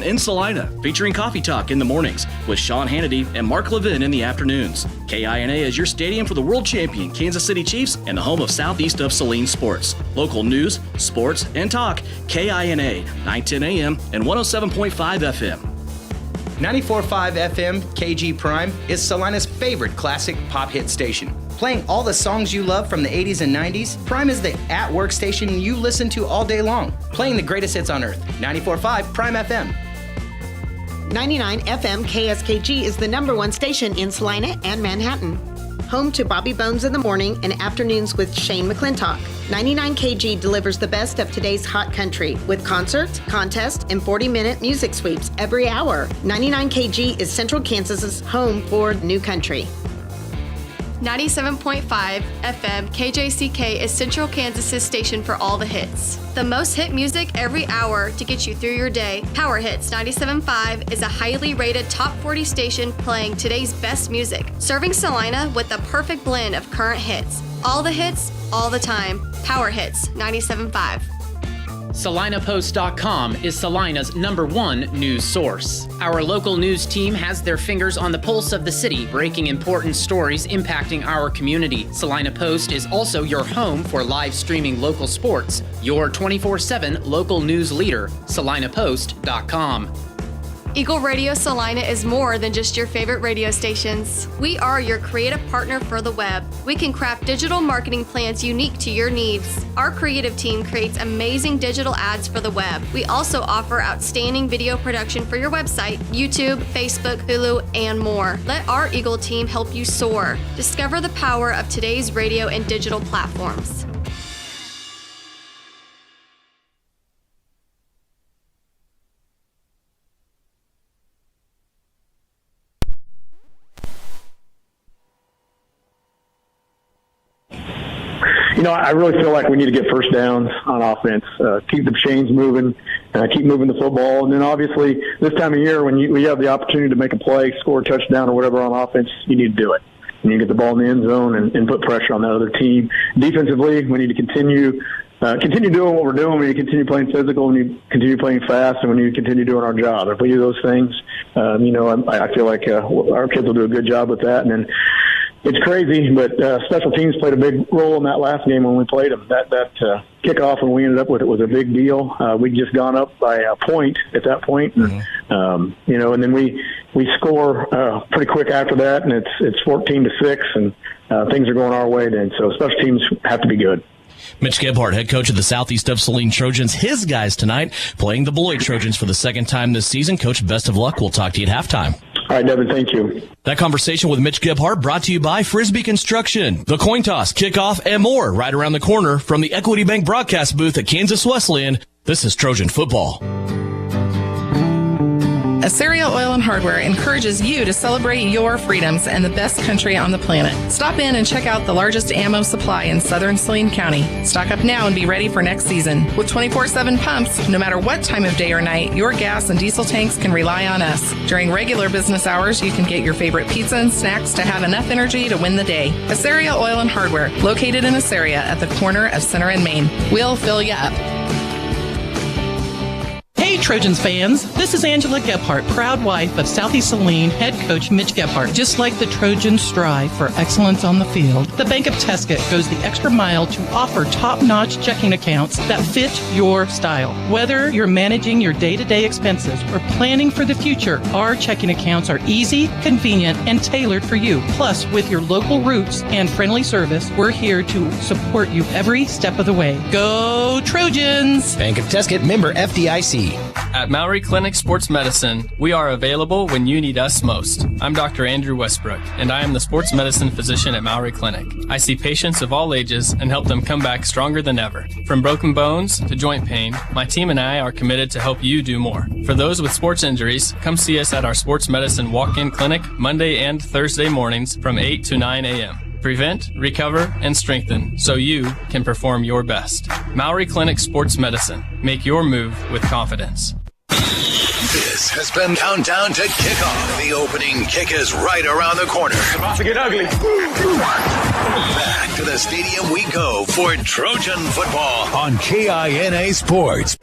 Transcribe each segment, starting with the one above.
in Salina, featuring Coffee Talk in the mornings with Sean Hannity and Mark Levin in the afternoons. KINA is your stadium for the world champion Kansas City Chiefs and the home of Southeast of Saline sports. Local news, sports, and talk. KINA, 910 AM and 107.5 FM. 94.5 FM KG Prime is Salina's favorite classic pop hit station. Playing all the songs you love from the 80s and 90s, Prime is the at-work station you listen to all day long. Playing the greatest hits on earth. 94.5 Prime FM. 99 FM KSKG is the #1 station in Salina and Manhattan. Home to Bobby Bones in the morning and afternoons with Shane McClintock. 99 KG delivers the best of today's hot country with concerts, contests, and 40-minute music sweeps every hour. 99 KG is Central Kansas's home for new country. 97.5 FM KJCK is Central Kansas's station for all the hits. The most hit music every hour to get you through your day. Power Hits 97.5 is a highly rated top 40 station playing today's best music, serving Salina with the perfect blend of current hits. All the hits, all the time. Power Hits 97.5. SalinaPost.com is Salina's #1 news source. Our local news team has their fingers on the pulse of the city, breaking important stories impacting our community. Salina Post is also your home for live streaming local sports. Your 24/7 local news leader, SalinaPost.com. Eagle Radio Salina is more than just your favorite radio stations. We are your creative partner for the web. We can craft digital marketing plans unique to your needs. Our creative team creates amazing digital ads for the web. We also offer outstanding video production for your website, YouTube, Facebook, Hulu, and more. Let our Eagle team help you soar. Discover the power of today's radio and digital platforms. I really feel like we need to get first downs on offense, keep the chains moving, keep moving the football. And then obviously this time of year when you have the opportunity to make a play, score a touchdown or whatever on offense, you need to do it. You need to get the ball in the end zone and put pressure on that other team. Defensively, we need to continue doing what we're doing. We need to continue playing physical. We need to continue playing fast, and we need to continue doing our job. If we do those things, I feel like our kids will do a good job with that. And then it's crazy, but special teams played a big role in that last game when we played them. That kickoff when we ended up with it was a big deal. We'd just gone up by a point at that point, and then we score pretty quick after that, and it's 14-6, and things are going our way then. So special teams have to be good. Mitch Gebhardt, head coach of the Southeast of Saline Trojans. His guys tonight playing the Beloit Trojans for the second time this season. Coach, best of luck. We'll talk to you at halftime. All right, Devin, thank you. That conversation with Mitch Gebhardt brought to you by Frisbee Construction. The coin toss, kickoff, and more right around the corner from the Equity Bank broadcast booth at Kansas Wesleyan. This is Trojan Football. Assyria Oil and Hardware encourages you to celebrate your freedoms and the best country on the planet. Stop in and check out the largest ammo supply in southern Saline County. Stock up now and be ready for next season. With 24/7 pumps, no matter what time of day or night, your gas and diesel tanks can rely on us. During regular business hours, you can get your favorite pizza and snacks to have enough energy to win the day. Assyria Oil and Hardware, located in Assyria at the corner of Center and Main. We'll fill you up. Hey Trojans fans, this is Angela Gebhardt, proud wife of Southeast Saline head coach Mitch Gebhardt. Just like the Trojans strive for excellence on the field, the Bank of Tesket goes the extra mile to offer top-notch checking accounts that fit your style. Whether you're managing your day-to-day expenses or planning for the future, our checking accounts are easy, convenient, and tailored for you. Plus, with your local roots and friendly service, we're here to support you every step of the way. Go Trojans! Bank of Tesket, member FDIC. At Maury Clinic Sports Medicine, we are available when you need us most. I'm Dr. Andrew Westbrook, and I am the sports medicine physician at Maury Clinic. I see patients of all ages and help them come back stronger than ever. From broken bones to joint pain, my team and I are committed to help you do more. For those with sports injuries, come see us at our sports medicine walk-in clinic Monday and Thursday mornings from 8 to 9 a.m. Prevent, recover, and strengthen so you can perform your best. Maury Clinic Sports Medicine. Make your move with confidence. This has been Countdown to Kickoff. The opening kick is right around the corner. It's about to get ugly. Back to the stadium we go for Trojan football on KINA Sports.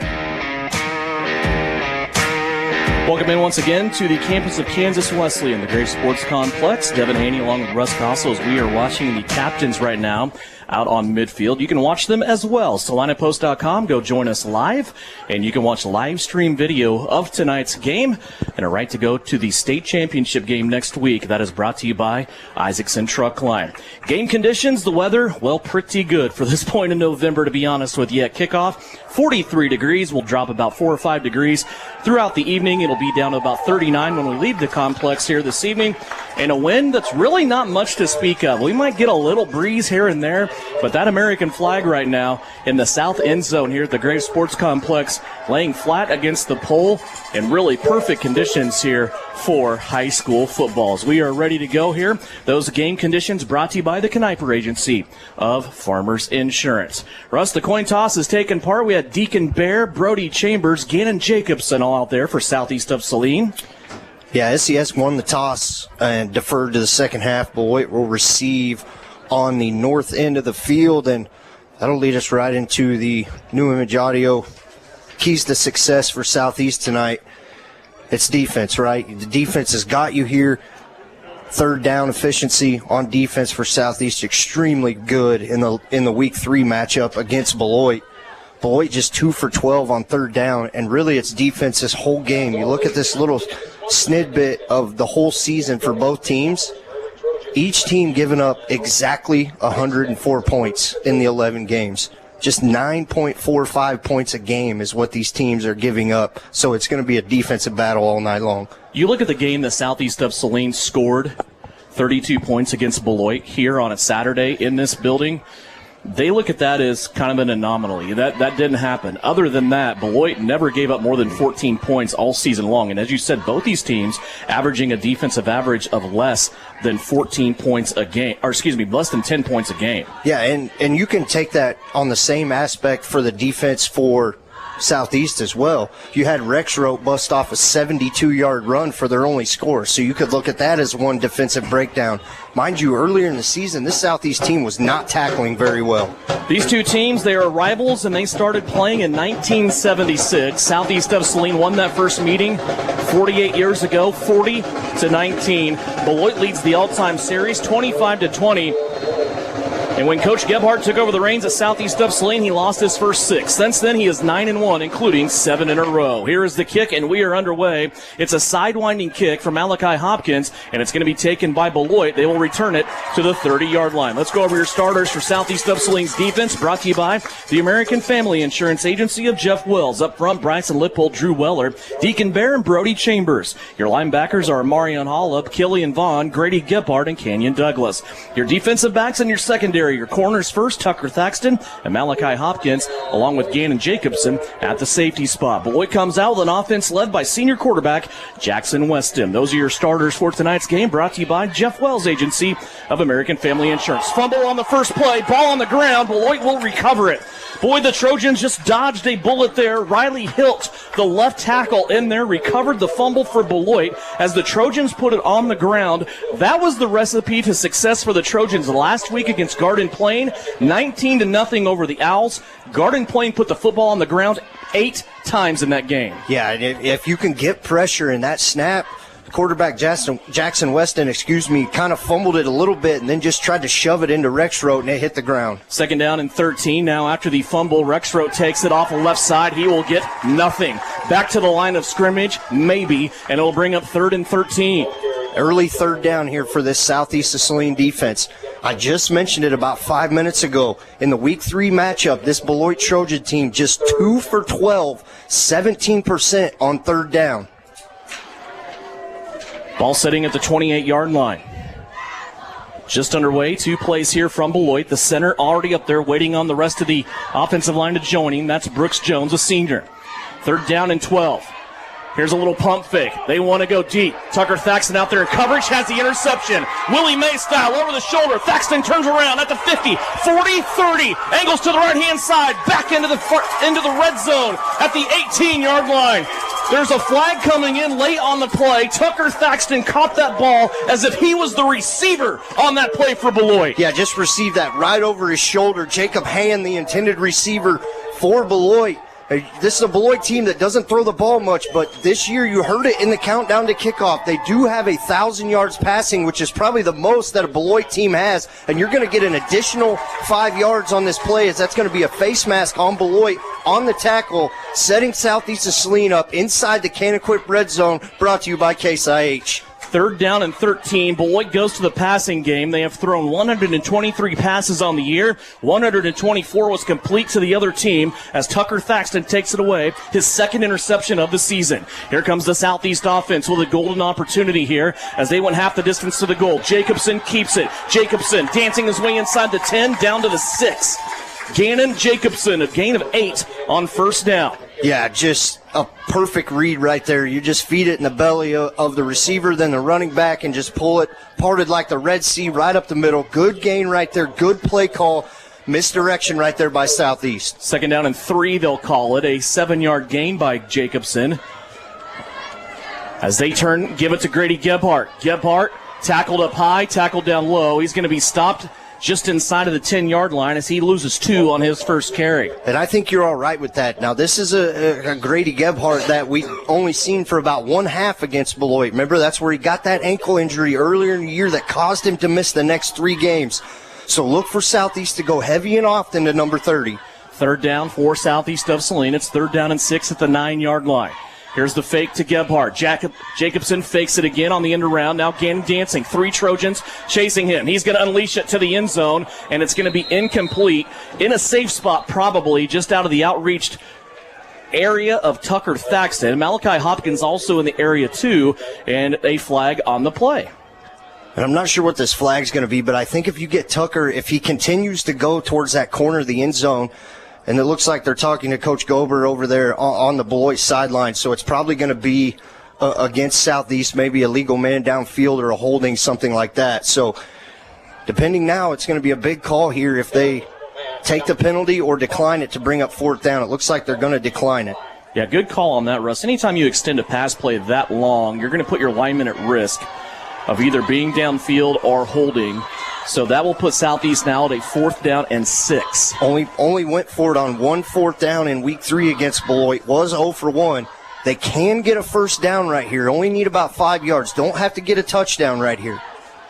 Welcome in once again to the campus of Kansas Wesleyan, the Great Sports Complex. Devin Haney along with Russ Gossel as we are watching the captains right now out on midfield. You can watch them as well. SalinaPost.com. Go join us live, and you can watch live stream video of tonight's game and a right to go to the state championship game next week. That is brought to you by Isaacson Truck Line. Game conditions, the weather, well, pretty good for this point in November, to be honest with you. At kickoff, 43 degrees. Will drop about 4 or 5 degrees throughout the evening. It'll be down to about 39 when we leave the complex here this evening. And a wind that's really not much to speak of. We might get a little breeze here and there, but that American flag right now in the south end zone here at the Great Sports Complex laying flat against the pole in really perfect conditions here for high school footballs. We are ready to go here. Those game conditions brought to you by the Kniper Agency of Farmers Insurance. Russ, the coin toss has taken part. We had Deacon Bear, Brody Chambers, Gannon Jacobson all out there for Southeast of Saline. Yeah, SES won the toss and deferred to the second half. Beloit will receive on the north end of the field, and that'll lead us right into the New Image Audio keys to success for Southeast tonight. It's defense, right? The defense has got you here. Third down efficiency on defense for Southeast extremely good in the week 3 matchup against Beloit. Beloit just 2 for 12 on third down, and really it's defense this whole game. You look at this little snidbit of the whole season for both teams. Each team giving up exactly 104 points in the 11 games. Just 9.45 points a game is what these teams are giving up. So it's going to be a defensive battle all night long. You look at the game that Southeast of Saline scored 32 points against Beloit here on a Saturday in this building. They look at that as kind of an anomaly. That didn't happen. Other than that, Beloit never gave up more than 14 points all season long. And as you said, both these teams averaging a defensive average of less than 14 points a game, or excuse me, less than 10 points a game. Yeah, and you can take that on the same aspect for the defense for Southeast as well. You had Rexroth bust off a 72-yard run for their only score, so you could look at that as one defensive breakdown. Mind you, earlier in the season, this Southeast team was not tackling very well. These two teams, they are rivals, and they started playing in 1976. Southeast of Saline won that first meeting 48 years ago, 40-19. Beloit leads the all-time series, 25-20. And when Coach Gebhardt took over the reins at Southeast of Saline, he lost his first 6. Since then, he is 9-1, including 7 in a row. Here is the kick, and we are underway. It's a sidewinding kick from Malachi Hopkins, and it's going to be taken by Beloit. They will return it to the 30-yard line. Let's go over your starters for Southeast of Saline's defense, brought to you by the American Family Insurance Agency of Jeff Wells. Up front, Bryson Lippold, Drew Weller, Deacon Bear, and Brody Chambers. Your linebackers are Marion Hollup, Killian Vaughn, Grady Gebhardt, and Kenyon Douglas. Your defensive backs and your secondary. Your corners first, Tucker Thaxton and Malachi Hopkins, along with Gannon Jacobson at the safety spot. Beloit comes out with an offense led by senior quarterback Jackson Weston. Those are your starters for tonight's game, brought to you by Jeff Wells Agency of American Family Insurance. Fumble on the first play, ball on the ground. Beloit will recover it. Boy, the Trojans just dodged a bullet there. Riley Hilt, the left tackle in there, recovered the fumble for Beloit as the Trojans put it on the ground. That was the recipe to success for the Trojans last week against Garden Plain, 19-0 over the Owls. Garden Plain put the football on the ground 8 times in that game. Yeah, and if you can get pressure in that snap, quarterback Jackson Weston, kind of fumbled it a little bit and then just tried to shove it into Rexroth, and it hit the ground. 2nd down and 13. Now after the fumble, Rexroth takes it off the left side. He will get nothing. Back to the line of scrimmage, maybe, and it'll bring up 3rd and 13. Early third down here for this Southeast of Saline defense. I just mentioned it about 5 minutes ago. In the week 3 matchup, this Beloit Trojan team just 2 for 12, 17% on third down. Ball setting at the 28-yard line. Just underway, 2 plays here from Beloit. The center already up there waiting on the rest of the offensive line to join him. That's Brooks Jones, a senior. 3rd down and 12. Here's a little pump fake. They want to go deep. Tucker Thaxton out there in coverage, has the interception. Willie May style over the shoulder. Thaxton turns around at the 50, 40, 30. Angles to the right-hand side. Back into the red zone at the 18-yard line. There's a flag coming in late on the play. Tucker Thaxton caught that ball as if he was the receiver on that play for Beloit. Yeah, just received that right over his shoulder. Jacob Hand, the intended receiver for Beloit, This is a Beloit team that doesn't throw the ball much, but this year you heard it in the countdown to kickoff. They do have 1,000 yards passing, which is probably the most that a Beloit team has, and you're going to get an additional 5 yards on this play, as that's going to be a face mask on Beloit on the tackle, setting Southeast of Saline up inside the Can-Equip red zone, brought to you by Case IH. 3rd down and 13. Beloit goes to the passing game. They have thrown 123 passes on the year. 124 was complete to the other team as Tucker Thaxton takes it away, his 2nd interception of the season. Here comes the Southeast offense with a golden opportunity here as they went half the distance to the goal. Jacobson keeps it. Jacobson dancing his way inside the 10, down to the 6. Gannon Jacobson, a gain of 8 on 1st down. Yeah, just a perfect read right there. You just feed it in the belly of the receiver, then the running back, and just pull it parted like the Red Sea right up the middle. Good gain right there. Good play call. Misdirection right there by Southeast. 2nd down and 3, they'll call it. A 7-yard gain by Jacobson. As they give it to Grady Gebhardt. Gebhardt tackled up high, tackled down low. He's going to be stopped just inside of the 10-yard line as he loses 2 on his first carry. And I think you're all right with that. Now, this is a Grady Gebhardt that we've only seen for about 1/2 against Beloit. Remember, that's where he got that ankle injury earlier in the year that caused him to miss the next 3 games. So look for Southeast to go heavy and often to number 30. 3rd down for Southeast of Saline. It's 3rd down and 6 at the 9-yard line. Here's the fake to Gebhardt. Jacobson fakes it again on the end around. Now Gannon dancing. 3 Trojans chasing him. He's going to unleash it to the end zone, and it's going to be incomplete in a safe spot, probably just out of the outreached area of Tucker Thaxton. Malachi Hopkins also in the area too, and a flag on the play. And I'm not sure what this flag's going to be, but I think if you get Tucker, if he continues to go towards that corner of the end zone, and it looks like they're talking to Coach Gober over there on the Beloit sideline, so it's probably going to be against Southeast, maybe a legal man downfield or a holding, something like that. So depending now, it's going to be a big call here if they take the penalty or decline it to bring up 4th down. It looks like they're going to decline it. Yeah, good call on that, Russ. Anytime you extend a pass play that long, you're going to put your lineman at risk of either being downfield or holding. So that will put Southeast now at a 4th down and 6. Only went for it on 1 4th down in week 3 against Beloit. Was 0 for 1. They can get a 1st down right here. Only need about 5 yards. Don't have to get a touchdown right here.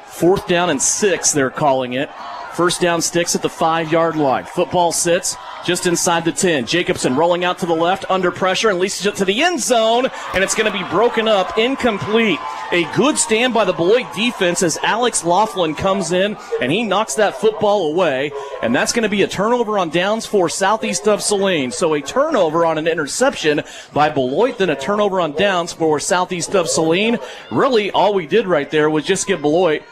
4th down and 6, they're calling it. 1st down sticks at the 5-yard line. Football sits just inside the 10. Jacobson rolling out to the left under pressure and leases it to the end zone, and it's going to be broken up, incomplete. A good stand by the Beloit defense as Alex Laughlin comes in, and he knocks that football away, and that's going to be a turnover on downs for Southeast of Saline. So a turnover on an interception by Beloit, then a turnover on downs for Southeast of Saline. Really, all we did right there was just give Beloit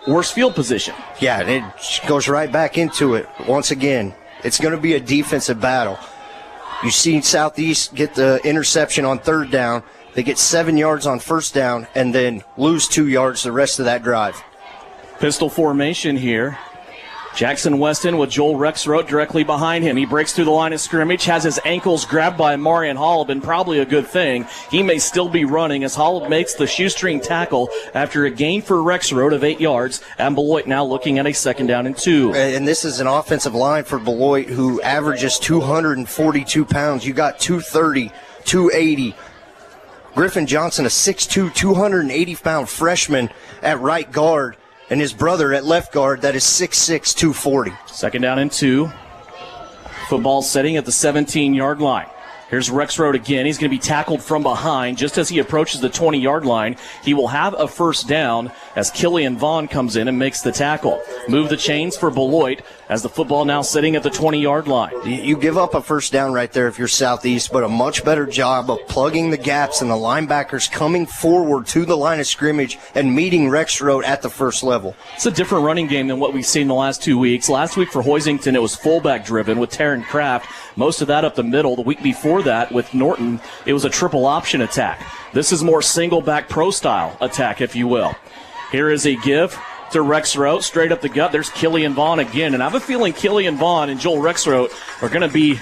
worse field position. Yeah, it goes right back into it once again. It's going to be a defensive battle. You see Southeast get the interception on 3rd down. They get 7 yards on 1st down and then lose 2 yards the rest of that drive. Pistol formation here. Jackson Weston with Joel Rexroth directly behind him. He breaks through the line of scrimmage, has his ankles grabbed by Marion Hollab, and probably a good thing. He may still be running as Hollab makes the shoestring tackle after a gain for Rexroth of 8 yards. And Beloit now looking at a 2nd down and 2. And this is an offensive line for Beloit who averages 242 pounds. You got 230, 280. Griffin Johnson, a 6'2", 280-pound freshman at right guard, and his brother at left guard that is 6'6", 240. 2nd down and 2. Football setting at the 17-yard line. Here's Rexroth again. He's going to be tackled from behind just as he approaches the 20-yard line. He will have a 1st down as Killian Vaughn comes in and makes the tackle. Move the chains for Beloit as the football now sitting at the 20-yard line. You give up a 1st down right there if you're Southeast, but a much better job of plugging the gaps and the linebackers coming forward to the line of scrimmage and meeting Rexroth at the 1st level. It's a different running game than what we've seen the last 2 weeks. Last week for Hoisington, it was fullback driven with Taryn Kraft. Most of that up the middle. The week before that with Norton, it was a triple option attack. This is more single back pro style attack, if you will. Here is a give to Rexroth, straight up the gut. There's Killian Vaughn again, and I have a feeling Killian Vaughn and Joel Rexroth are going to be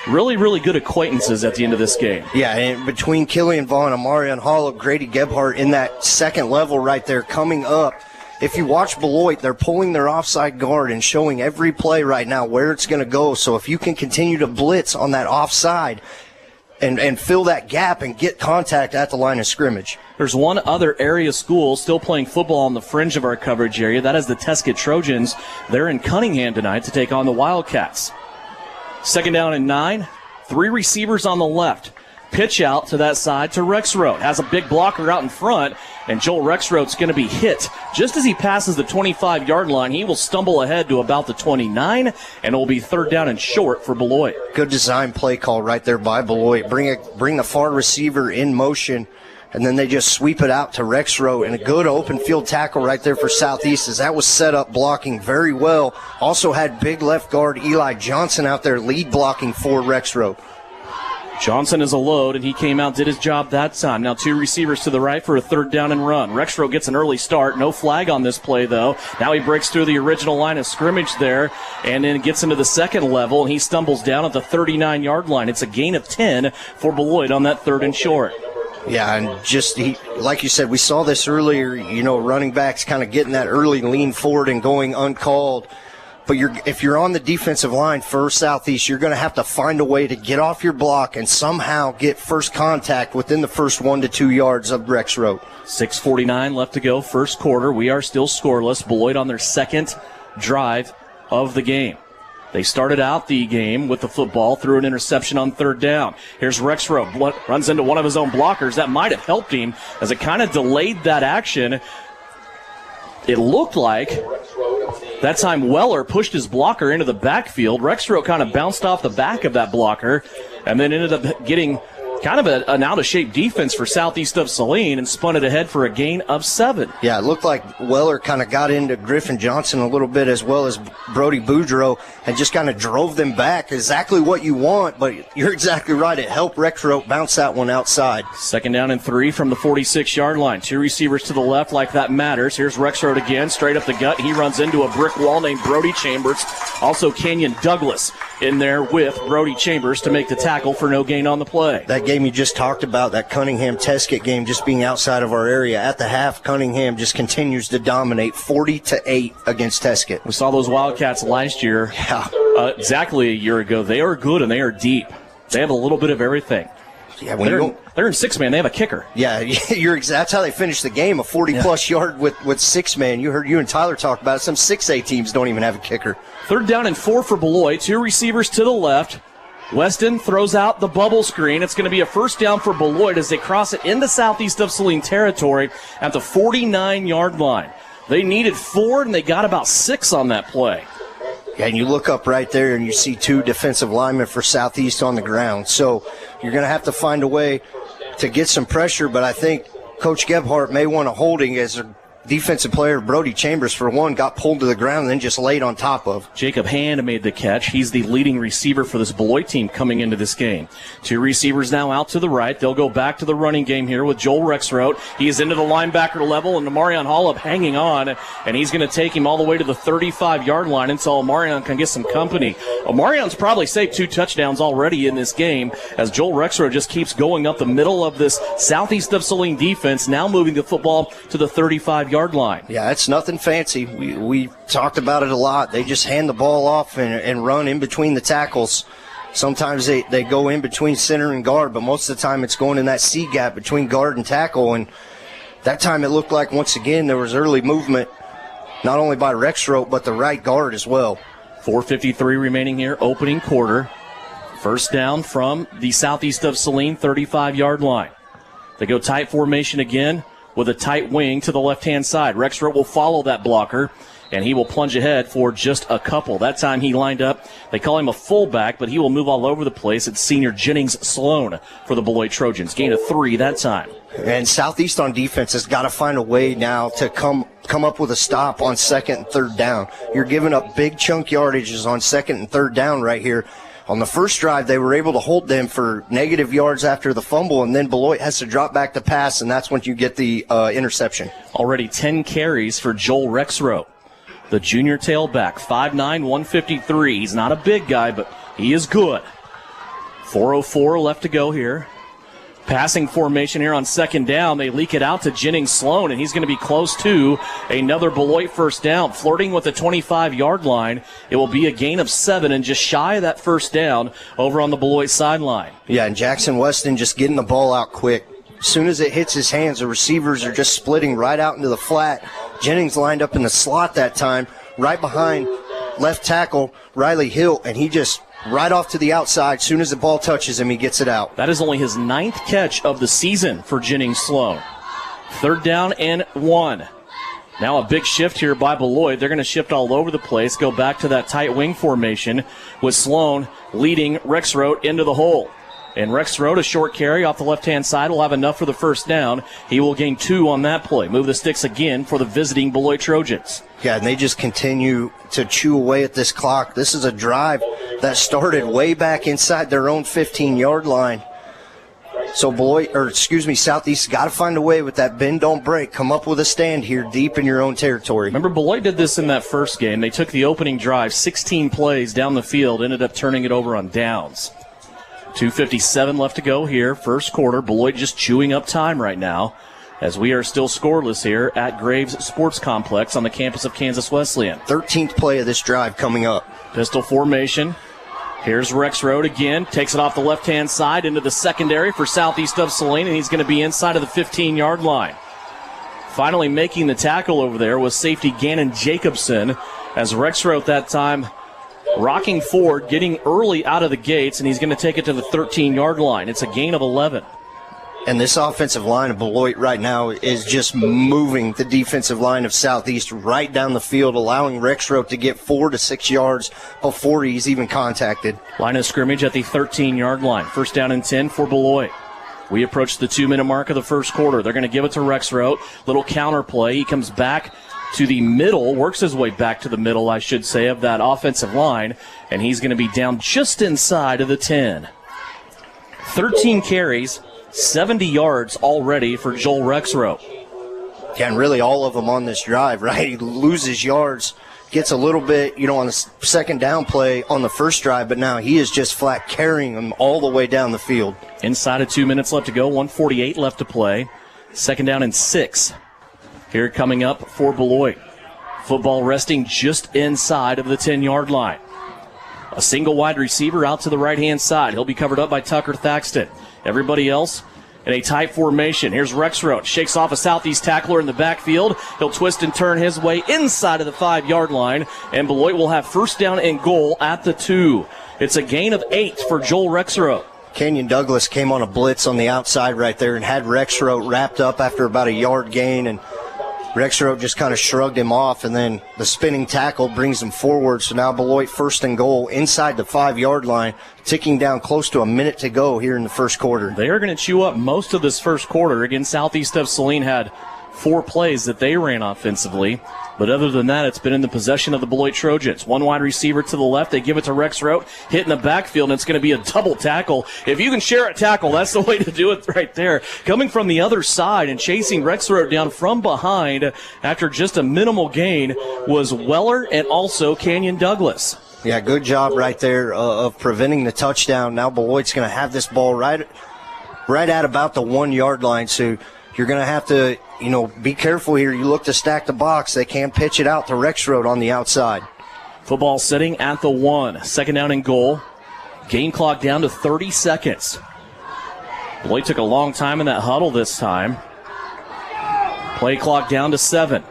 really, really good acquaintances at the end of this game. Yeah, and between Killian Vaughn and Marion Hollab, Grady Gebhardt in that 2nd level right there coming up, if you watch Beloit, they're pulling their offside guard and showing every play right now where it's going to go. So if you can continue to blitz on that offside and fill that gap and get contact at the line of scrimmage. There's one other area school still playing football on the fringe of our coverage area. That is the Teskett Trojans. They're in Cunningham tonight to take on the Wildcats. 2nd down and 9. 3 receivers on the left. Pitch out to that side to Rexroth. Has a big blocker out in front, and Joel Rexroth's going to be hit. Just as he passes the 25-yard line, he will stumble ahead to about the 29, and it will be 3rd down and short for Beloit. Good design play call right there by Beloit. Bring the far receiver in motion, and then they just sweep it out to Rexroth, and a good open field tackle right there for Southeast, as that was set up blocking very well. Also had big left guard Eli Johnson out there lead blocking for Rexroth. Johnson is a load, and he came out, did his job that time. Now 2 receivers to the right for a 3rd down and run. Rexroth gets an early start. No flag on this play, though. Now he breaks through the original line of scrimmage there and then gets into the second level, and he stumbles down at the 39-yard line. It's a gain of 10 for Beloit on that 3rd and short. Yeah, and just like you said, we saw this earlier, running backs kind of getting that early lean forward and going uncalled. But if you're on the defensive line for Southeast, you're going to have to find a way to get off your block and somehow get first contact within the first 1 to 2 yards of Rexroth. 6:49 left to go, first quarter. We are still scoreless. Beloit on their 2nd drive of the game. They started out the game with the football, threw an interception on 3rd down. Here's Rexroth, runs into one of his own blockers. That might have helped him as it kind of delayed that action. It looked like that time Weller pushed his blocker into the backfield. Rexroth kind of bounced off the back of that blocker and then ended up getting kind of an out-of-shape defense for Southeast of Saline and spun it ahead for a gain of 7. Yeah, it looked like Weller kind of got into Griffin Johnson a little bit as well as Brody Boudreaux and just kind of drove them back. Exactly what you want, but you're exactly right. It helped Rexroth bounce that one outside. 2nd down and 3 from the 46-yard line. 2 receivers to the left like that matters. Here's Rexroth again, straight up the gut. He runs into a brick wall named Brody Chambers. Also Kenyon Douglas in there with Brody Chambers to make the tackle for no gain on the play. That game you just talked about, that Cunningham-Teskett game just being outside of our area. At the half, Cunningham just continues to dominate 40-8 against Teskett. We saw those Wildcats last year, exactly a year ago. They are good and they are deep. They have a little bit of everything. Yeah, they're in 6-man. They have a kicker. Yeah, that's how they finished the game, a 40-plus yard with 6-man. You and Tyler talk about it. Some 6A teams don't even have a kicker. 3rd down and 4 for Beloit. 2 receivers to the left. Weston throws out the bubble screen. It's going to be a 1st down for Beloit as they cross it into Southeast of Saline territory at the 49-yard line. They needed 4, and they got about 6 on that play. Yeah, and you look up right there, and you see 2 defensive linemen for Southeast on the ground. So you're going to have to find a way to get some pressure, but I think Coach Gebhardt may want a holding as a defensive player, Brody Chambers, for one, got pulled to the ground and then just laid on top of. Jacob Hand made the catch. He's the leading receiver for this Beloit team coming into this game. 2 receivers now out to the right. They'll go back to the running game here with Joel Rexroth. He is into the linebacker level, and Amarion Hollop hanging on, and he's going to take him all the way to the 35-yard line until Amarion can get some company. Amarion's probably saved 2 touchdowns already in this game as Joel Rexroth just keeps going up the middle of this Southeast of Saline defense, now moving the football to the 35-yard line. Yeah, it's nothing fancy. We talked about it a lot. They just hand the ball off and run in between the tackles. Sometimes they go in between center and guard, but most of the time it's going in that C gap between guard and tackle. And that time it looked like, once again, there was early movement, not only by Rexroth, but the right guard as well. 4:53 remaining here, opening quarter. 1st down from the Southeast of Saline 35-yard line. They go tight formation again with a tight wing to the left-hand side. Rexroth will follow that blocker, and he will plunge ahead for just a couple. That time he lined up. They call him a fullback, but he will move all over the place. It's senior Jennings Sloan for the Beloit Trojans. Gain of 3 that time. And Southeast on defense has got to find a way now to come up with a stop on 2nd and 3rd down. You're giving up big chunk yardages on 2nd and 3rd down right here. On the first drive, they were able to hold them for negative yards after the fumble, and then Beloit has to drop back to pass, and that's when you get the interception. Already 10 carries for Joel Rexroth, the junior tailback, 5'9", 153. He's not a big guy, but he is good. 4:04 left to go here. Passing formation here on second down. They leak it out to Jennings Sloan, and he's going to be close to another Beloit first down. Flirting with the 25-yard line. It will be a gain of 7 and just shy of that first down over on the Beloit sideline. Yeah, and Jackson Weston just getting the ball out quick. As soon as it hits his hands, the receivers are just splitting right out into the flat. Jennings lined up in the slot that time, right behind left tackle Riley Hill, and he just right off to the outside. As soon as the ball touches him, he gets it out. That is only his 9th catch of the season for Jennings Sloan. 3rd down and 1. Now a big shift here by Beloit. They're going to shift all over the place, go back to that tight wing formation with Sloan leading Rexroth into the hole. And Rexroth, a short carry off the left-hand side, will have enough for the first down. He will gain 2 on that play. Move the sticks again for the visiting Beloit Trojans. Yeah, and they just continue to chew away at this clock. This is a drive that started way back inside their own 15-yard line. So Southeast got to find a way with that bend, don't break. Come up with a stand here deep in your own territory. Remember, Beloit did this in that first game. They took the opening drive, 16 plays down the field, ended up turning it over on downs. 2:57 left to go here, first quarter. Beloit just chewing up time right now as we are still scoreless here at Graves Sports Complex on the campus of Kansas Wesleyan. 13th play of this drive coming up. Pistol formation. Here's Rexroth again. Takes it off the left-hand side into the secondary for Southeast of Saline, and he's going to be inside of the 15-yard line. Finally making the tackle over there was safety Gannon Jacobson as Rexroth that time rocking forward, getting early out of the gates, and he's going to take it to the 13-yard line. It's a gain of 11. And this offensive line of Beloit right now is just moving the defensive line of Southeast right down the field, allowing Rexroth to get 4 to 6 yards before he's even contacted. Line of scrimmage at the 13-yard line. First down and 10 for Beloit. We approach the 2-minute mark of the first quarter. They're going to give it to Rexroth. Little counter play. He comes back to the middle, works his way back to the middle, I should say, of that offensive line, and he's going to be down just inside of the 10. 13 carries, 70 yards already for Joel Rexroth. Yeah, and really all of them on this drive, right? He loses yards, gets a little bit, on the second down play on the first drive, but now he is just flat carrying them all the way down the field. Inside of 2 minutes left to go, 1:48 left to play. Second down and 6. Here coming up for Beloit. Football resting just inside of the 10-yard line. A single wide receiver out to the right-hand side. He'll be covered up by Tucker Thaxton. Everybody else in a tight formation. Here's Rexroth. Shakes off a Southeast tackler in the backfield. He'll twist and turn his way inside of the 5-yard line, and Beloit will have first down and goal at the 2. It's a gain of 8 for Joel Rexroth. Kenyon Douglas came on a blitz on the outside right there and had Rexroth wrapped up after about a yard gain, and Rexroth just kind of shrugged him off, and then the spinning tackle brings him forward. So now Beloit first and goal inside the 5-yard line, ticking down close to a minute to go here in the first quarter. They are going to chew up most of this first quarter. Again, Southeast of Saline had 4 plays that they ran offensively. But other than that, it's been in the possession of the Beloit Trojans. One wide receiver to the left. They give it to Rexroth, hit in the backfield, and it's going to be a double tackle. If you can share a tackle, that's the way to do it right there. Coming from the other side and chasing Rexroth down from behind after just a minimal gain was Weller and also Kenyon Douglas. Yeah, good job right there of preventing the touchdown. Now Beloit's going to have this ball right at about the 1-yard line, so you're going to have to, be careful here. You look to stack the box. They can pitch it out to Rexroth on the outside. Football sitting at the 1. Second down and goal. Game clock down to 30 seconds. Beloit took a long time in that huddle this time. Play clock down to 7.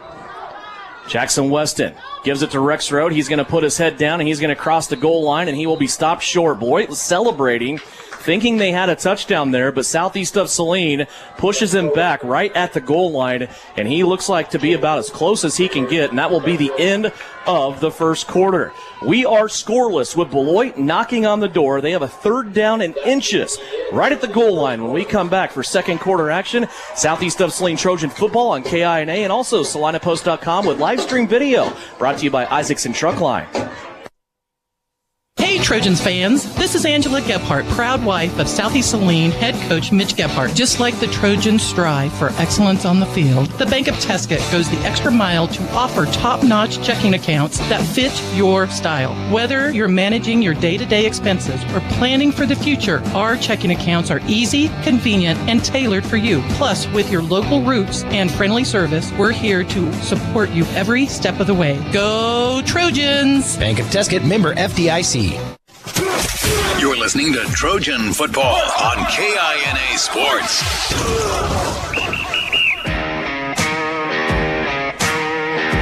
Jackson Weston gives it to Rexroth. He's going to put his head down, and he's going to cross the goal line, and he will be stopped short. Beloit was celebrating, thinking they had a touchdown there, but Southeast of Saline pushes him back right at the goal line, and he looks like to be about as close as he can get, and that will be the end of the first quarter. We are scoreless with Beloit knocking on the door. They have a 3rd down and inches right at the goal line when we come back for second quarter action. Southeast of Saline Trojan football on KINA and also SalinaPost.com with live stream video brought to you by Isaacson Truckline. Hey Trojans fans, this is Angela Gebhardt, proud wife of Southeast Saline head coach Mitch Gebhardt. Just like the Trojans strive for excellence on the field, the Bank of Tesket goes the extra mile to offer top-notch checking accounts that fit your style. Whether you're managing your day-to-day expenses or planning for the future, our checking accounts are easy, convenient, and tailored for you. Plus, with your local roots and friendly service, we're here to support you every step of the way. Go Trojans! Bank of Tesket, member FDIC. You're listening to Trojan Football on KINA Sports.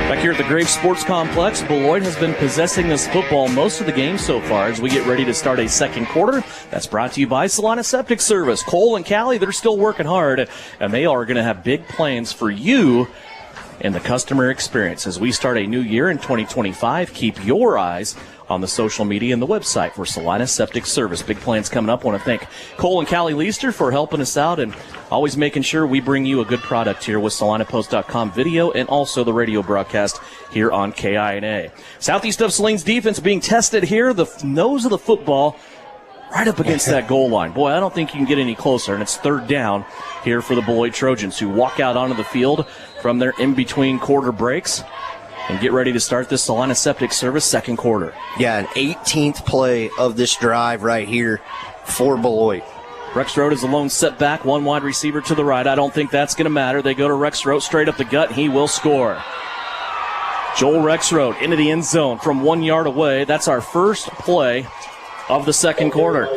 Back here at the Graves Sports Complex, Beloit has been possessing this football most of the game so far as we get ready to start a second quarter. That's brought to you by Salina Septic Service. Cole and Callie, they're still working hard, and they are going to have big plans for you and the customer experience. As we start a new year in 2025, keep your eyes on the social media and the website for Salina Septic Service. Big plans coming up. I want to thank Cole and Callie Leister for helping us out and always making sure we bring you a good product here with SalinaPost.com video and also the radio broadcast here on KINA. Southeast of Saline's defense being tested here. The nose of the football right up against that goal line. Boy, I don't think you can get any closer, and it's third down here for the Beloit Trojans, who walk out onto the field from their in-between quarter breaks and get ready to start this Salina Septic Service second quarter. Yeah, an 18th play of this drive right here for Beloit. Rexroth is the lone setback, one wide receiver to the right. I don't think that's going to matter. They go to Rexroth straight up the gut, and he will score. Joel Rexroth into the end zone from 1 yard away. That's our first play of the second quarter.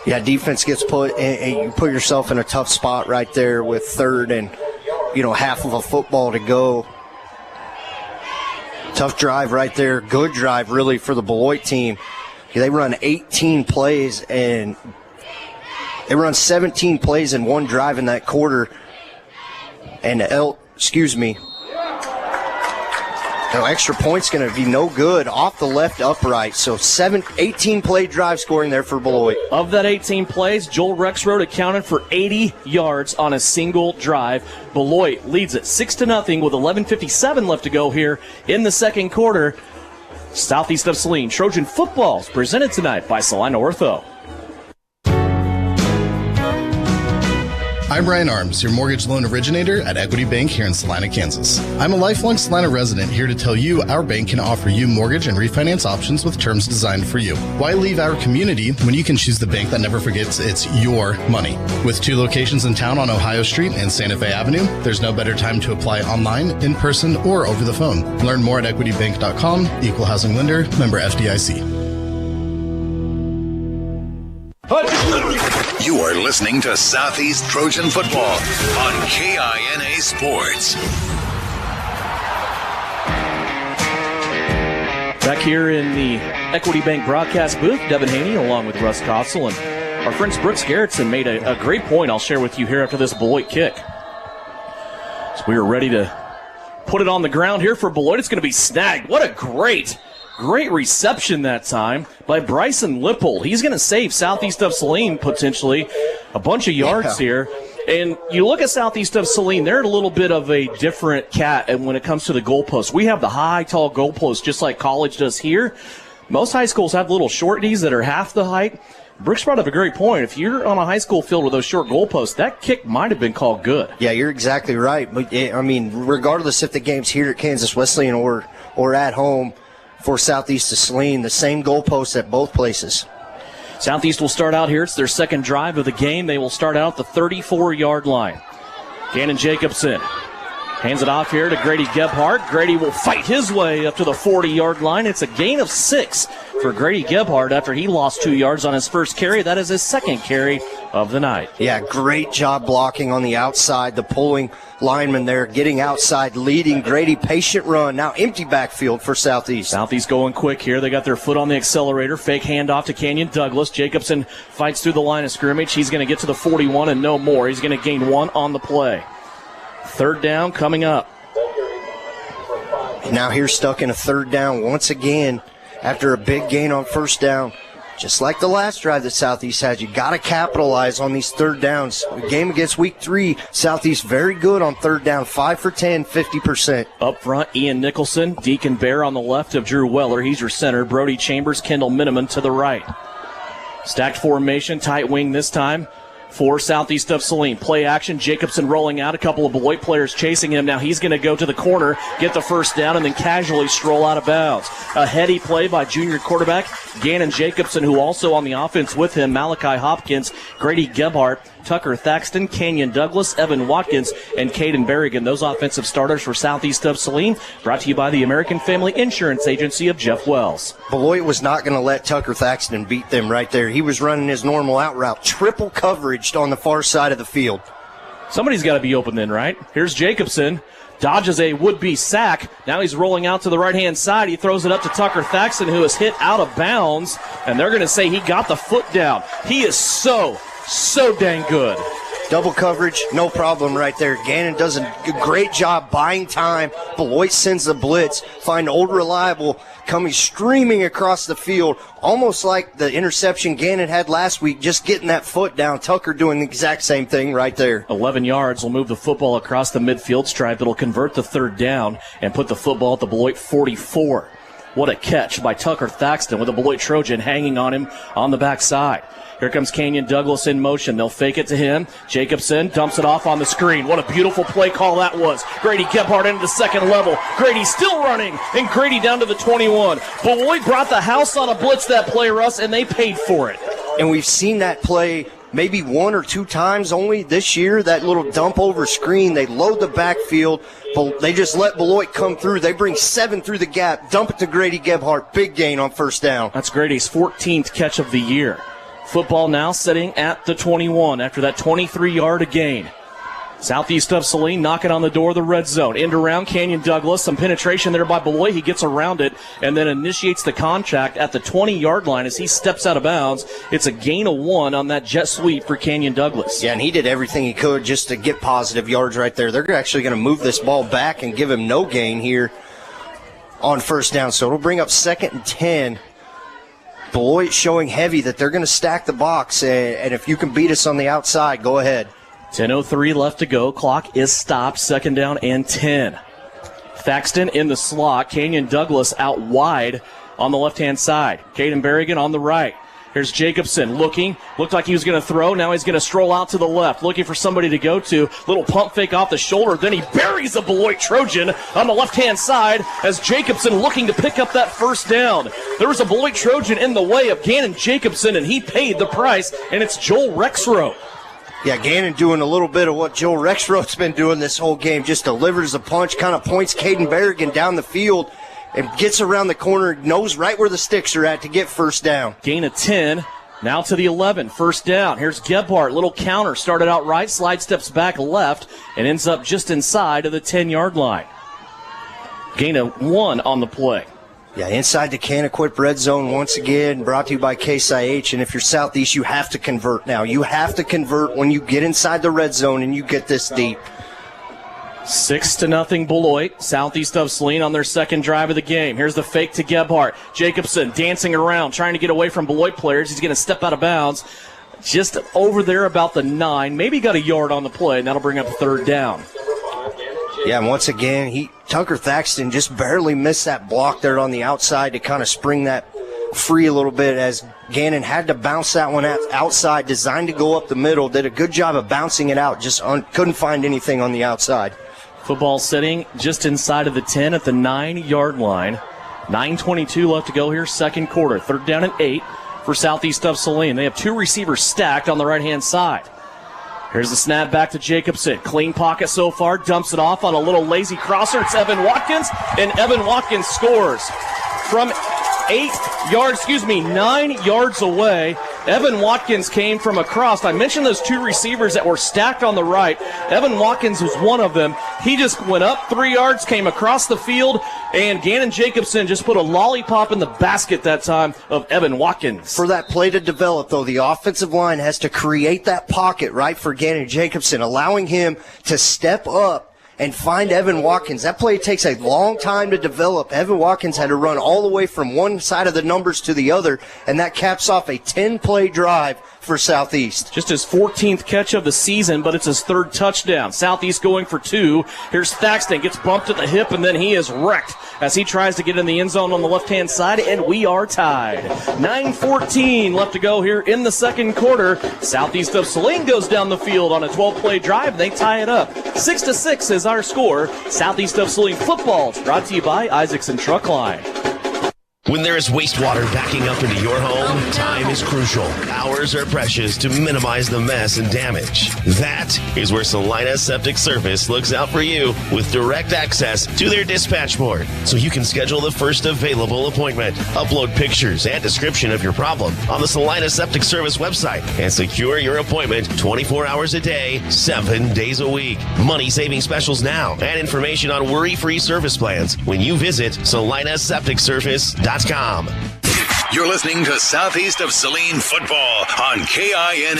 Yeah, defense gets put, and you put yourself in a tough spot right there with third and, half of a football to go. Tough drive right there. Good drive, really, for the Beloit team. They run 18 plays, and they run 17 plays in one drive in that quarter. And extra point's going to be no good off the left upright. So 18-play drive scoring there for Beloit. Of that 18 plays, Joel Rexroth accounted for 80 yards on a single drive. Beloit leads it 6-0 with 11:57 left to go here in the second quarter. Southeast of Saline, Trojan football is presented tonight by Salina Ortho. I'm Ryan Arms, your mortgage loan originator at Equity Bank here in Salina, Kansas. I'm a lifelong Salina resident here to tell you our bank can offer you mortgage and refinance options with terms designed for you. Why leave our community when you can choose the bank that never forgets it's your money? With 2 locations in town on Ohio Street and Santa Fe Avenue, there's no better time to apply online, in person, or over the phone. Learn more at equitybank.com, equal housing lender, member FDIC. You are listening to Southeast Trojan Football on KINA Sports. Back here in the Equity Bank broadcast booth, Devin Haney along with Russ Kossel, and our friends Brooks Garrettson made a great point I'll share with you here after this Beloit kick. So we are ready to put it on the ground here for Beloit. It's going to be snagged. What a great reception that time by Bryson Lipple. He's going to save Southeast of Saline potentially a bunch of yards here. And you look at Southeast of Saline, they're a little bit of a different cat and when it comes to the goalpost. We have the high, tall goalpost just like college does here. Most high schools have little shorties that are half the height. Brooks brought up a great point. If you're on a high school field with those short goalposts, that kick might have been called good. Yeah, you're exactly right. But regardless if the game's here at Kansas Wesleyan or at home, for Southeast of Saline, the same goalposts at both places. Southeast will start out here. It's their second drive of the game. They will start out at the 34-yard line. Gannon Jacobson hands it off here to Grady Gebhardt. Grady will fight his way up to the 40-yard line. It's a gain of 6 for Grady Gebhardt after he lost 2 yards on his first carry. That is his second carry of the night. Yeah, great job blocking on the outside. The pulling lineman there getting outside, leading Grady. Patient run. Now empty backfield for Southeast. Southeast going quick here. They got their foot on the accelerator. Fake handoff to Canyon Douglas. Jacobson fights through the line of scrimmage. He's going to get to the 41 and no more. He's going to gain 1 on the play. Third down coming up. Now here stuck in a third down once again after a big gain on first down. just like the last drive that Southeast had, you got to capitalize on these third downs. The game against Week 3, Southeast very good on third down, 5 for 10, 50%. Up front, Ian Nicholson, Deacon Bear on the left of Drew Weller. He's your center. Brody Chambers, Kendall Miniman to the right. Stacked formation, tight wing this time for Southeast of Saline. Play action, Jacobson rolling out, a couple of Beloit players chasing him. Now he's going to go to the corner, get the first down, and then casually stroll out of bounds. A heady play by junior quarterback Gannon Jacobson, who also on the offense with him, Malachi Hopkins, Grady Gebhardt, Tucker Thaxton, Kenyon Douglas, Evan Watkins, and Caden Berrigan. Those offensive starters for Southeast of Saline, brought to you by the American Family Insurance Agency of Jeff Wells. Beloit was not going to let Tucker Thaxton beat them right there. He was running his normal out route, triple coverage on the far side of the field. Somebody's got to be open then, right? Here's Jacobson. Dodges a would-be sack. Now he's rolling out to the right-hand side. He throws it up to Tucker Thaxton, who is hit out of bounds, and they're going to say he got the foot down. He is so dang good. Double coverage, no problem right there. Gannon does a great job buying time. Beloit sends the blitz. Find Old Reliable coming streaming across the field, almost like the interception Gannon had last week, just getting that foot down. Tucker doing the exact same thing right there. 11 yards will move the football across the midfield stripe. It'll convert the third down and put the football at the Beloit 44. What a catch by Tucker Thaxton with a Beloit Trojan hanging on him on the backside. Here comes Kenyon Douglas in motion. They'll fake it to him. Jacobson dumps it off on the screen. What a beautiful play call that was. Grady Gebhardt into the second level. Grady still running, and Grady down to the 21. Beloit brought the house on a blitz that play, Russ, and they paid for it. And we've seen that play maybe 1 or 2 times only this year, that little dump over screen. They load the backfield. They just let Beloit come through. They bring 7 through the gap, dump it to Grady Gebhardt. Big gain on first down. That's Grady's 14th catch of the year. Football now sitting at the 21 after that 23-yard gain. Southeast of Saline knocking on the door of the red zone. End around Kenyon Douglas. Some penetration there by Beloit. He gets around it and then initiates the contact at the 20-yard line as he steps out of bounds. It's a gain of 1 on that jet sweep for Kenyon Douglas. Yeah, and he did everything he could just to get positive yards right there. They're actually going to move this ball back and give him no gain here on first down. So it'll bring up 2nd and 10. Beloit showing heavy that they're going to stack the box, and if you can beat us on the outside, go ahead. 10:03 left to go. Clock is stopped. 2nd down and 10. Thaxton in the slot. Kenyon Douglas out wide on the left-hand side. Caden Berrigan on the right. Here's Jacobson looking. Looked like he was going to throw. Now he's going to stroll out to the left, looking for somebody to go to. Little pump fake off the shoulder. Then he buries a Beloit Trojan on the left-hand side as Jacobson looking to pick up that first down. There was a Beloit Trojan in the way of Gannon Jacobson, and he paid the price, and it's Joel Rexroth. Yeah, Gannon doing a little bit of what Joel Rexroth's been doing this whole game. Just delivers a punch, kind of points Caden Berrigan down the field, and gets around the corner, knows right where the sticks are at to get first down. Gain of 10, now to the 11, first down. Here's Gebhardt, little counter, started out right, slide steps back left, and ends up just inside of the 10-yard line. Gain of 1 on the play. Yeah, inside the Can-Equip red zone once again, brought to you by Case IH. And if you're Southeast, you have to convert now. You have to convert when you get inside the red zone and you get this deep. 6-0 Beloit. Southeast of Saline on their second drive of the game. Here's the fake to Gebhardt. Jacobson dancing around, trying to get away from Beloit players. He's going to step out of bounds just over there about the 9. Maybe got a yard on the play, and that'll bring up third down. Yeah, and once again, Tucker Thaxton just barely missed that block there on the outside to kind of spring that free a little bit as Gannon had to bounce that one outside, designed to go up the middle. Did a good job of bouncing it out, just couldn't find anything on the outside. Football sitting just inside of the 10 at the 9-yard line. 9:22 left to go here, second quarter. Third down and 8 for Southeast of Saline. They have 2 receivers stacked on the right-hand side. Here's the snap back to Jacobson. Clean pocket so far. Dumps it off on a little lazy crosser. It's Evan Watkins, and Evan Watkins scores from 9 yards away. Evan Watkins came from across. I mentioned those 2 receivers that were stacked on the right. Evan Watkins was one of them. He just went up 3 yards, came across the field, and Gannon Jacobson just put a lollipop in the basket that time of Evan Watkins. For that play to develop, though, the offensive line has to create that pocket, right, for Gannon Jacobson, allowing him to step up and find Evan Watkins. That play takes a long time to develop. Evan Watkins had to run all the way from one side of the numbers to the other, and that caps off a 10-play drive for Southeast. Just his 14th catch of the season, but it's his third touchdown. Southeast going for 2. Here's Thaxton, gets bumped at the hip, and then he is wrecked as he tries to get in the end zone on the left-hand side, and we are tied. 9:14 left to go here in the second quarter. Southeast of Saline goes down the field on a 12-play drive, and they tie it up. 6-6 is our score. Southeast of Saline football is brought to you by Isaacson Truck Line. When there is wastewater backing up into your home, time is crucial. Hours are precious to minimize the mess and damage. That is where Salina Septic Service looks out for you with direct access to their dispatch board, so you can schedule the first available appointment. Upload pictures and description of your problem on the Salina Septic Service website and secure your appointment 24 hours a day, 7 days a week. Money-saving specials now and information on worry-free service plans when you visit salinasepticservice.com. You're listening to Southeast of Saline football on KINA.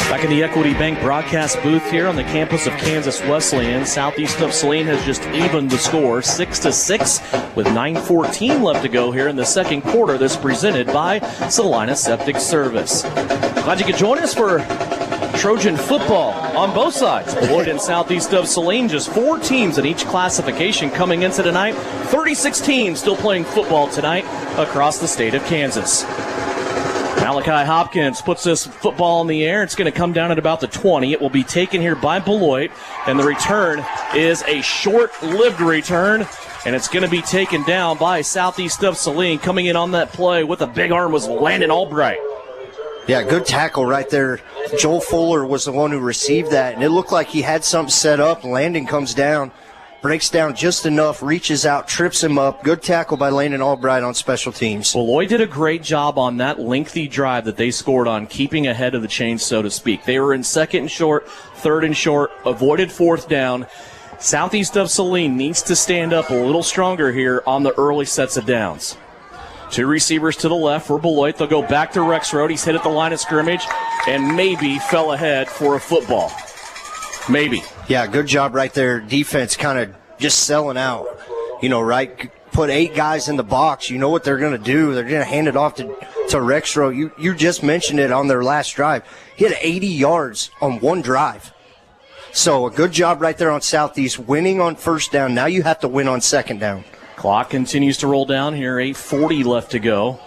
Back in the Equity Bank broadcast booth here on the campus of Kansas Wesleyan, Southeast of Saline has just evened the score 6-6 with 9:14 left to go here in the second quarter. This presented by Salina Septic Service. Glad you could join us for Trojan football on both sides. Beloit and Southeast of Saline, just 4 teams in each classification coming into tonight. 36 teams still playing football tonight across the state of Kansas. Malachi Hopkins puts this football in the air. It's going to come down at about the 20. It will be taken here by Beloit, and the return is a short-lived return, and it's going to be taken down by Southeast of Saline. Coming in on that play with a big arm was Landon Albright. Yeah, good tackle right there. Joel Fuller was the one who received that, and it looked like he had something set up. Landon comes down, breaks down just enough, reaches out, trips him up. Good tackle by Landon Albright on special teams. Beloit did a great job on that lengthy drive that they scored on, keeping ahead of the chain, so to speak. They were in second and short, third and short, avoided fourth down. Southeast of Saline needs to stand up a little stronger here on the early sets of downs. 2 receivers to the left for Beloit. They'll go back to Rexroad. He's hit at the line of scrimmage and maybe fell ahead for a football. Maybe. Yeah, good job right there. Defense kind of just selling out. You know, right? Put 8 guys in the box. You know what they're going to do. They're going to hand it off to Rexroad. You just mentioned it on their last drive. He had 80 yards on one drive. So a good job right there on Southeast, winning on first down. Now you have to win on second down. Clock continues to roll down here. 8:40 left to go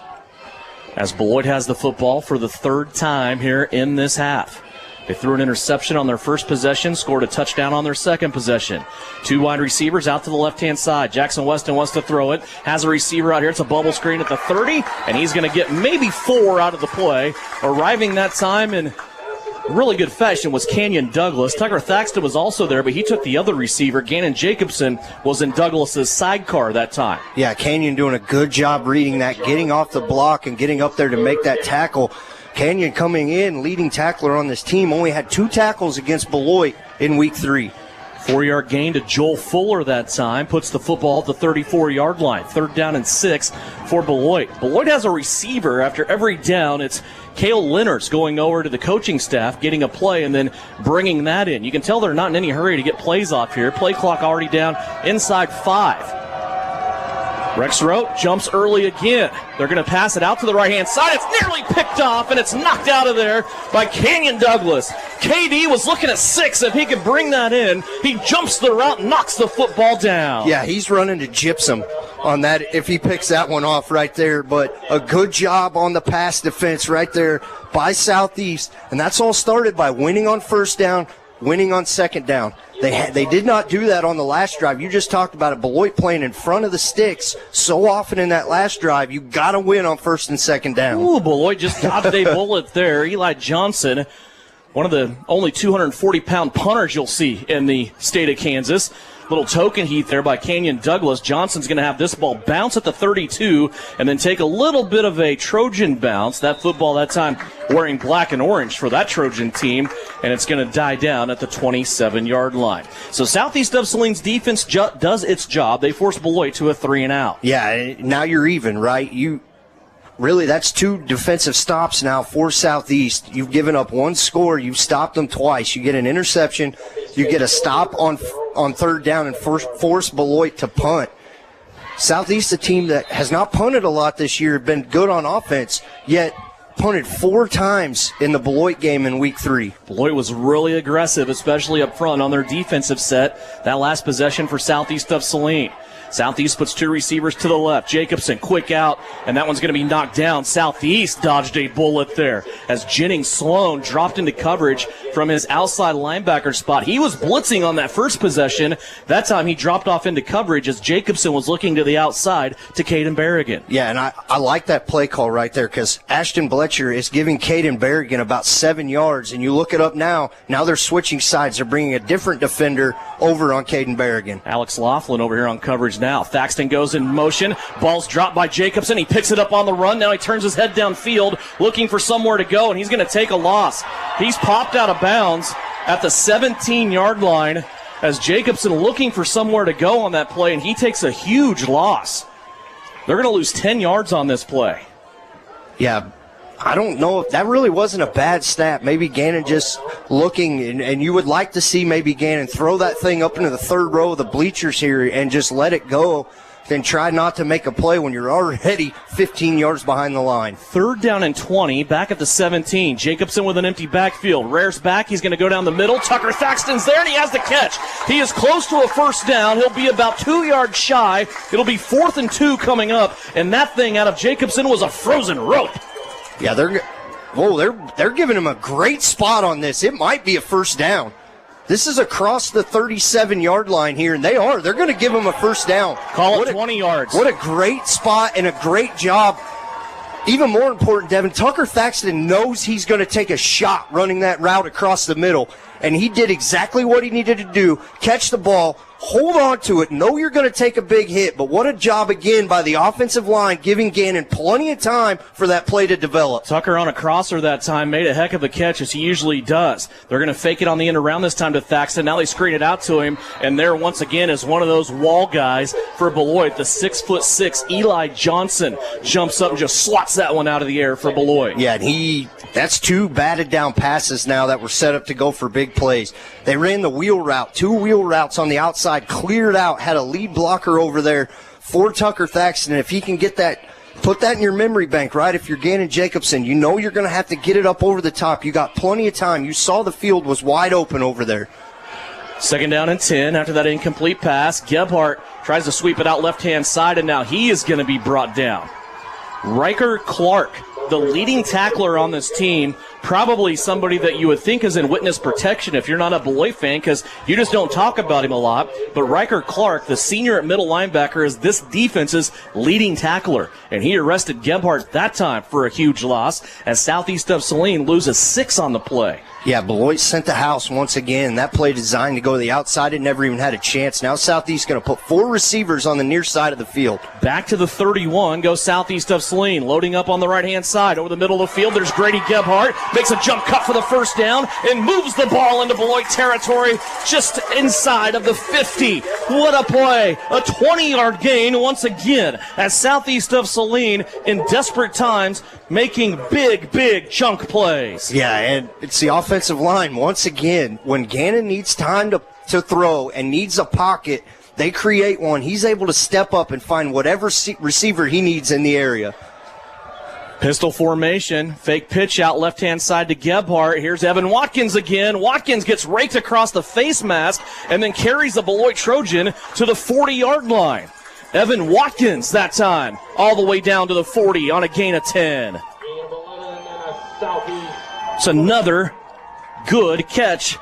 as Beloit has the football for the third time here in this half. They threw an interception on their first possession, scored a touchdown on their second possession. 2 wide receivers out to the left-hand side. Jackson Weston wants to throw it. Has a receiver out here. It's a bubble screen at the 30, and he's going to get maybe 4 out of the play. Arriving that time in really good fashion was Kenyon Douglas. Tucker Thaxton was also there, but he took the other receiver. Gannon Jacobson was in Douglas's sidecar that time. Yeah, Kenyon doing a good job reading that, getting off the block and getting up there to make that tackle. Kenyon coming in, leading tackler on this team, only had 2 tackles against Beloit in week 3. 4-yard gain to Joel Fuller that time. Puts the football at the 34-yard line. 3rd down and 6 for Beloit. Beloit has a receiver after every down. It's Cale Leonard's going over to the coaching staff, getting a play, and then bringing that in. You can tell they're not in any hurry to get plays off here. Play clock already down inside 5. Rexroad jumps early again. They're going to pass it out to the right-hand side. It's nearly picked off, and it's knocked out of there by Kenyon Douglas. KD was looking at 6 if he could bring that in. He jumps the route, knocks the football down. Yeah, he's running to gypsum on that if he picks that one off right there. But a good job on the pass defense right there by Southeast. And that's all started by winning on first down, winning on second down. They did not do that on the last drive. You just talked about it. Beloit playing in front of the sticks so often in that last drive. You got to win on first and second down. Ooh, Beloit just dodged a bullet there. Eli Johnson, one of the only 240-pound punters you'll see in the state of Kansas. Little token heat there by Kenyon Douglas. Johnson's going to have this ball bounce at the 32 and then take a little bit of a Trojan bounce. That football that time wearing black and orange for that Trojan team, and it's going to die down at the 27-yard line. So Southeast of Saline's defense does its job. They force Beloit to a 3-and-out. Yeah, now you're even, right? really, that's 2 defensive stops now for Southeast. You've given up 1 score. You've stopped them twice. You get an interception. You get a stop on 3rd down and force Beloit to punt. Southeast, a team that has not punted a lot this year, been good on offense, yet punted 4 times in the Beloit game in week 3. Beloit was really aggressive, especially up front on their defensive set. That last possession for Southeast of Saline. Southeast puts 2 receivers to the left. Jacobson, quick out, and that one's going to be knocked down. Southeast dodged a bullet there as Jennings Sloan dropped into coverage from his outside linebacker spot. He was blitzing on that first possession. That time he dropped off into coverage as Jacobson was looking to the outside to Caden Berrigan. Yeah, and I like that play call right there because Ashton Bletcher is giving Caden Berrigan about 7 yards, and you look it up now they're switching sides. They're bringing a different defender over on Caden Berrigan. Alex Laughlin over here on coverage now. Thaxton goes in motion. Ball's dropped by Jacobson. He picks it up on the run. Now he turns his head downfield looking for somewhere to go, and he's going to take a loss. He's popped out of bounds at the 17-yard line as Jacobson looking for somewhere to go on that play, and he takes a huge loss. They're going to lose 10 yards on this play. Yeah, I don't know if that really wasn't a bad snap. Maybe Gannon just looking, and you would like to see maybe Gannon throw that thing up into the 3rd row of the bleachers here and just let it go, then try not to make a play when you're already 15 yards behind the line. 3rd down and 20, back at the 17. Jacobson with an empty backfield. Rare's back. He's going to go down the middle. Tucker Thaxton's there, and he has the catch. He is close to a 1st down. He'll be about 2 yards shy. It'll be 4th and 2 coming up, and that thing out of Jacobson was a frozen rope. Yeah, they're giving him a great spot on this. It might be a 1st down. This is across the 37-yard line here, and they're going to give him a 1st down. Call it 20 yards. What a great spot and a great job. Even more important, Devin, Tucker Thaxton knows he's going to take a shot running that route across the middle, and he did exactly what he needed to do, catch the ball, hold on to it, know you're going to take a big hit, but what a job again by the offensive line, giving Gannon plenty of time for that play to develop. Tucker on a crosser that time made a heck of a catch, as he usually does. They're going to fake it on the end around this time to Thaxton. Now they screen it out to him, and there once again is one of those wall guys for Beloit. The 6'6" Eli Johnson jumps up and just swats that one out of the air for Beloit. Yeah, and that's 2 batted down passes now that were set up to go for big plays. They ran the wheel route, 2 wheel routes on the outside, cleared out, had a lead blocker over there for Tucker Thaxton. And if he can get that, put that in your memory bank, right? If you're Gannon Jacobson, you know you're going to have to get it up over the top. You got plenty of time. You saw the field was wide open over there. 2nd down and 10 after that incomplete pass. Gebhardt tries to sweep it out left-hand side, and now he is going to be brought down. Riker Clark, the leading tackler on this team, probably somebody that you would think is in witness protection if you're not a Beloit fan, because you just don't talk about him a lot. But Riker Clark, the senior at middle linebacker, is this defense's leading tackler, and he arrested Gebhardt that time for a huge loss as Southeast of Saline loses 6 on the play. Yeah, Beloit sent the house once again. That play designed to go to the outside. It never even had a chance. Now Southeast going to put 4 receivers on the near side of the field. Back to the 31 goes Southeast of Saline. Loading up on the right-hand side. Over the middle of the field, there's Grady Gebhardt. Makes a jump cut for the 1st down and moves the ball into Beloit territory just inside of the 50. What a play. A 20-yard gain once again as Southeast of Saline in desperate times making big chunk plays. Yeah, and it's the offensive line once again. When Gannon needs time to throw and needs a pocket, they create one. He's able to step up and find whatever receiver he needs in the area. Pistol formation, fake pitch out left-hand side to Gebhardt. Here's Evan Watkins again. Watkins gets raked across the face mask and then carries the Beloit Trojan to the 40-yard line. Evan Watkins that time, all the way down to the 40 on a gain of 10. It's another good catch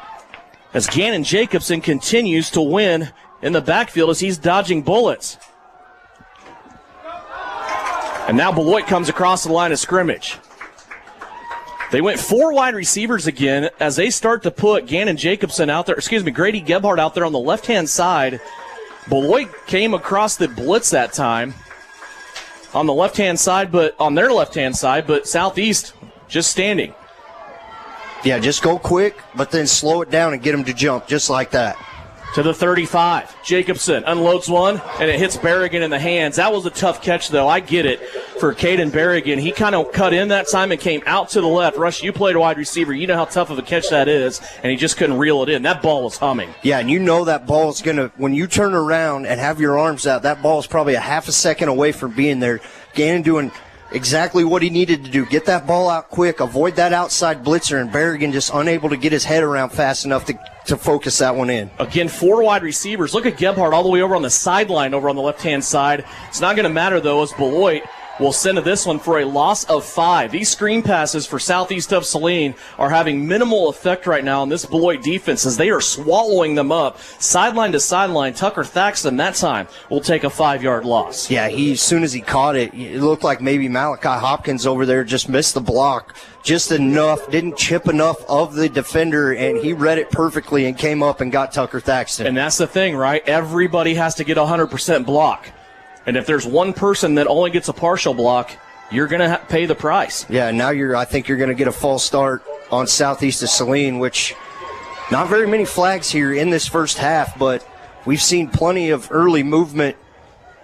as Gannon Jacobson continues to win in the backfield as he's dodging bullets. And now Beloit comes across the line of scrimmage. They went 4 wide receivers again as they start to put Gannon Jacobson out there, Grady Gebhardt out there on the left-hand side. Beloit came across the blitz that time on the left-hand side, but on their left-hand side, but Southeast just standing. Yeah, just go quick, but then slow it down and get them to jump just like that. to the 35. Jacobson unloads one, and it hits Berrigan in the hands. That was a tough catch, though. I get it for Caden Berrigan. He kind of cut in that time and came out to the left. Rush, you played wide receiver. You know how tough of a catch that is, and he just couldn't reel it in. That ball was humming. Yeah, and you know that ball is going to, when you turn around and have your arms out, that ball is probably a half a second away from being there. Gannon doing exactly what he needed to do. Get that ball out quick, avoid that outside blitzer, and Berrigan just unable to get his head around fast enough to focus that one in. Again, 4 wide receivers. Look at Gebhardt all the way over on the sideline over on the left-hand side. It's not going to matter, though, as Beloit will send to this one for a loss of 5. These screen passes for Southeast of Saline are having minimal effect right now on this Beloit defense as they are swallowing them up. Sideline to sideline, Tucker Thaxton that time will take a 5-yard loss. Yeah, as soon as he caught it, it looked like maybe Malachi Hopkins over there just missed the block just enough, didn't chip enough of the defender, and he read it perfectly and came up and got Tucker Thaxton. And that's the thing, right? Everybody has to get 100% block. And if there's one person that only gets a partial block, you're going to pay the price. Yeah, now I think you're going to get a false start on Southeast of Saline, which not very many flags here in this first half, but we've seen plenty of early movement.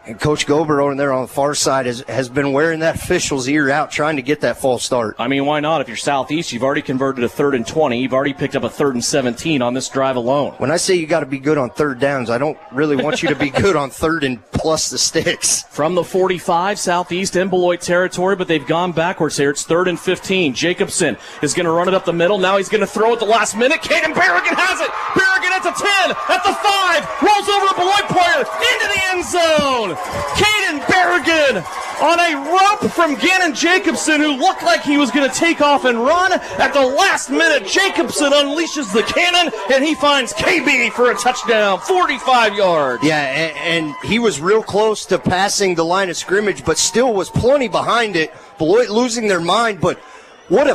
And Coach Gober over there on the far side has been wearing that official's ear out trying to get that false start. I mean, why not? If you're Southeast, you've already converted a 3rd and 20. You've already picked up a 3rd and 17 on this drive alone. When I say you got to be good on 3rd downs, I don't really want you to be good on 3rd and plus the sticks. From the 45, Southeast in Beloit territory, but they've gone backwards here. It's 3rd and 15. Jacobson is going to run it up the middle. Now he's going to throw at the last minute. Caden Berrigan has it. Berrigan at the 10, at the 5, rolls over a Beloit player into the end zone. Caden Berrigan on a rope from Gannon Jacobson, who looked like he was going to take off and run. At the last minute, Jacobson unleashes the cannon, and he finds KB for a touchdown, 45 yards. Yeah, and he was real close to passing the line of scrimmage, but still was plenty behind it. Beloit losing their mind, but what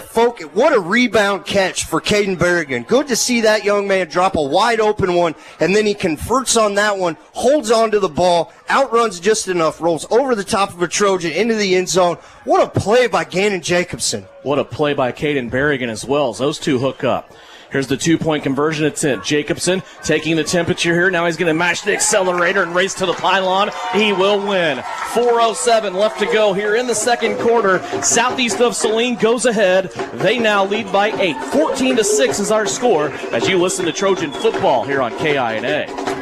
a rebound catch for Caden Berrigan. Good to see that young man drop a wide open one, and then he converts on that one, holds on to the ball, outruns just enough, rolls over the top of a Trojan into the end zone. What a play by Gannon Jacobson. What a play by Caden Berrigan as well as those two hook up. Here's the 2-point conversion attempt. Jacobson taking the temperature here. Now he's going to match the accelerator and race to the pylon. He will win. 4:07 left to go here in the second quarter. Southeast of Saline goes ahead. They now lead by 8. 14-6 is our score as you listen to Trojan football here on KINA.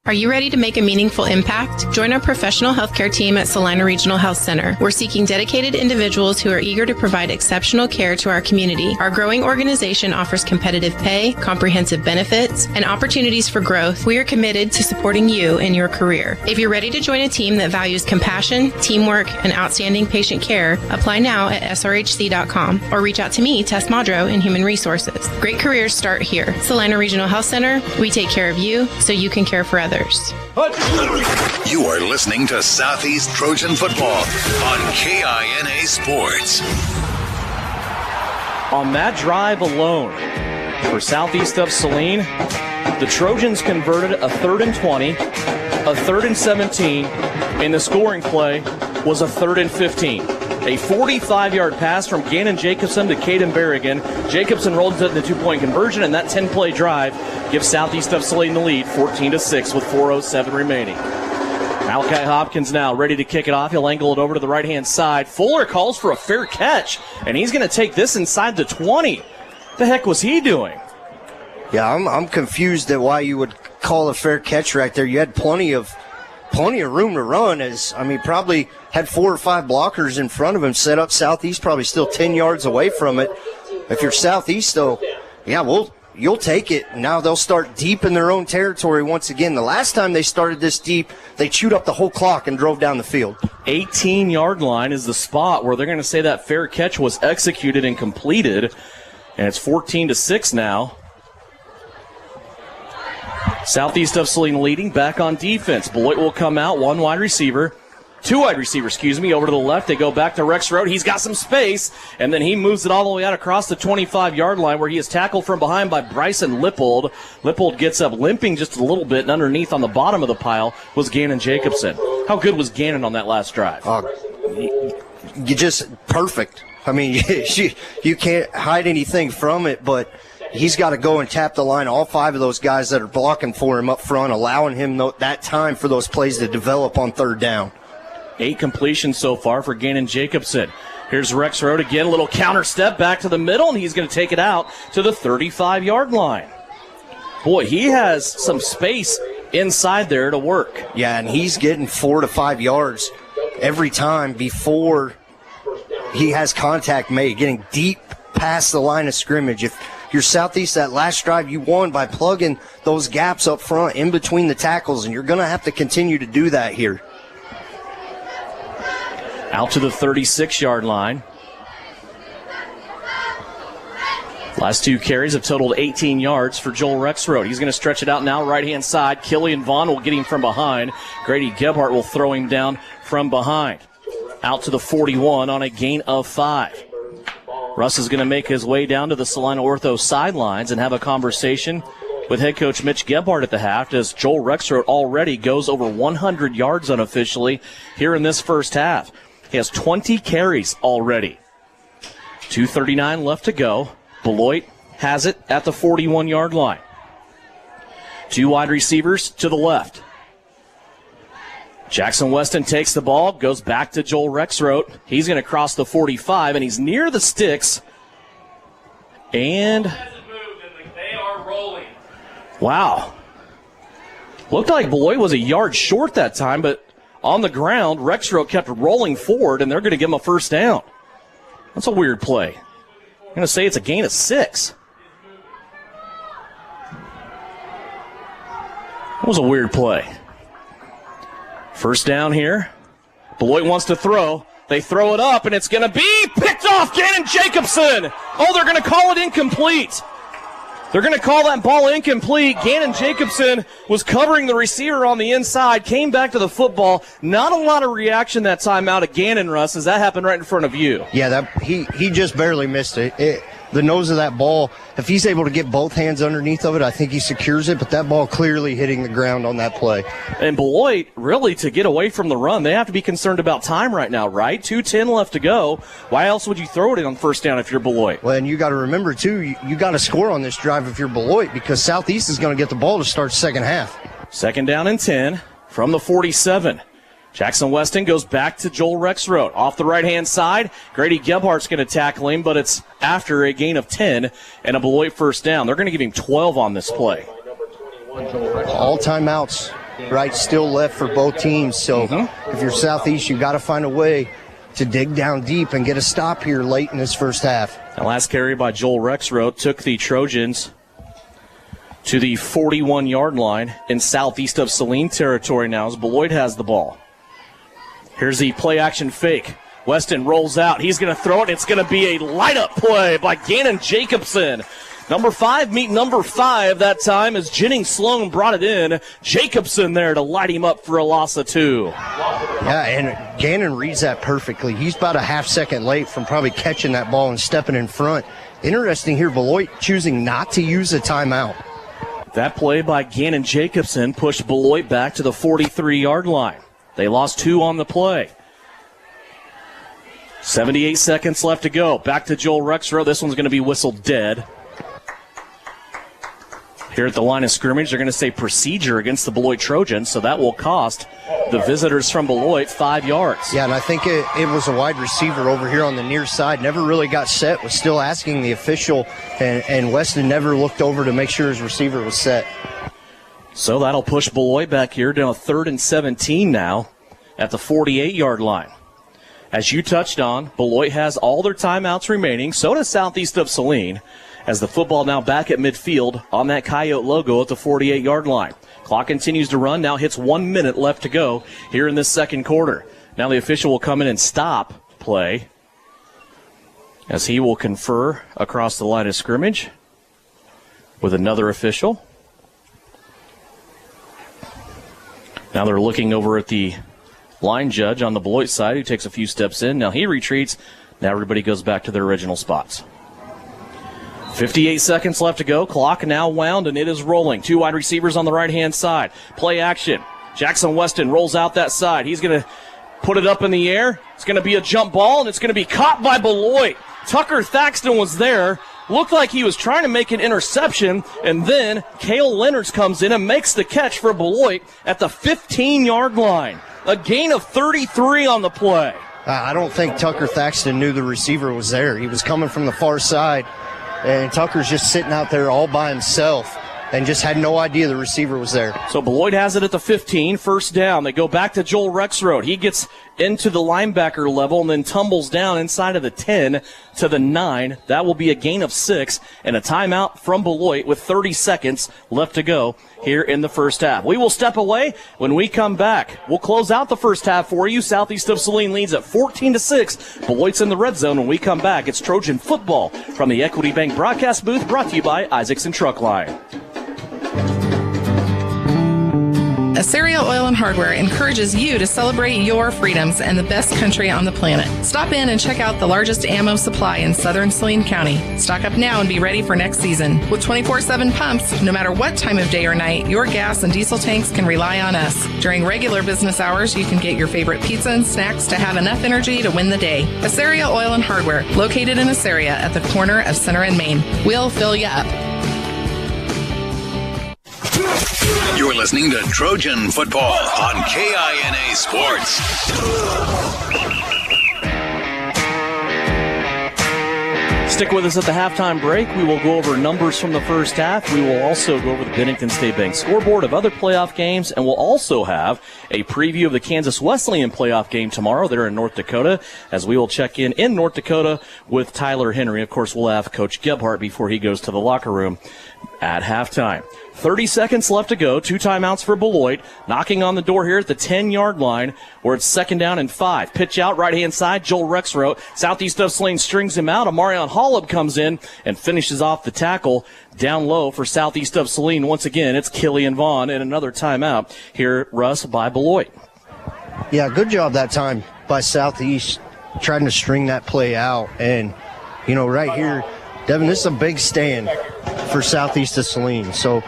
Are you ready to make a meaningful impact? Join our professional healthcare team at Salina Regional Health Center. We're seeking dedicated individuals who are eager to provide exceptional care to our community. Our growing organization offers competitive pay, comprehensive benefits, and opportunities for growth. We are committed to supporting you in your career. If you're ready to join a team that values compassion, teamwork, and outstanding patient care, apply now at srhc.com or reach out to me, Tess Madro, in Human Resources. Great careers start here. Salina Regional Health Center, we take care of you so you can care for others. You are listening to Southeast Trojan football on KINA Sports. On that drive alone for Southeast of Saline, the Trojans converted a 3rd and 20, a 3rd and 17, and the scoring play was a 3rd and 15. A 45-yard pass from Gannon Jacobson to Caden Berrigan. Jacobson rolled into the 2-point conversion, and that 10-play drive gives Southeast of Saline the lead, 14-6 with 4:07 remaining. Malachi Hopkins now ready to kick it off. He'll angle it over to the right-hand side. Fuller calls for a fair catch, and he's going to take this inside the 20. The heck was he doing? Yeah, I'm confused at why you would call a fair catch right there. You had plenty of room to run, probably had 4 or 5 blockers in front of him set up. Southeast probably still 10 yards away from it. If you're Southeast, though, yeah, you'll take it. Now they'll start deep in their own territory once again. The last time they started this deep, they chewed up the whole clock and drove down the field. 18-yard line is the spot where they're going to say that fair catch was executed and completed, and it's 14-6 now. Southeast of Saline leading, back on defense. Beloit will come out, 2 wide receivers, over to the left. They go back to Rex Road. He's got some space, and then he moves it all the way out across the 25-yard line where he is tackled from behind by Bryson Lippold. Lippold gets up limping just a little bit, and underneath on the bottom of the pile was Gannon Jacobson. How good was Gannon on that last drive? You just perfect. I mean, you can't hide anything from it, but he's got to go and tap the line, all 5 of those guys that are blocking for him up front, allowing him that time for those plays to develop on third down. 8 completions so far for Gannon Jacobson. Here's Rexroad again, a little counter step back to the middle, and he's going to take it out to the 35-yard line. Boy, he has some space inside there to work. Yeah, and he's getting 4 to 5 yards every time before he has contact made, getting deep past the line of scrimmage. If you're Southeast, that last drive you won by plugging those gaps up front in between the tackles, and you're going to have to continue to do that here. Out to the 36-yard line. Last 2 carries have totaled 18 yards for Joel Rexroad. He's going to stretch it out now, right-hand side. Killian Vaughn will get him from behind. Grady Gebhardt will throw him down from behind. Out to the 41 on a gain of 5. Russ is going to make his way down to the Salina Ortho sidelines and have a conversation with head coach Mitch Gebhardt at the half, as Joel Rexroad already goes over 100 yards unofficially here in this first half. He has 20 carries already. 2:39 left to go. Beloit has it at the 41-yard line. 2 wide receivers to the left. Jackson Weston takes the ball, goes back to Joel Rexroad. He's going to cross the 45, and he's near the sticks. And they are rolling. Wow. Looked like Beloit was a yard short that time, but on the ground, Rexroad kept rolling forward, and they're going to give him a first down. That's a weird play. I'm going to say it's a gain of 6. That was a weird play. First down here. Beloit wants to throw. They throw it up, and it's going to be picked off. Gannon Jacobson. Oh, they're going to call it incomplete. They're going to call that ball incomplete. Gannon Jacobson was covering the receiver on the inside, came back to the football. Not a lot of reaction that time out of Gannon, Russ, as that happened right in front of you. Yeah, he just barely missed it. The nose of that ball, if he's able to get both hands underneath of it, I think he secures it, but that ball clearly hitting the ground on that play. And Beloit, really, to get away from the run, they have to be concerned about time right now, right? 2:10 left to go. Why else would you throw it on first down if you're Beloit? Well, and you got to remember, too, you got to score on this drive if you're Beloit, because Southeast is going to get the ball to start second half. Second down and 10 from the 47. Jackson Weston goes back to Joel Rexroad. Off the right-hand side, Grady Gebhardt's going to tackle him, but it's after a gain of 10 and a Beloit first down. They're going to give him 12 on this play. All timeouts, right, still left for both teams. So if you're Southeast, you've got to find a way to dig down deep and get a stop here late in this first half. The last carry by Joel Rexroad took the Trojans to the 41-yard line in southeast of Saline territory now as Beloit has the ball. Here's the play-action fake. Weston rolls out. He's going to throw it. It's going to be a light-up play by Gannon Jacobson. Number 5 meet number 5 that time as Jennings Sloan brought it in. Jacobson there to light him up for a loss of 2. Yeah, and Gannon reads that perfectly. He's about a half second late from probably catching that ball and stepping in front. Interesting here, Beloit choosing not to use a timeout. That play by Gannon Jacobson pushed Beloit back to the 43-yard line. They lost 2 on the play. 78 seconds left to go. Back to Joel Rexroad. This one's going to be whistled dead. Here at the line of scrimmage, they're going to say procedure against the Beloit Trojans, so that will cost the visitors from Beloit 5 yards. Yeah, and I think it was a wide receiver over here on the near side. Never really got set, was still asking the official, and Weston never looked over to make sure his receiver was set. So that'll push Beloit back here down 3rd and 17 now at the 48-yard line. As you touched on, Beloit has all their timeouts remaining. So does southeast of Saline, as the football now back at midfield on that Coyote logo at the 48-yard line. Clock continues to run. Now hits 1 minute left to go here in this second quarter. Now the official will come in and stop play as he will confer across the line of scrimmage with another official. Now they're looking over at the line judge on the Beloit side, who takes a few steps in. Now he retreats. Now everybody goes back to their original spots. 58 seconds left to go. Clock now wound, and it is rolling. 2 wide receivers on the right-hand side. Play action. Jackson Weston rolls out that side. He's going to put it up in the air. It's going to be a jump ball, and it's going to be caught by Beloit. Tucker Thaxton was there, looked like he was trying to make an interception, and then Cale Leonards comes in and makes the catch for Beloit at the 15-yard line. A gain of 33 on the play. I don't think Tucker Thaxton knew the receiver was there. He was coming from the far side, and Tucker's just sitting out there all by himself and just had no idea the receiver was there. So Beloit has it at the 15, first down. They go back to Joel Rexroad. He gets into the linebacker level and then tumbles down inside of the 10 to the 9. That will be a gain of 6 and a timeout from Beloit with 30 seconds left to go here in the first half. We will step away. When we come back, we'll close out the first half for you. Southeast of Saline leads at 14-6. Beloit's in the red zone. When we come back, it's Trojan football from the Equity Bank broadcast booth, brought to you by Isaacson Truck Line. Assyria Oil and Hardware encourages you to celebrate your freedoms and the best country on the planet. Stop in and check out the largest ammo supply in southern Saline County. Stock up now and be ready for next season. With 24/7 pumps, no matter what time of day or night, your gas and diesel tanks can rely on us. During regular business hours, you can get your favorite pizza and snacks to have enough energy to win the day. Assyria Oil and Hardware, located in Assyria at the corner of Center and Main. We'll fill you up. You're listening to Trojan Football on KINA Sports. Stick with us at the halftime break. We will go over numbers from the first half. We will also go over the Bennington State Bank scoreboard of other playoff games, and we'll also have a preview of the Kansas Wesleyan playoff game tomorrow. They're in North Dakota, as we will check in North Dakota with Tyler Henry. Of course, we'll have Coach Gebhardt before he goes to the locker room at halftime. 30 seconds left to go. 2 timeouts for Beloit. Knocking on the door here at the 10-yard line, where it's 2nd down and 5. Pitch out right-hand side. Joel Rexroad. Southeast of Saline strings him out. Amarion Hollub comes in and finishes off the tackle down low for Southeast of Saline. Once again, it's Killian Vaughn, and another timeout here, Russ, by Beloit. Yeah, good job that time by Southeast trying to string that play out. And, you know, right here, Devin, this is a big stand for Southeast of Saline. So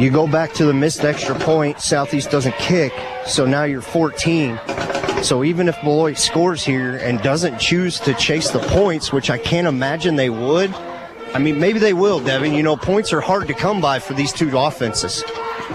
you go back to the missed extra point. Southeast doesn't kick, so now you're 14. So even if Beloit scores here and doesn't choose to chase the points, which I can't imagine they would, I mean, maybe they will, Devin. You know, points are hard to come by for these two offenses.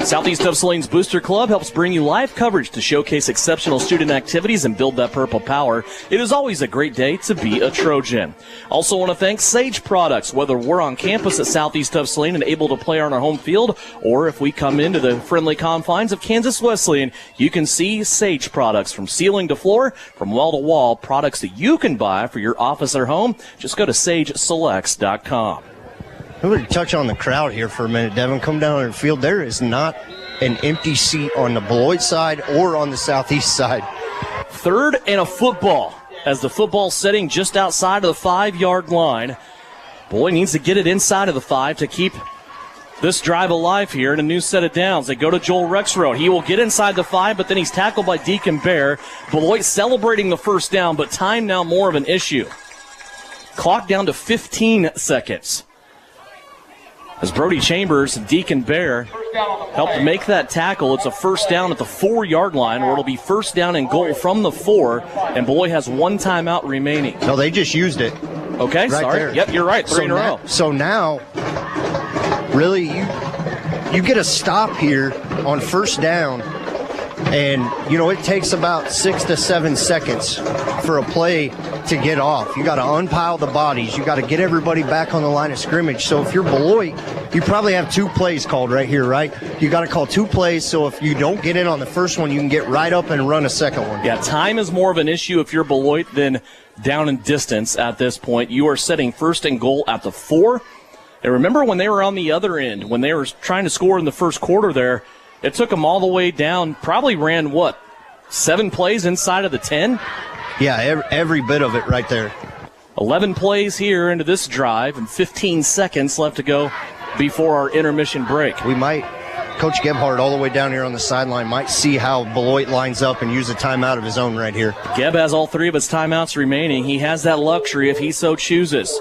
Southeast of Saline's Booster Club helps bring you live coverage to showcase exceptional student activities and build that purple power. It is always a great day to be a Trojan. Also want to thank Sage Products. Whether we're on campus at Southeast of Saline and able to play on our home field, or if we come into the friendly confines of Kansas Wesleyan, you can see Sage Products. From ceiling to floor, from wall to wall, products that you can buy for your office or home. Just go to sageselects.com. I'm going to touch on the crowd here for a minute, Devin. Come down on the field. There is not an empty seat on the Beloit side or on the Southeast side. 3rd and a football, as the football's sitting just outside of the 5-yard line. Beloit needs to get it inside of the 5 to keep this drive alive here in a new set of downs. They go to Joel Rexroad. He will get inside the 5, but then he's tackled by Deacon Bear. Beloit celebrating the first down, but time now more of an issue. Clock down to 15 seconds. As Brody Chambers and Deacon Bear helped make that tackle, it's a first down at the 4-yard line, where it'll be first down and goal from the 4, and Beloit has 1 timeout remaining. No, they just used it. Okay, right sorry. there. Yep, you're right. 3 in a row. So now, really, you get a stop here on first down, and, you know, it takes about 6 to 7 seconds for a play to get off. You got to unpile the bodies. You got to get everybody back on the line of scrimmage. So if you're Beloit, you probably have 2 plays called right here, right? You got to call 2 plays, so if you don't get in on the first one, you can get right up and run a second one. Yeah, time is more of an issue if you're Beloit than down in distance at this point. You are setting first and goal at the 4. And remember when they were on the other end, when they were trying to score in the first quarter there, it took them all the way down, probably ran, 7 plays inside of the 10? Yeah, every bit of it right there. 11 plays here into this drive and 15 seconds left to go before our intermission break. Coach Gebhardt all the way down here on the sideline might see how Beloit lines up and use a timeout of his own right here. Geb has all 3 of his timeouts remaining. He has that luxury if he so chooses.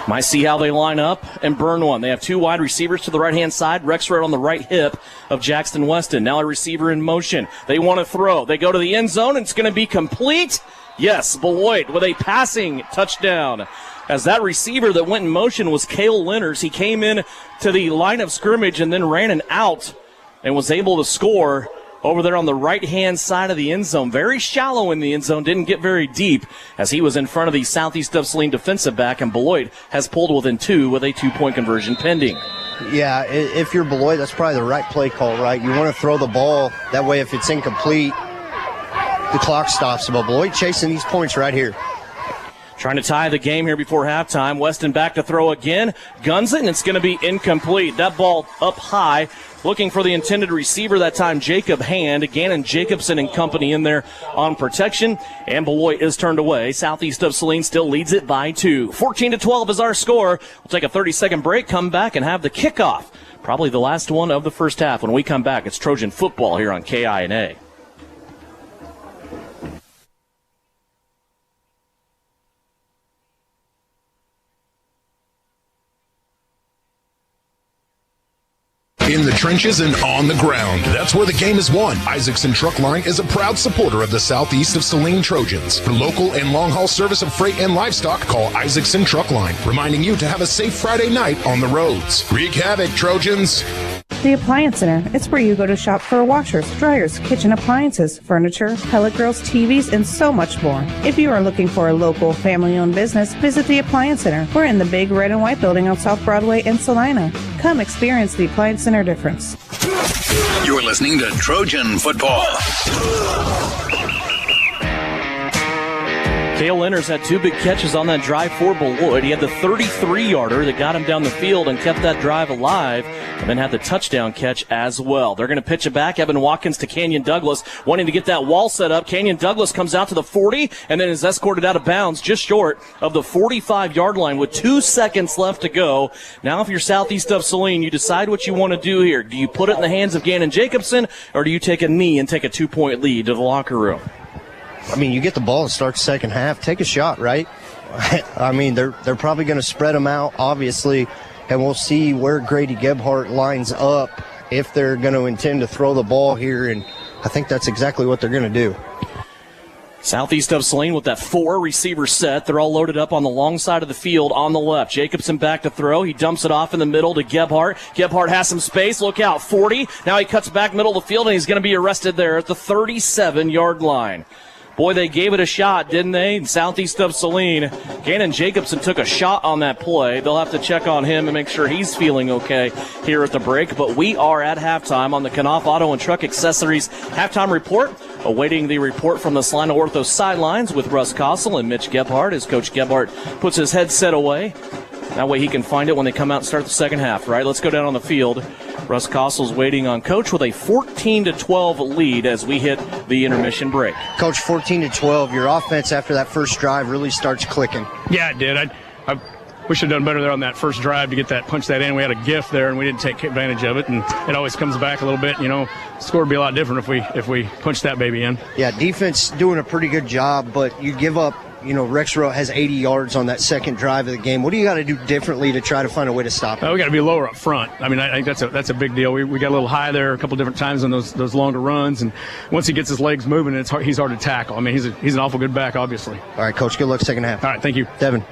Might see how they line up and burn one. They have 2 wide receivers to the right-hand side. Rexroad on the right hip of Jackson Weston. Now a receiver in motion. They want to throw. They go to the end zone, and it's going to be complete Yes, Beloit with a passing touchdown. As that receiver that went in motion was Cale Lenners. He came in to the line of scrimmage and then ran an out and was able to score over there on the right-hand side of the end zone. Very shallow in the end zone, didn't get very deep as he was in front of the Southeast of Saline defensive back, and Beloit has pulled within 2 with a 2-point conversion pending. Yeah, if you're Beloit, that's probably the right play call, right? You want to throw the ball. That way, if it's incomplete, the clock stops. But Beloit chasing these points right here. Trying to tie the game here before halftime. Weston back to throw again. Guns it, and it's going to be incomplete. That ball up high. Looking for the intended receiver that time, Jacob Hand. Gannon Jacobson and company in there on protection. And Beloit is turned away. Southeast of Saline still leads it by 2. 14-12 is our score. We'll take a 30-second break, come back, and have the kickoff. Probably the last one of the first half. When we come back, it's Trojan football here on KINA. In the trenches and on the ground, that's where the game is won. Isaacson Truck Line is a proud supporter of the Southeast of Saline Trojans. For local and long-haul service of freight and livestock, call Isaacson Truck Line, reminding you to have a safe Friday night on the roads. Wreak havoc, Trojans. The Appliance Center. It's where you go to shop for washers, dryers, kitchen appliances, furniture, pellet grills, TVs, and so much more. If you are looking for a local, family-owned business, visit the Appliance Center. We're in the big red and white building on South Broadway in Salina. Come experience the Appliance Center difference. You're listening to Trojan Football. Cale Lenners had 2 big catches on that drive for Beloit. He had the 33-yarder that got him down the field and kept that drive alive, and then had the touchdown catch as well. They're going to pitch it back. Evan Watkins to Kenyon Douglas, wanting to get that wall set up. Kenyon Douglas comes out to the 40 and then is escorted out of bounds just short of the 45-yard line with 2 seconds left to go. Now if you're Southeast of Saline, you decide what you want to do here. Do you put it in the hands of Gannon Jacobson, or do you take a knee and take a 2-point lead to the locker room? I mean, you get the ball and start second half. Take a shot, right? I mean, they're probably going to spread them out, obviously, and we'll see where Grady Gebhardt lines up if they're going to intend to throw the ball here, and I think that's exactly what they're going to do. Southeast of Saline with that 4-receiver set. They're all loaded up on the long side of the field on the left. Jacobson back to throw. He dumps it off in the middle to Gebhardt. Gebhardt has some space. Look out, 40. Now he cuts back middle of the field, and he's going to be arrested there at the 37-yard line. Boy, they gave it a shot, didn't they? In Southeast of Saline, Gannon Jacobson took a shot on that play. They'll have to check on him and make sure he's feeling okay here at the break. But we are at halftime on the Knopf Auto and Truck Accessories halftime report. Awaiting the report from the Salina Ortho sidelines with Russ Kossel and Mitch Gebhardt as Coach Gebhardt puts his headset away. That way he can find it when they come out and start the second half, right? Let's go down on the field. Russ Kossel's waiting on Coach with a 14-12 lead as we hit the intermission break. Coach, 14-12, your offense after that first drive really starts clicking. Yeah, it did. I we should have done better there on that first drive to get that, punch that in. We had a gift there, and we didn't take advantage of it, and it always comes back a little bit. You know, the score would be a lot different if we punched that baby in. Yeah, defense doing a pretty good job, but you give up. You know, Rexroth has 80 yards on that second drive of the game. What do you got to do differently to try to find a way to stop it? We got to be lower up front. I mean, I think that's a big deal. We got a little high there a couple different times on those longer runs, and once he gets his legs moving, he's hard to tackle. I mean, he's an awful good back, obviously. All right, Coach, good luck second half. All right, thank you. Devin.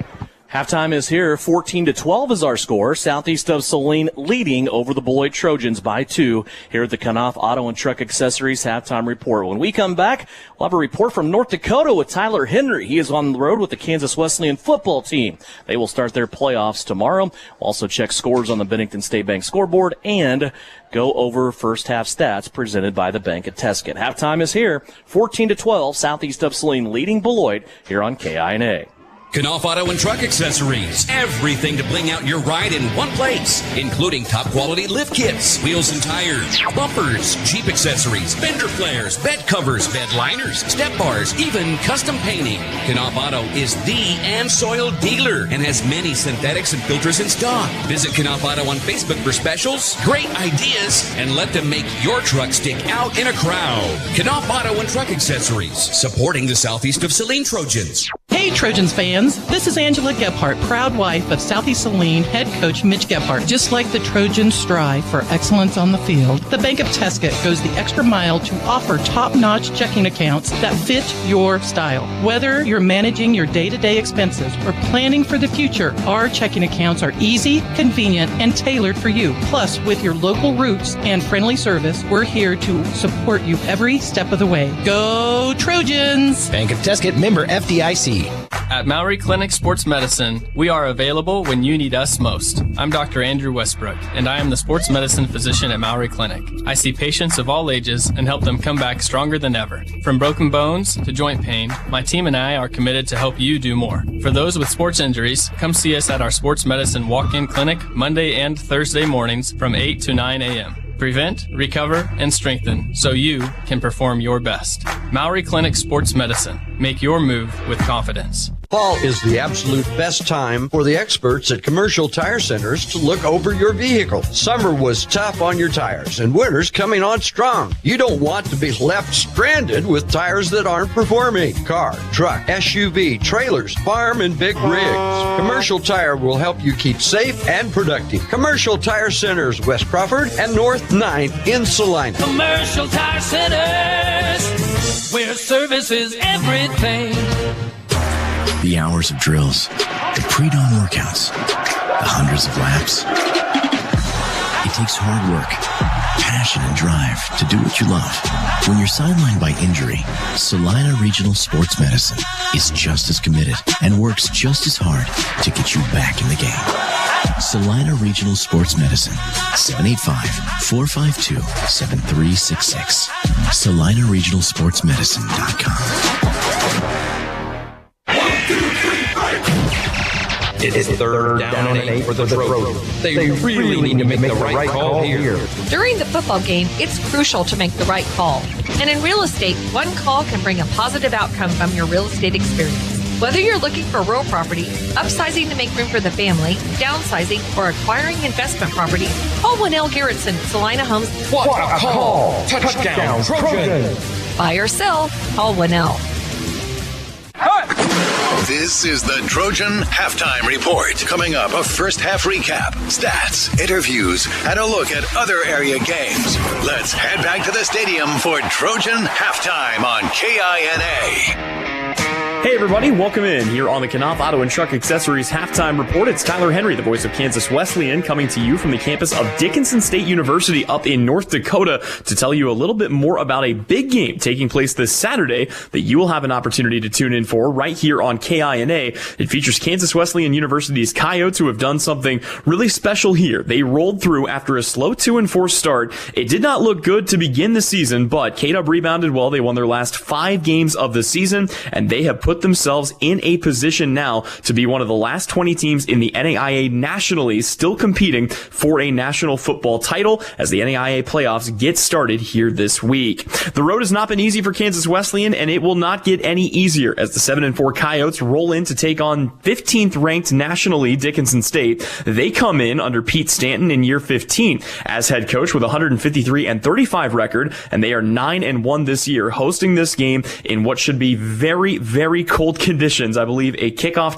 Halftime is here. 14-12 is our score. Southeast of Saline leading over the Beloit Trojans by 2 here at the Knopf Auto and Truck Accessories halftime report. When we come back, we'll have a report from North Dakota with Tyler Henry. He is on the road with the Kansas Wesleyan football team. They will start their playoffs tomorrow. We'll also check scores on the Bennington State Bank scoreboard and go over first half stats presented by the Bank at Tesket. Halftime is here. 14-12, Southeast of Saline leading Beloit here on KINA. Knopf Auto and Truck Accessories. Everything to bling out your ride in one place, including top quality lift kits, wheels and tires, bumpers, Jeep accessories, fender flares, bed covers, bed liners, step bars, even custom painting. Knopf Auto is the and soil dealer and has many synthetics and filters in stock. Visit Knopf Auto on Facebook for specials, great ideas, and let them make your truck stick out in a crowd. Knopf Auto and Truck Accessories, supporting the Southeast of Saline Trojans. Hey, Hey, Trojans fans, this is Angela Gephardt, proud wife of Southeast Saline head coach Mitch Gephardt. Just like the Trojans strive for excellence on the field, the Bank of Tesket goes the extra mile to offer top-notch checking accounts that fit your style. Whether you're managing your day-to-day expenses or planning for the future, our checking accounts are easy, convenient, and tailored for you. Plus, with your local roots and friendly service, we're here to support you every step of the way. Go Trojans! Bank of Tesket, member FDIC. At Maury Clinic Sports Medicine, we are available when you need us most. I'm Dr. Andrew Westbrook, and I am the sports medicine physician at Maury Clinic. I see patients of all ages and help them come back stronger than ever. From broken bones to joint pain, my team and I are committed to help you do more. For those with sports injuries, come see us at our sports medicine walk-in clinic Monday and Thursday mornings from 8 to 9 a.m. Prevent, recover, and strengthen so you can perform your best. Maury Clinic Sports Medicine. Make your move with confidence. Fall is the absolute best time for the experts at Commercial Tire Centers to look over your vehicle. Summer was tough on your tires, and winter's coming on strong. You don't want to be left stranded with tires that aren't performing. Car, truck, SUV, trailers, farm, and big rigs. Commercial Tire will help you keep safe and productive. Commercial Tire Centers, West Crawford and North 9th in Salina. Commercial Tire Centers, where service is everything. The hours of drills, the pre-dawn workouts, the hundreds of laps. It takes hard work, passion, and drive to do what you love. When you're sidelined by injury, Salina Regional Sports Medicine is just as committed and works just as hard to get you back in the game. Salina Regional Sports Medicine, 785-452-7366. SalinaRegionalSportsMedicine.com. It's third down and 8 for the Trojans. They really need to make the right call here. During the football game, it's crucial to make the right call. And in real estate, one call can bring a positive outcome from your real estate experience. Whether you're looking for real property, upsizing to make room for the family, downsizing, or acquiring investment property, call Winnell Garrettson at Salina Homes. What a call! Touchdown, Trojan! Buy or sell, call Winnell. This is the Trojan Halftime Report. Coming up, a first half recap, stats, interviews, and a look at other area games. Let's head back to the stadium for Trojan Halftime on KINA. Hey everybody, welcome in here on the Knopf Auto and Truck Accessories Halftime Report. It's Tyler Henry, the voice of Kansas Wesleyan, coming to you from the campus of Dickinson State University up in North Dakota to tell you a little bit more about a big game taking place this Saturday that you will have an opportunity to tune in for right here on KINA. It features Kansas Wesleyan University's Coyotes, who have done something really special here. They rolled through after a slow 2-4 start. It did not look good to begin the season, but K-Dub rebounded well. They won their last 5 games of the season, and they have put themselves in a position now to be one of the last 20 teams in the NAIA nationally, still competing for a national football title as the NAIA playoffs get started here this week. The road has not been easy for Kansas Wesleyan, and it will not get any easier as the 7-4 Coyotes roll in to take on 15th ranked nationally Dickinson State. They come in under Pete Stanton in year 15 as head coach with a 153-35 record, and they are 9-1 this year, hosting this game in what should be very, very cold conditions. I believe a kickoff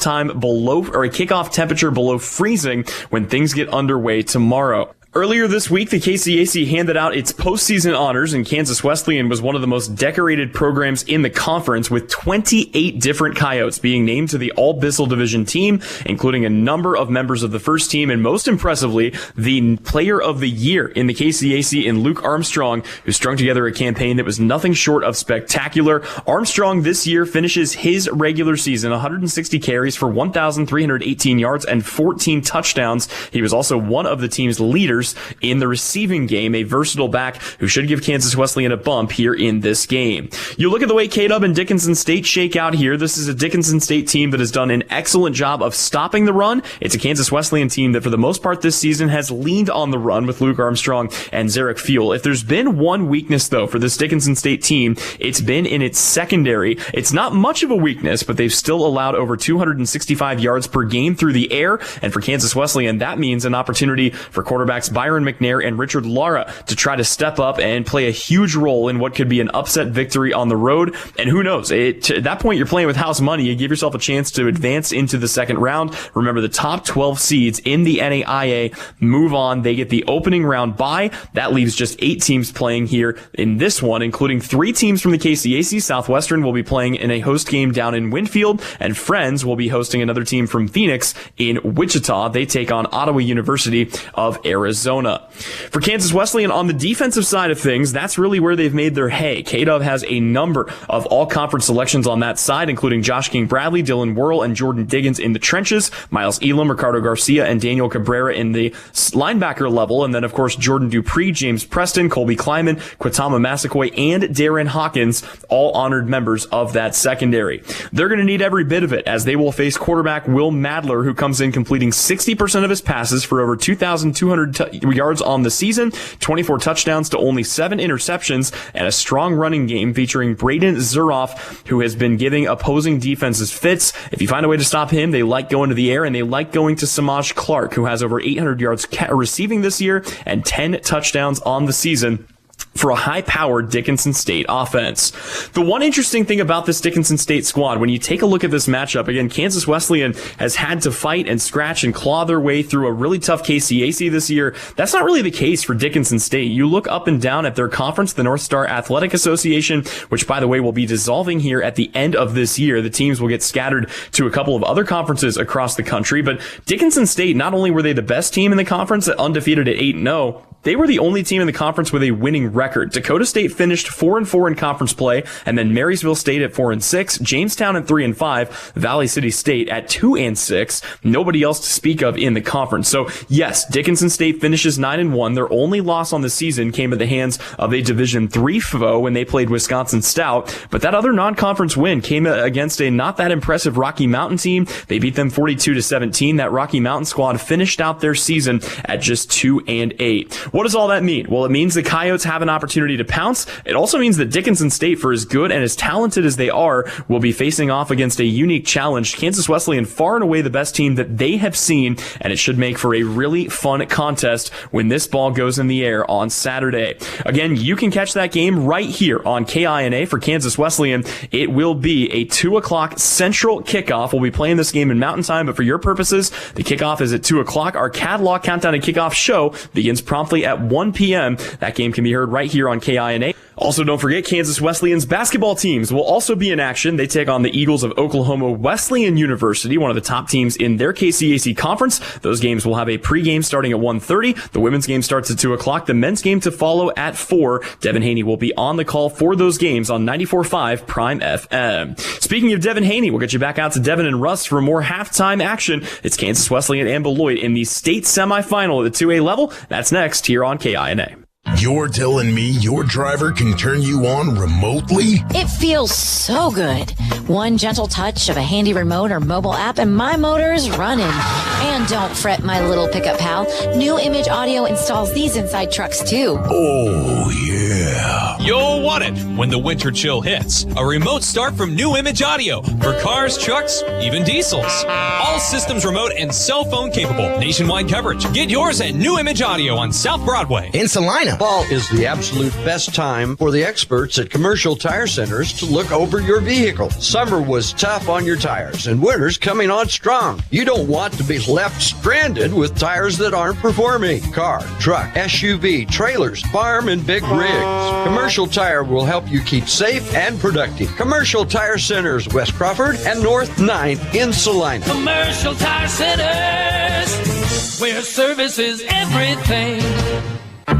temperature below freezing when things get underway tomorrow. Earlier this week, the KCAC handed out its postseason honors, and Kansas Wesleyan was one of the most decorated programs in the conference, with 28 different Coyotes being named to the All-Bissell Division team, including a number of members of the first team, and most impressively, the Player of the Year in the KCAC in Luke Armstrong, who strung together a campaign that was nothing short of spectacular. Armstrong this year finishes his regular season 160 carries for 1,318 yards and 14 touchdowns. He was also one of the team's leaders in the receiving game, a versatile back who should give Kansas Wesleyan a bump here in this game. You look at the way K-Dub and Dickinson State shake out here. This is a Dickinson State team that has done an excellent job of stopping the run. It's a Kansas Wesleyan team that for the most part this season has leaned on the run with Luke Armstrong and Zarek Fuel. If there's been one weakness though for this Dickinson State team, it's been in its secondary. It's not much of a weakness, but they've still allowed over 265 yards per game through the air, and for Kansas Wesleyan that means an opportunity for quarterbacks Byron McNair and Richard Lara to try to step up and play a huge role in what could be an upset victory on the road. And who knows, at that point you're playing with house money. You give yourself a chance to advance into the second round. Remember, the top 12 seeds in the NAIA move on. They get the opening round bye. That leaves just 8 teams playing here in this one, including 3 teams from the KCAC. Southwestern will be playing in a host game down in Winfield, and Friends will be hosting another team from Phoenix in Wichita. They take on Ottawa University of Arizona. For Kansas Wesleyan, on the defensive side of things, that's really where they've made their hay. KDOV has a number of all-conference selections on that side, including Josh King-Bradley, Dylan Whirl, and Jordan Diggins in the trenches, Miles Elam, Ricardo Garcia, and Daniel Cabrera in the linebacker level, and then, of course, Jordan Dupree, James Preston, Colby Kleiman, Kwatama Massaquoi, and Darren Hawkins, all honored members of that secondary. They're going to need every bit of it, as they will face quarterback Will Madler, who comes in completing 60% of his passes for over 2,200 yards on the season, 24 touchdowns to only 7 interceptions, and a strong running game featuring Braden Zuroff, who has been giving opposing defenses fits. If you find a way to stop him, they like going to the air, and they like going to Samaj Clark, who has over 800 yards receiving this year and 10 touchdowns on the season for a high-powered Dickinson State offense. The one interesting thing about this Dickinson State squad, when you take a look at this matchup, again, Kansas Wesleyan has had to fight and scratch and claw their way through a really tough KCAC this year. That's not really the case for Dickinson State. You look up and down at their conference, the North Star Athletic Association, which, by the way, will be dissolving here at the end of this year. The teams will get scattered to a couple of other conferences across the country, but Dickinson State, not only were they the best team in the conference, undefeated at 8-0, they were the only team in the conference with a winning record. Dakota State finished 4-4 in conference play, and then Marysville State at 4-6, Jamestown at 3-5, Valley City State at 2-6. Nobody else to speak of in the conference. So yes, Dickinson State finishes 9-1. Their only loss on the season came at the hands of a Division III foe when they played Wisconsin Stout. But that other non-conference win came against a not that impressive Rocky Mountain team. They beat them 42-17. That Rocky Mountain squad finished out their season at just 2-8. What does all that mean? Well, it means the Coyotes have an opportunity to pounce. It also means that Dickinson State, for as good and as talented as they are, will be facing off against a unique challenge. Kansas Wesleyan, far and away the best team that they have seen, and it should make for a really fun contest when this ball goes in the air on Saturday. Again, you can catch that game right here on KINA for Kansas Wesleyan. It will be a 2 o'clock Central kickoff. We'll be playing this game in Mountain Time, but for your purposes, the kickoff is at 2 o'clock. Our Catalog Countdown and Kickoff show begins promptly at 1 p.m. That game can be heard right here on KINA. Also, don't forget, Kansas Wesleyan's basketball teams will also be in action. They take on the Eagles of Oklahoma Wesleyan University, one of the top teams in their KCAC conference. Those games will have a pregame starting at 1:30. The women's game starts at 2 o'clock. The men's game to follow at 4. Devin Haney will be on the call for those games on 94.5 Prime FM. Speaking of Devin Haney, we'll get you back out to Devin and Russ for more halftime action. It's Kansas Wesleyan and Beloit in the state semifinal at the 2A level. That's next here on KINA. You're telling me your driver can turn you on remotely? It feels so good. One gentle touch of a handy remote or mobile app and my motor's running. And don't fret, my little pickup pal. New Image Audio installs these inside trucks too. Oh, yeah. You'll want it when the winter chill hits. A remote start from New Image Audio for cars, trucks, even diesels. All systems remote and cell phone capable. Nationwide coverage. Get yours at New Image Audio on South Broadway. In Salina. Fall is the absolute best time for the experts at commercial tire centers to look over your vehicle. Summer was tough on your tires and winter's coming on strong. You don't want to be left stranded with tires that aren't performing. Car, truck, SUV, trailers, farm, and big rigs. Commercial Tire will help you keep safe and productive. Commercial Tire Centers, West Crawford and North 9th in Salina. Commercial Tire Centers, where service is everything.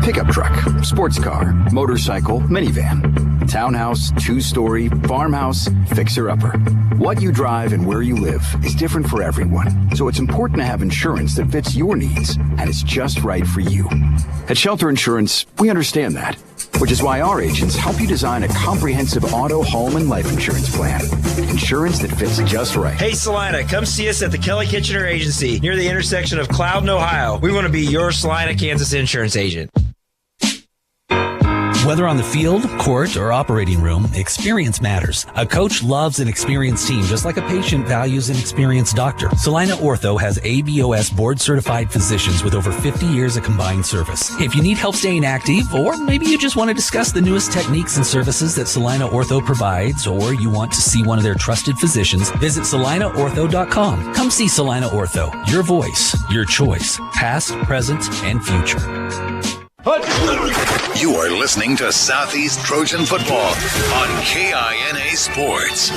Pickup truck, sports car, motorcycle, minivan, townhouse, 2-story, farmhouse, fixer-upper. What you drive and where you live is different for everyone, so it's important to have insurance that fits your needs and is just right for you. At Shelter Insurance, we understand that, which is why our agents help you design a comprehensive auto, home, and life insurance plan. Insurance that fits just right. Hey, Salina, come see us at the Kelly Kitchener Agency near the intersection of Cloud and Ohio. We want to be your Salina, Kansas insurance agent. Whether on the field, court, or operating room, experience matters. A coach loves an experienced team just like a patient values an experienced doctor. Salina Ortho has ABOS board-certified physicians with over 50 years of combined service. If you need help staying active, or maybe you just want to discuss the newest techniques and services that Salina Ortho provides, or you want to see one of their trusted physicians, visit salinaortho.com. Come see Salina Ortho. Your voice, your choice, past, present, and future. You are listening to Southeast Trojan Football on KINA Sports.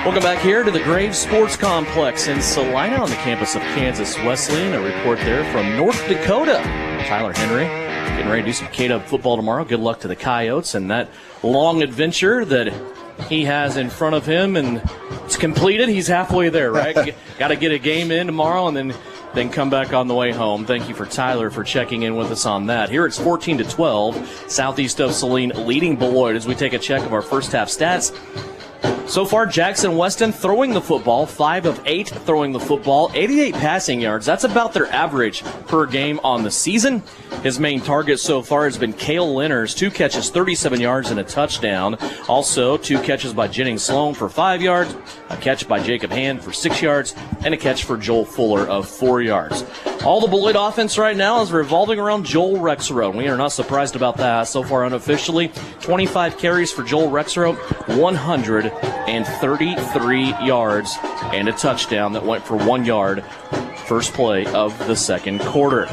Welcome back here to the Graves Sports Complex in Salina on the campus of Kansas Wesleyan. A report there from North Dakota. Tyler Henry getting ready to do some K-Dub football tomorrow. Good luck to the Coyotes and that long adventure that he has in front of him, and it's completed. He's halfway there, right? Got to get a game in tomorrow and then come back on the way home. Thank you for Tyler for checking in with us on that. Here it's 14-12. Southeast of Saline leading Beloit as we take a check of our first half stats. So far, Jackson Weston throwing the football, 5 of 8 throwing the football, 88 passing yards. That's about their average per game on the season. His main target so far has been Cale Lenners, 2 catches, 37 yards, and a touchdown. Also, 2 catches by Jennings Sloan for 5 yards, a catch by Jacob Hand for 6 yards, and a catch for Joel Fuller of 4 yards. All the Beloit offense right now is revolving around Joel Rexroth. We are not surprised about that. So far, unofficially, 25 carries for Joel Rexroth, 133 yards, and a touchdown that went for 1 yard. First play of the second quarter.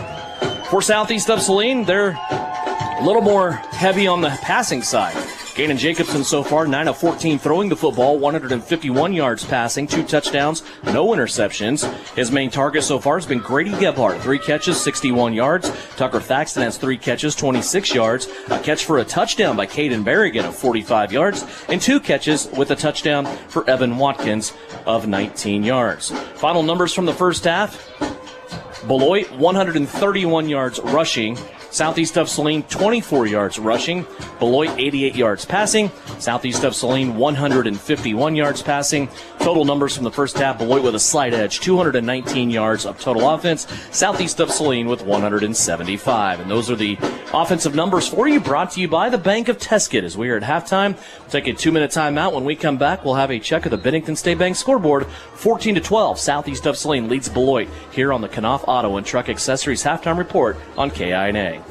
For Southeast of Saline, they're a little more heavy on the passing side. Gannon Jacobson so far, 9 of 14 throwing the football, 151 yards passing, 2 touchdowns, no interceptions. His main target so far has been Grady Gebhardt, 3 catches, 61 yards. Tucker Thaxton has 3 catches, 26 yards. A catch for a touchdown by Caden Berrigan of 45 yards, and 2 catches with a touchdown for Evan Watkins of 19 yards. Final numbers from the first half. Beloit, 131 yards rushing. Southeast of Saline, 24 yards rushing. Beloit, 88 yards passing. Southeast of Saline, 151 yards passing. Total numbers from the first half, Beloit with a slight edge, 219 yards of total offense. Southeast of Saline with 175. And those are the offensive numbers for you, brought to you by the Bank of Tesket. As we are at halftime, we'll take a 2-minute timeout. When we come back, we'll have a check of the Bennington State Bank scoreboard. 14-12, Southeast of Saline leads Beloit here on the Knopf Auto and Truck Accessories halftime report on KINA.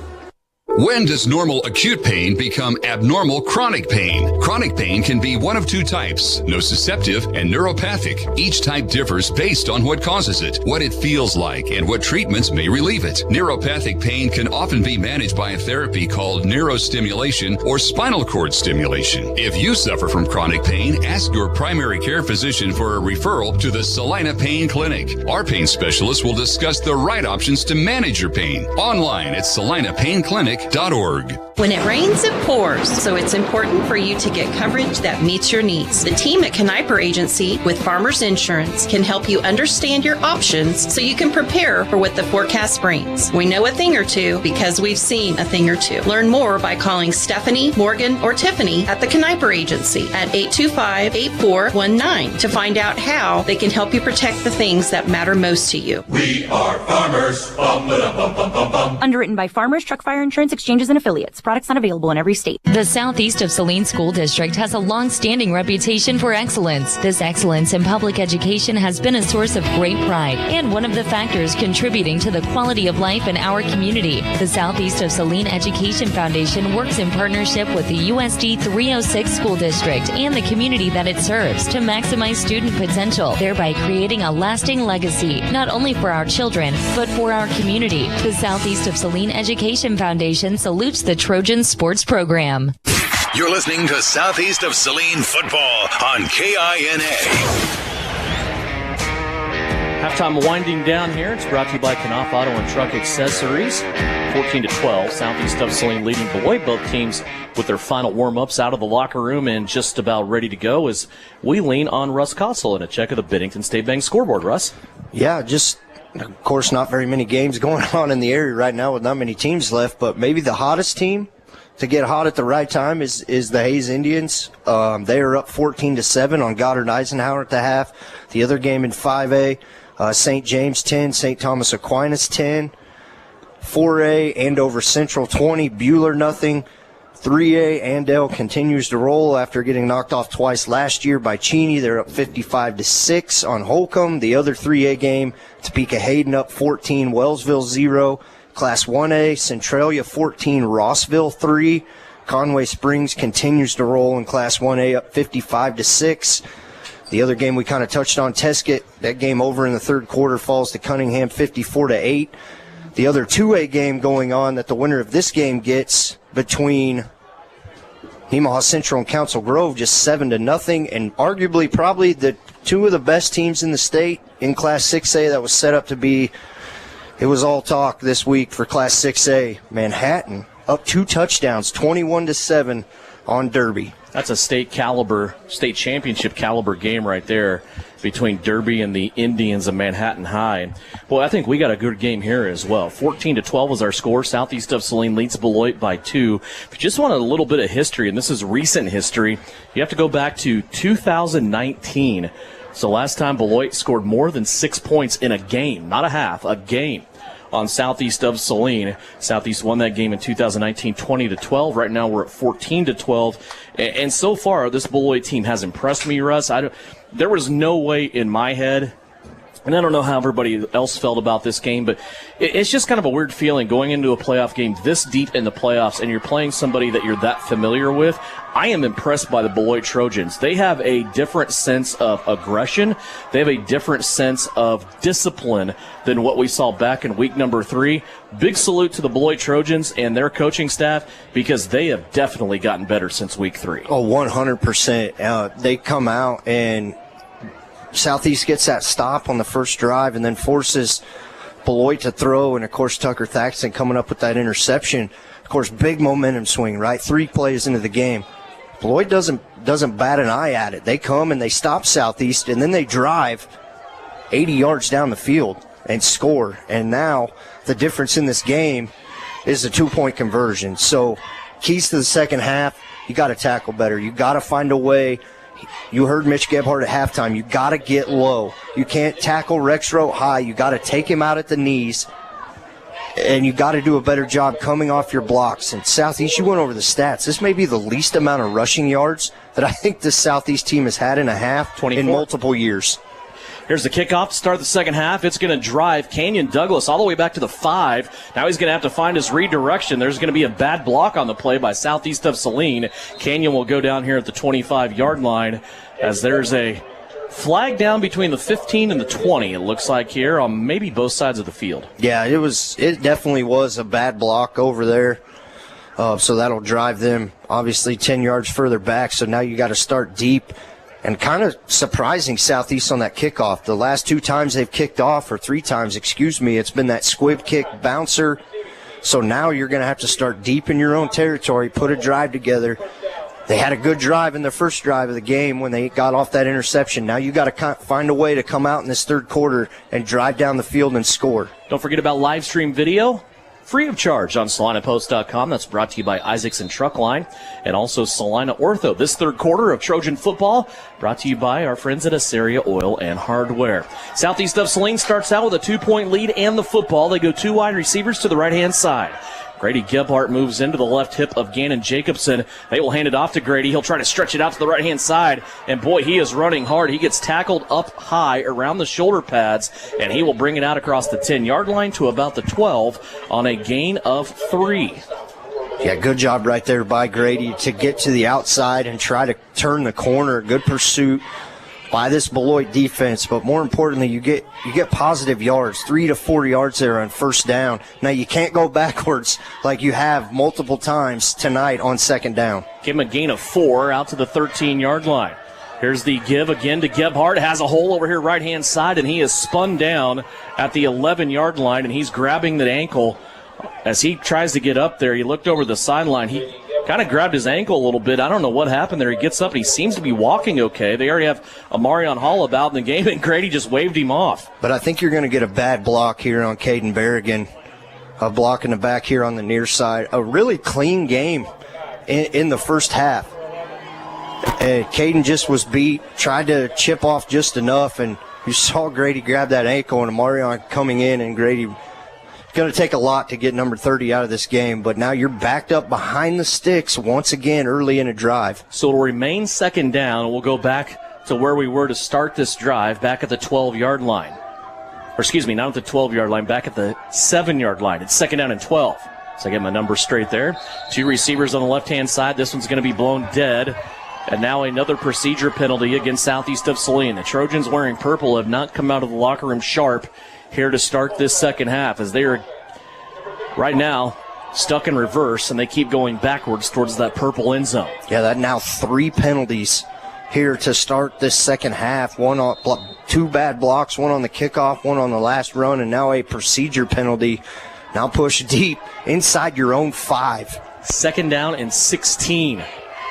When does normal acute pain become abnormal chronic pain? Chronic pain can be one of 2 types, nociceptive and neuropathic. Each type differs based on what causes it, what it feels like, and what treatments may relieve it. Neuropathic pain can often be managed by a therapy called neurostimulation or spinal cord stimulation. If you suffer from chronic pain, ask your primary care physician for a referral to the Salina Pain Clinic. Our pain specialist will discuss the right options to manage your pain. Online at salinapainclinic.org. When it rains, it pours, so it's important for you to get coverage that meets your needs. The team at Kniper Agency with Farmers Insurance can help you understand your options so you can prepare for what the forecast brings. We know a thing or two because we've seen a thing or two. Learn more by calling Stephanie, Morgan, or Tiffany at the Kniper Agency at 825-8419 to find out how they can help you protect the things that matter most to you. We are farmers. Bum, ba, bum, bum, bum, bum. Underwritten by Farmers Truck Fire Insurance Exchanges and Affiliates. Products not available in every state. The Southeast of Saline School District has a long-standing reputation for excellence. This excellence in public education has been a source of great pride and one of the factors contributing to the quality of life in our community. The Southeast of Saline Education Foundation works in partnership with the USD 306 School District and the community that it serves to maximize student potential, thereby creating a lasting legacy, not only for our children, but for our community. The Southeast of Saline Education Foundation salutes the Trojan sports program. You're listening to Southeast of Saline football on KINA. Halftime winding down here. It's brought to you by Knopf Auto and Truck Accessories. 14-12, Southeast of Saline leading Beloit. Both teams with their final warm-ups out of the locker room and just about ready to go as we lean on Russ Kossel and a check of the Bennington State Bank scoreboard. Russ? Yeah, just, of course, not very many games going on in the area right now with not many teams left, but maybe the hottest team to get hot at the right time is the Hayes Indians. They are up 14-7 on Goddard Eisenhower at the half. The other game in 5A, St. James 10, St. Thomas Aquinas 10. 4A, Andover Central 20, Buhler nothing. 3A, Andale continues to roll after getting knocked off twice last year by Cheney. They're up 55-6 on Holcomb. The other 3A game, Topeka Hayden up 14, Wellsville 0. Class 1A, Centralia 14, Rossville 3. Conway Springs continues to roll in Class 1A up 55-6. The other game we kind of touched on, Teskett, that game over in the third quarter falls to Cunningham 54-8. The other 2A game going on that the winner of this game gets between Nemaha Central and Council Grove, just 7-0, and arguably probably the two of the best teams in the state in Class 6A that was set up to be. It was all talk this week for Class 6A. Manhattan up 2 touchdowns, 21-7 on Derby. That's a state championship caliber game right there between Derby and the Indians of Manhattan High. Well, I think we got a good game here as well. 14-12 was our score. Southeast of Saline leads Beloit by 2. If you just want a little bit of history, and this is recent history, you have to go back to 2019. So last time Beloit scored more than 6 points in a game, not a half, a game, on Southeast of Saline. Southeast won that game in 2019, 20-12. Right now we're at 14-12. And so far, this Beloit team has impressed me, Russ. There was no way in my head, and I don't know how everybody else felt about this game, but it's just kind of a weird feeling going into a playoff game this deep in the playoffs, and you're playing somebody that you're that familiar with. I am impressed by the Beloit Trojans. They have a different sense of aggression. They have a different sense of discipline than what we saw back in week number 3. Big salute to the Beloit Trojans and their coaching staff, because they have definitely gotten better since week 3. Oh, 100%. They come out and Southeast gets that stop on the first drive and then forces Beloit to throw, and of course Tucker Thaxton coming up with that interception. Of course, big momentum swing, right? 3 plays into the game. Beloit doesn't bat an eye at it. They come and they stop Southeast, and then they drive 80 yards down the field and score. And now the difference in this game is the 2-point conversion. So keys to the second half, you got to tackle better. You got to find a way. You heard Mitch Gebhardt at halftime. You got to get low. You can't tackle Rexroth high. You got to take him out at the knees. And you got to do a better job coming off your blocks. And Southeast, you went over the stats. This may be the least amount of rushing yards that I think this Southeast team has had in a half 24. In multiple years. Here's the kickoff to start the second half. It's going to drive Canyon Douglas all the way back to the 5. Now he's going to have to find his redirection. There's going to be a bad block on the play by Southeast of Saline. Canyon will go down here at the 25-yard line as there's a flag down between the 15 and the 20, it looks like here, on maybe both sides of the field. Yeah, it definitely was a bad block over there. So that'll drive them, obviously, 10 yards further back. So now you got to start deep. And kind of surprising Southeast on that kickoff. The last 2 times they've kicked off, or 3 times, it's been that squib kick bouncer. So now you're going to have to start deep in your own territory, put a drive together. They had a good drive in the first drive of the game when they got off that interception. Now you got to find a way to come out in this third quarter and drive down the field and score. Don't forget about live stream video, free of charge on SalinaPost.com. That's brought to you by Isaacson Truck Line and also Salina Ortho. This third quarter of Trojan football brought to you by our friends at Assyria Oil and Hardware. Southeast of Saline starts out with a 2-point lead and the football. They go 2 wide receivers to the right-hand side. Grady Gebhardt moves into the left hip of Gannon Jacobson. They will hand it off to Grady. He'll try to stretch it out to the right-hand side. And, boy, he is running hard. He gets tackled up high around the shoulder pads, and he will bring it out across the 10-yard line to about the 12 on a gain of 3. Yeah, good job right there by Grady to get to the outside and try to turn the corner. Good pursuit by this Beloit defense, but more importantly, you get positive yards, 3 to 4 yards there on first down. Now you can't go backwards like you have multiple times tonight on second down. Give him a gain of 4 out to the 13-yard line. Here's the give again to Gebhardt. Has a hole over here right-hand side, and he is spun down at the 11-yard line, and he's grabbing the ankle as he tries to get up there. He looked over the sideline. He kind of grabbed his ankle a little bit. I don't know what happened there. He gets up and he seems to be walking okay. They already have Amarion Hall about in the game, and Grady just waved him off. But I think you're going to get a bad block here on Caden Berrigan. A block in the back here on the near side. A really clean game in the first half. And Caden just was beat, tried to chip off just enough, and you saw Grady grab that ankle and Amarion coming in, and Grady going to take a lot to get number 30 out of this game, but now you're backed up behind the sticks once again early in a drive. So it'll remain second down. We'll go back to where we were to start this drive, back at the 12-yard line. Or excuse me, not at the 12-yard line, back at the 7-yard line. It's second down and 12. So I get my numbers straight there. 2 receivers on the left-hand side. This one's going to be blown dead. And now another procedure penalty against Southeast of Saline. The Trojans wearing purple have not come out of the locker room sharp here to start this second half, as they are right now stuck in reverse, and they keep going backwards towards that purple end zone. Yeah, that now 3 penalties here to start this second half. 2 bad blocks, 1 on the kickoff, 1 on the last run, and now a procedure penalty. Now push deep inside your own 5. Second down and 16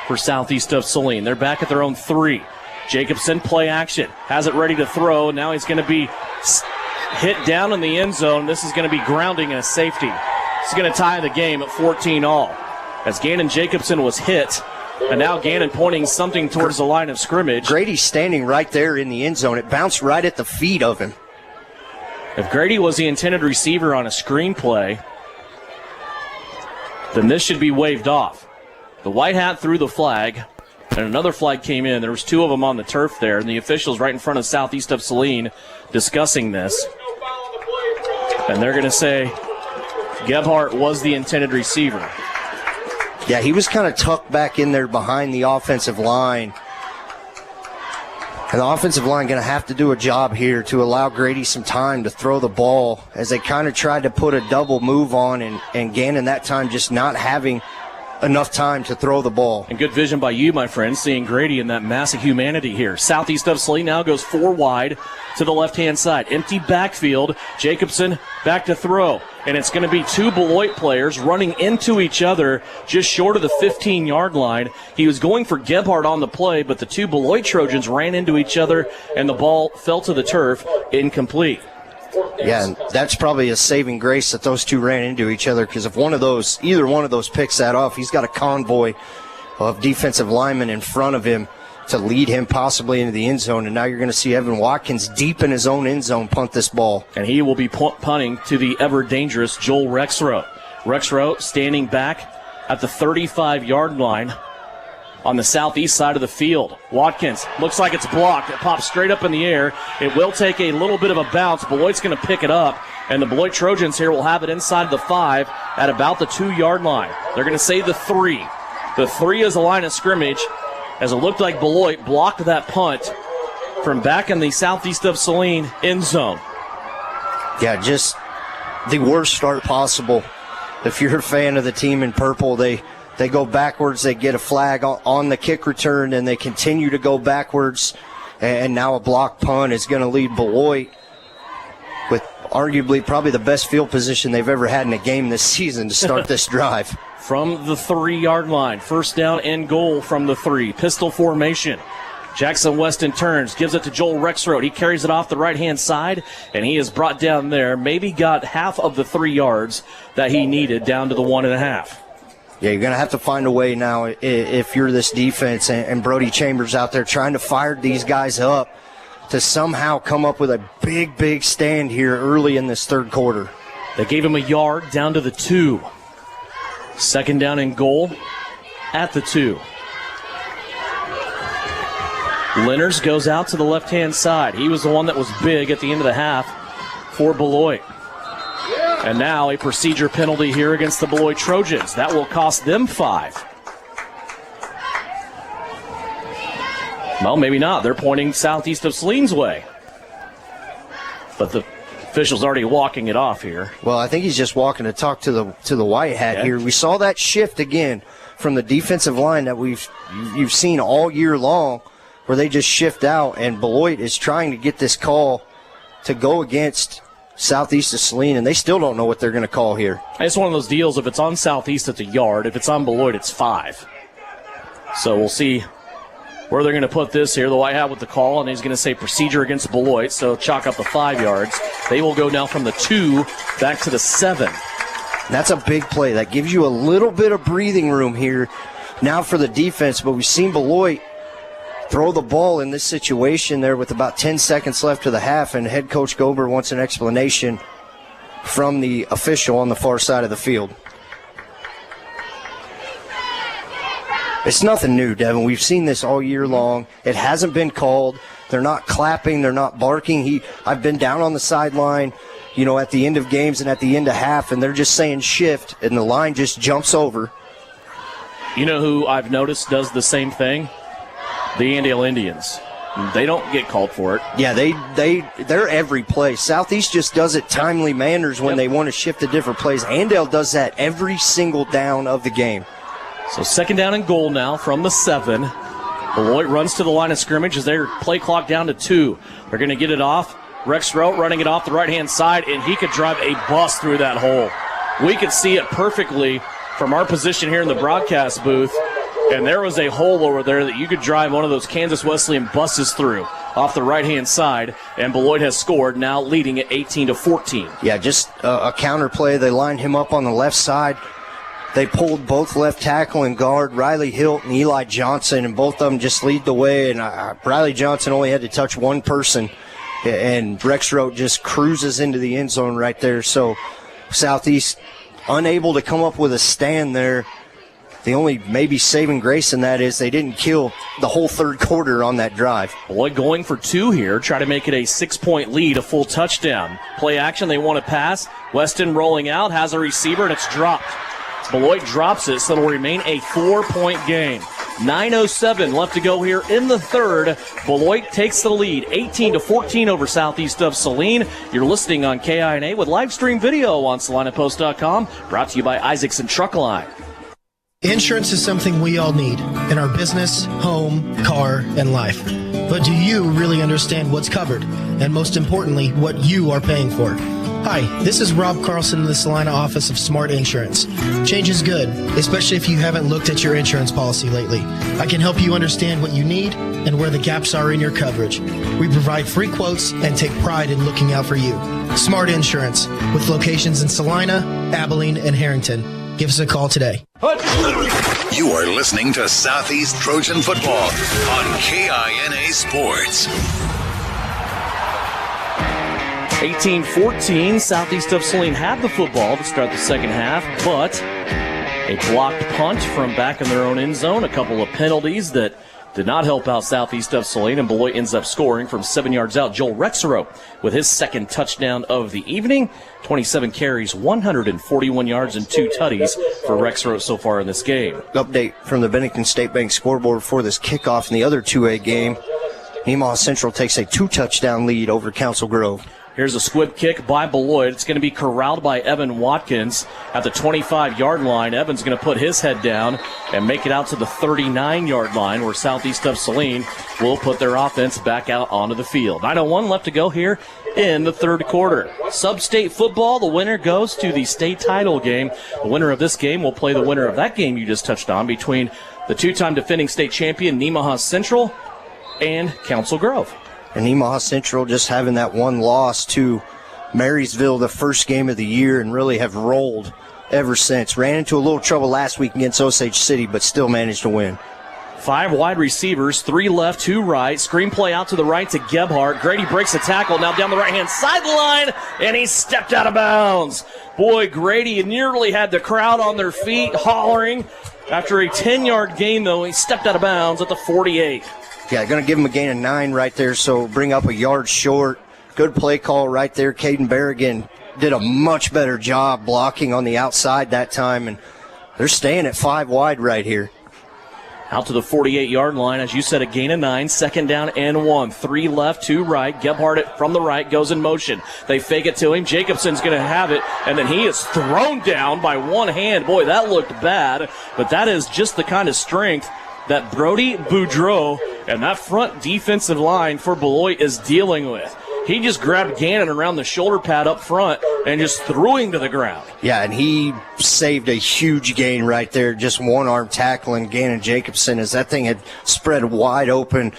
for Southeast of Saline. They're back at their own 3. Jacobson, play action, has it ready to throw. Now he's going to be hit down in the end zone. This is going to be grounding and a safety. This is going to tie the game at 14-all. As Gannon Jacobson was hit, and now Gannon pointing something towards the line of scrimmage. Grady's standing right there in the end zone. It bounced right at the feet of him. If Grady was the intended receiver on a screen play, then this should be waved off. The white hat threw the flag, and another flag came in. There was 2 of them on the turf there, and the officials right in front of Southeast of Saline discussing this. And they're going to say Gebhardt was the intended receiver. Yeah, he was kind of tucked back in there behind the offensive line. And the offensive line going to have to do a job here to allow Grady some time to throw the ball, as they kind of tried to put a double move on, and Gannon that time just not having enough time to throw the ball. And good vision by you, my friend, seeing Grady in that massive humanity here. Southeast of Saline now goes 4 wide to the left-hand side. Empty backfield. Jacobson back to throw. And it's going to be 2 Beloit players running into each other just short of the 15-yard line. He was going for Gebhardt on the play, but the 2 Beloit Trojans ran into each other, and the ball fell to the turf, incomplete. Yeah, and that's probably a saving grace that those 2 ran into each other, because if either one of those picks that off, he's got a convoy of defensive linemen in front of him to lead him possibly into the end zone. And now you're going to see Evan Watkins deep in his own end zone punt this ball. And he will be punting to the ever-dangerous Joel Rexroth. Rexroth standing back at the 35-yard line on the southeast side of the field. Watkins looks like it's blocked. It pops straight up in the air. It will take a little bit of a bounce. Beloit's going to pick it up, and the Beloit Trojans here will have it inside the 5 at about the 2-yard line. They're going to say the 3. The 3 is the line of scrimmage, as it looked like Beloit blocked that punt from back in the Southeast of Saline end zone. Yeah, just the worst start possible. If you're a fan of the team in purple, they go backwards, they get a flag on the kick return, and they continue to go backwards. And now a block punt is going to lead Beloit with arguably probably the best field position they've ever had in a game this season to start this drive. From the 3-yard line, first down and goal from the 3. Pistol formation. Jackson Weston turns, gives it to Joel Rexroth. He carries it off the right-hand side, and he is brought down there. Maybe got half of the 3 yards that he needed, down to the 1.5. Yeah, you're going to have to find a way now if you're this defense and Brody Chambers out there trying to fire these guys up to somehow come up with a big, big stand here early in this third quarter. They gave him a yard down to the 2. Second down and goal at the 2. Lenners goes out to the left-hand side. He was the one that was big at the end of the half for Beloit. And now a procedure penalty here against the Beloit Trojans. That will cost them 5. Well, maybe not. They're pointing southeast of Saline's way. But the official's already walking it off here. Well, I think he's just walking to talk to the white hat here. We saw that shift again from the defensive line that you've seen all year long, where they just shift out, and Beloit is trying to get this call to go against Southeast of Saline, and they still don't know what they're going to call here. It's one of those deals. If it's on Southeast, it's a yard. If it's on Beloit, it's 5. So we'll see where they're going to put this here. The white hat with the call, and he's going to say procedure against Beloit, so chalk up the 5 yards. They will go now from the 2 back to the 7. That's a big play. That gives you a little bit of breathing room here now for the defense, but we've seen Beloit throw the ball in this situation there with about 10 seconds left to the half, and head coach Gober wants an explanation from the official on the far side of the field. It's nothing new, Devin. We've seen this all year long. It hasn't been called. They're not clapping. They're not barking. I've been down on the sideline, at the end of games and at the end of half, and they're just saying shift, and the line just jumps over. You know who I've noticed does the same thing? The Andale Indians. They don't get called for it. Yeah, they're every play. Southeast just does it timely manners when they want to shift to different plays. Andale does that every single down of the game. So 2nd down and goal now from the 7. Beloit runs to the line of scrimmage as their play clock down to 2. They're going to get it off. Rex Rowe running it off the right-hand side, and he could drive a bus through that hole. We could see it perfectly from our position here in the broadcast booth, and there was a hole over there that you could drive one of those Kansas Wesleyan buses through off the right-hand side, and Beloit has scored, now leading at 18-14. Yeah, just a counter play. They lined him up on the left side. They pulled both left tackle and guard, Riley Hilt and Eli Johnson, and both of them just lead the way. And Riley Johnson only had to touch one person, and Rex Rowe just cruises into the end zone right there. So Southeast unable to come up with a stand there. The only maybe saving grace in that is they didn't kill the whole third quarter on that drive. Beloit going for 2 here, try to make it a 6-point lead, a full touchdown. Play action, they want to pass. Weston rolling out, has a receiver, and it's dropped. Beloit drops it, so it'll remain a 4-point game. 9:07 left to go here in the third. Beloit takes the lead, 18-14 over Southeast of Saline. You're listening on KINA with live stream video on SalinaPost.com, brought to you by Isaacson Truck Line. Insurance is something we all need in our business, home, car, and life. But do you really understand what's covered? And most importantly, what you are paying for? Hi, this is Rob Carlson in the Salina office of Smart Insurance. Change is good, especially if you haven't looked at your insurance policy lately. I can help you understand what you need and where the gaps are in your coverage. We provide free quotes and take pride in looking out for you. Smart Insurance, with locations in Salina, Abilene, and Harrington. Give us a call today. You are listening to Southeast Trojan Football on KINA Sports. 18-14, Southeast of Saline had the football to start the second half, but a blocked punt from back in their own end zone, a couple of penalties that did not help out Southeast of Saline, and Beloit ends up scoring from 7 yards out. Joel Rexero with his second touchdown of the evening. 27 carries, 141 yards, and 2 tutties for Rexero so far in this game. Update from the Bennington State Bank scoreboard for this kickoff in the other 2A game. Nemaha Central takes a 2-touchdown lead over Council Grove. Here's a squib kick by Beloit. It's going to be corralled by Evan Watkins at the 25-yard line. Evan's going to put his head down and make it out to the 39-yard line, where Southeast of Saline will put their offense back out onto the field. 9:01 left to go here in the third quarter. Sub-state football, the winner goes to the state title game. The winner of this game will play the winner of that game you just touched on between the 2-time defending state champion Nemaha Central and Council Grove. And Nemaha Central just having that one loss to Marysville the first game of the year and really have rolled ever since. Ran into a little trouble last week against Osage City, but still managed to win. 5 wide receivers, 3 left, 2 right. Screen play out to the right to Gebhardt. Grady breaks a tackle, now down the right-hand sideline, and he stepped out of bounds. Boy, Grady nearly had the crowd on their feet hollering. After a 10-yard gain, though, he stepped out of bounds at the 48. Yeah, going to give him a gain of 9 right there, so bring up a yard short. Good play call right there. Caden Berrigan did a much better job blocking on the outside that time, and they're staying at 5 wide right here. Out to the 48-yard line, as you said, a gain of 9, 2nd down and 1. 3 left, 2 right. Gebhardt from the right goes in motion. They fake it to him. Jacobson's going to have it, and then he is thrown down by one hand. Boy, that looked bad, but that is just the kind of strength that Brody Boudreau and that front defensive line for Beloit is dealing with. He just grabbed Gannon around the shoulder pad up front and just threw him to the ground. Yeah, and he saved a huge gain right there, just one-arm tackling Gannon Jacobson as that thing had spread wide open.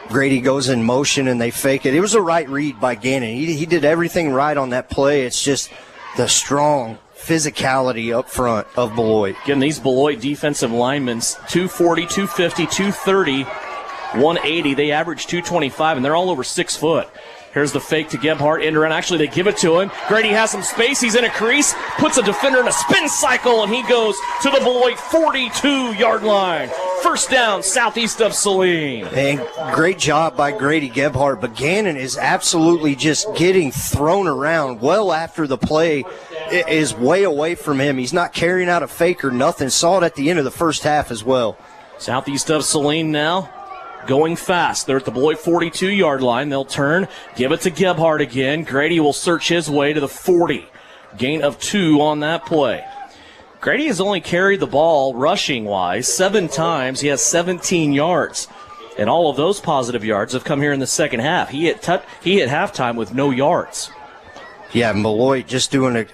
Grady goes in motion and they fake it. It was a right read by Gannon. He did everything right on that play. It's just the strong physicality up front of Beloit. Again, these Beloit defensive linemen, 240, 250, 230, 180. They average 225, and they're all over 6 foot. Here's the fake to Gebhardt. End around. Actually, they give it to him. Grady has some space. He's in a crease. Puts a defender in a spin cycle, and he goes to the Beloit 42-yard line. First down, southeast of Saline. And great job by Grady Gebhardt, but Gannon is absolutely just getting thrown around well after the play is way away from him. He's not carrying out a fake or nothing. Saw it at the end of the first half as well. Southeast of Saline now, going fast. They're at the Beloit 42-yard line. They'll turn, give it to Gebhardt again. Grady will search his way to the 40. Gain of 2 on that play. Grady has only carried the ball rushing-wise 7 times. He has 17 yards. And all of those positive yards have come here in the second half. He hit halftime with no yards. Yeah, Beloit just doing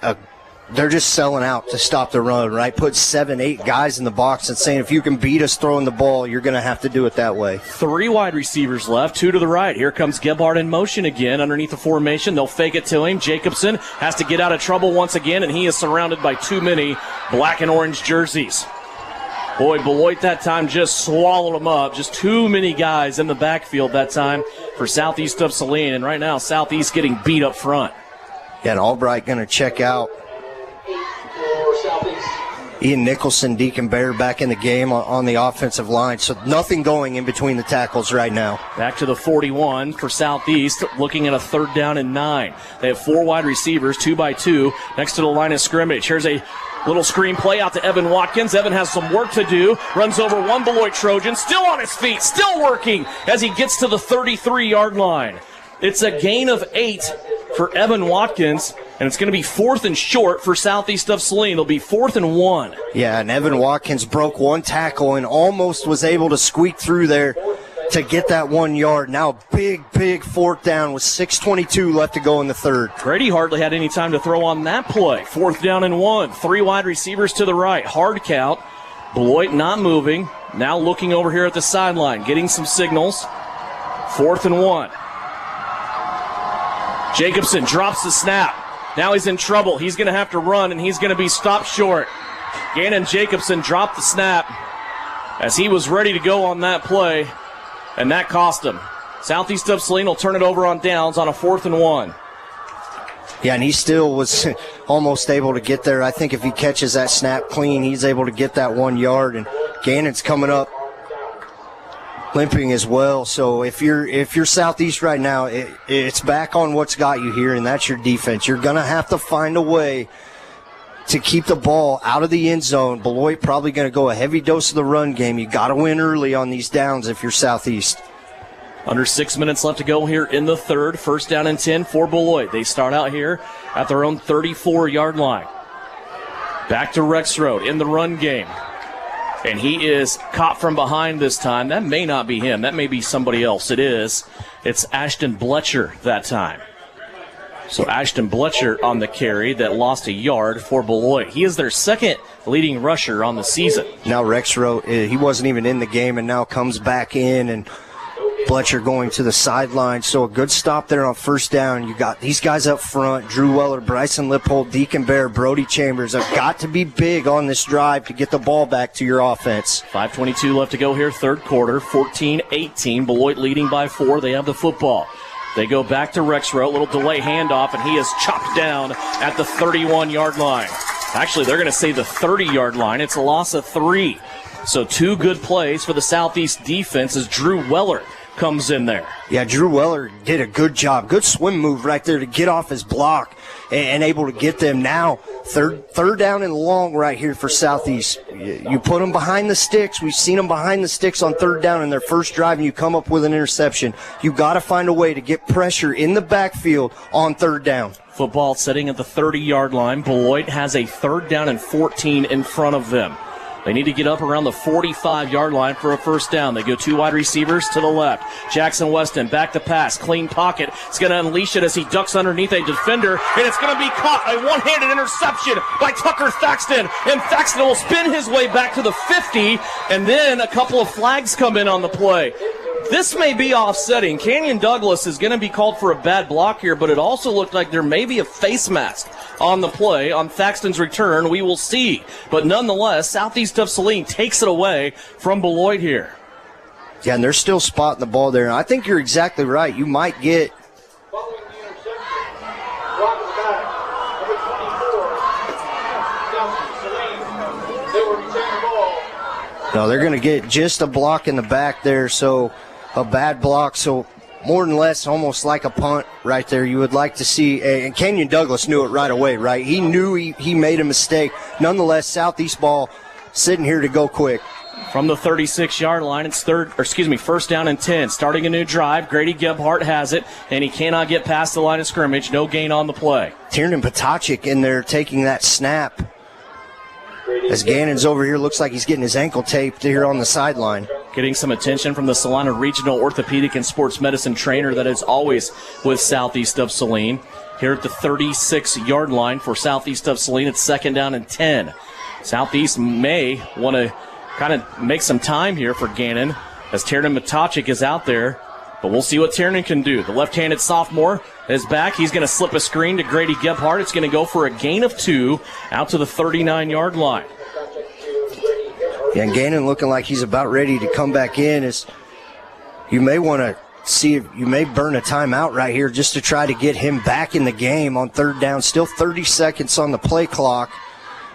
they're just selling out to stop the run, right? Put 7, 8 guys in the box and saying, if you can beat us throwing the ball, you're going to have to do it that way. 3 wide receivers left, 2 to the right. Here comes Gebhardt in motion again underneath the formation. They'll fake it to him. Jacobson has to get out of trouble once again, and he is surrounded by too many black and orange jerseys. Boy, Beloit that time just swallowed him up. Just too many guys in the backfield that time for southeast of Saline, and right now southeast getting beat up front. Yeah, and Albright going to check out. Ian Nicholson, Deacon Bear back in the game on the offensive line. So nothing going in between the tackles right now. Back to the 41 for Southeast, looking at a 3rd down and 9. They have 4 wide receivers, 2 by 2, next to the line of scrimmage. Here's a little screen play out to Evan Watkins. Evan has some work to do. Runs over one Beloit Trojan, still on his feet, still working as he gets to the 33-yard line. It's a gain of 8 for Evan Watkins, and it's going to be 4th and short for southeast of Saline. It'll be 4th and 1. Yeah, and Evan Watkins broke one tackle and almost was able to squeak through there to get that 1 yard. Now big 4th down with 6:22 left to go in the 3rd. Grady hardly had any time to throw on that play. 4th down and 1. 3 wide receivers to the right. Hard count. Beloit not moving. Now looking over here at the sideline, getting some signals. 4th and 1. Jacobson drops the snap. Now he's in trouble. He's going to have to run, and he's going to be stopped short. Gannon Jacobson dropped the snap as he was ready to go on that play, and that cost him. Southeast of Saline will turn it over on downs on a 4th and 1. Yeah, and he still was almost able to get there. I think if he catches that snap clean, he's able to get that 1 yard, and Gannon's coming up limping as well. So if you're Southeast right now, it's back on what's got you here, and that's your defense. You're going to have to find a way to keep the ball out of the end zone. Beloit probably going to go a heavy dose of the run game. You got to win early on these downs if you're Southeast. Under 6 minutes left to go here in the 3rd. 1st down and 10 for Beloit. They start out here at their own 34-yard line. Back to Rexroad in the run game. And he is caught from behind this time. That may not be him. That may be somebody else. It is. It's Ashton Bletcher that time. So Ashton Bletcher on the carry that lost a yard for Beloit. He is their 2nd leading rusher on the season. Now Rexroad, he wasn't even in the game and now comes back in, and Bletcher going to the sideline. So a good stop there on 1st down. You got these guys up front, Drew Weller, Bryson Lippold, Deacon Bear, Brody Chambers have got to be big on this drive to get the ball back to your offense. 5:22 left to go here, 3rd quarter, 14-18. Beloit leading by 4. They have the football. They go back to Rexroad, little delay handoff, and he is chopped down at the 31-yard line. Actually, they're going to say the 30-yard line. It's a loss of 3. So 2 good plays for the Southeast defense as Drew Weller comes in there. Yeah, Drew Weller did a good job. Good swim move right there to get off his block and able to get them now. Third down and long right here for Southeast. You put them behind the sticks. We've seen them behind the sticks on 3rd down in their first drive, and you come up with an interception. You got to find a way to get pressure in the backfield on 3rd down. Football sitting at the 30-yard line. Beloit has a 3rd down and 14 in front of them. They need to get up around the 45-yard line for a 1st down. They go 2 wide receivers to the left. Jackson Weston back to pass. Clean pocket. He's going to unleash it as he ducks underneath a defender. And it's going to be caught. A one-handed interception by Tucker Thaxton. And Thaxton will spin his way back to the 50. And then a couple of flags come in on the play. This may be offsetting. Canyon Douglas is going to be called for a bad block here, but it also looked like there may be a face mask on the play on Thaxton's return. We will see. But nonetheless, Southeast of Saline takes it away from Beloit here. Yeah, and they're still spotting the ball there. And I think you're exactly right. You might get No, they're going to get just a block in the back there, so a bad block. So more than less, almost like a punt right there. You would like to see, and Kenyon Douglas knew it right away, right? He knew he made a mistake. Nonetheless, Southeast ball sitting here to go quick. From the 36-yard line, it's first down and 10. Starting a new drive, Grady Gebhardt has it, and he cannot get past the line of scrimmage. No gain on the play. Tiernan Potacik in there taking that snap. As Gannon's over here, looks like he's getting his ankle taped here on the sideline. Getting some attention from the Salina Regional Orthopedic and Sports Medicine trainer that is always with Southeast of Saline. Here at the 36-yard line for Southeast of Saline, it's second down and 10. Southeast may want to kind of make some time here for Gannon as Tiernan Potacik is out there. But we'll see what Tiernan can do. The left-handed sophomore is back. He's going to slip a screen to Grady Gebhardt. It's going to go for a gain of 2 out to the 39-yard line. Yeah, and Gannon looking like he's about ready to come back in. Is you may want to see if you may burn a timeout right here just to try to get him back in the game on third down. Still 30 seconds on the play clock,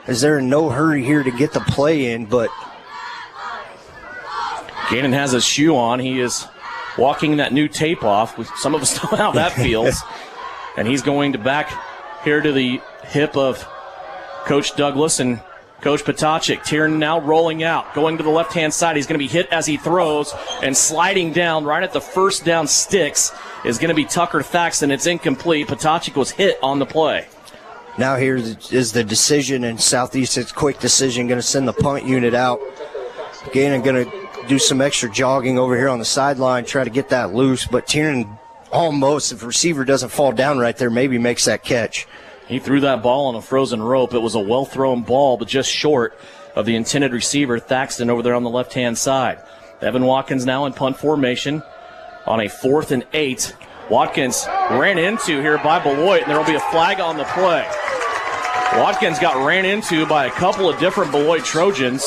as they're in no hurry here to get the play in. But Gannon has his shoe on. He is walking that new tape off. Some of us know how that feels. And he's going to back here to the hip of Coach Douglas and Coach Potacik. Tiernan now rolling out, going to the left-hand side. He's going to be hit as he throws, and sliding down right at the first down sticks is going to be Tucker Thaxton. It's incomplete. Potacik was hit on the play. Now here is the decision, and Southeast, it's a quick decision, going to send the punt unit out. Gannon going to do some extra jogging over here on the sideline, try to get that loose, but Tiernan almost, if the receiver doesn't fall down right there, maybe makes that catch. He threw that ball on a frozen rope. It was a well-thrown ball, but just short of the intended receiver, Thaxton, over there on the left-hand side. Evan Watkins now in punt formation on a 4th and 8. Watkins ran into here by Beloit, and there will be a flag on the play. Watkins got ran into by a couple of different Beloit Trojans,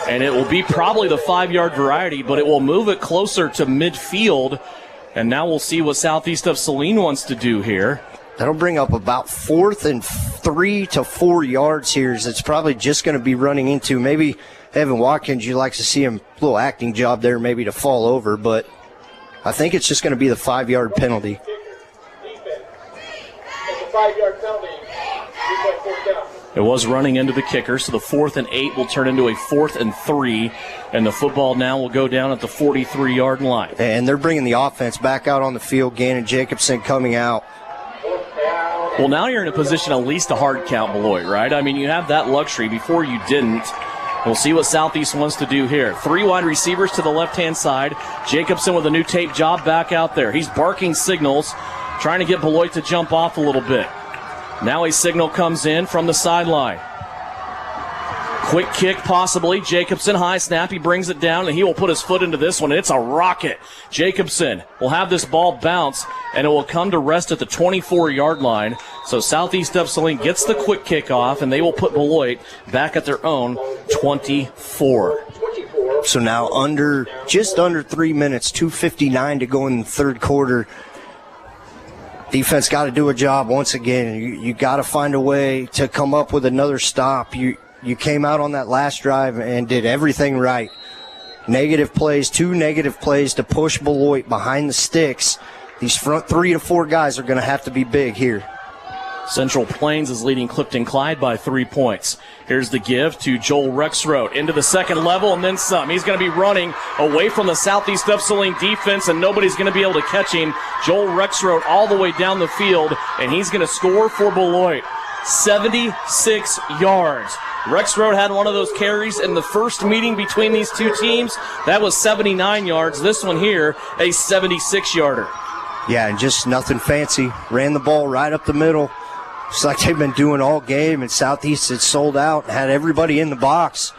and it will be probably the 5-yard variety, but it will move it closer to midfield. And now we'll see what Southeast of Saline wants to do here. That'll bring up about 4th and 3 to 4 yards here. It's probably just going to be running into maybe Evan Watkins. You'd like to see him, a little acting job there maybe to fall over, but I think it's just going to be the 5-yard penalty. It was running into the kicker, so the 4th and 8 will turn into a 4th and 3, and the football now will go down at the 43-yard line. And they're bringing the offense back out on the field. Gannon Jacobson coming out. Well, now you're in a position at least to hard count Beloit, right? I mean, you have that luxury. Before you didn't. We'll see what Southeast wants to do here. 3 wide receivers to the left-hand side. Jacobson with a new tape job back out there. He's barking signals, trying to get Beloit to jump off a little bit. Now a signal comes in from the sideline. Quick kick possibly. Jacobson, high snap. He brings it down, and he will put his foot into this one. It's a rocket. Jacobson will have this ball bounce, and it will come to rest at the 24-yard line. So Southeast of Saline gets the quick kick off, and they will put Beloit back at their own 24. So now just under 3 minutes, 2:59 to go in the third quarter. Defense got to do a job once again. You got to find a way to come up with another stop. You came out on that last drive and did everything right. Negative plays, 2 negative plays to push Beloit behind the sticks. These front 3 to 4 guys are going to have to be big here. Central Plains is leading Clifton Clyde by 3 points. Here's the give to Joel Rexroth into the second level and then some. He's going to be running away from the Southeast of Saline defense, and nobody's going to be able to catch him. Joel Rexroth all the way down the field, and he's going to score for Beloit. 76 yards. Rexroth had one of those carries in the first meeting between these two teams. That was 79 yards. This one here, a 76-yarder. Yeah, and just nothing fancy. Ran the ball right up the middle. It's like they've been doing all game, and Southeast had sold out and had everybody in the box.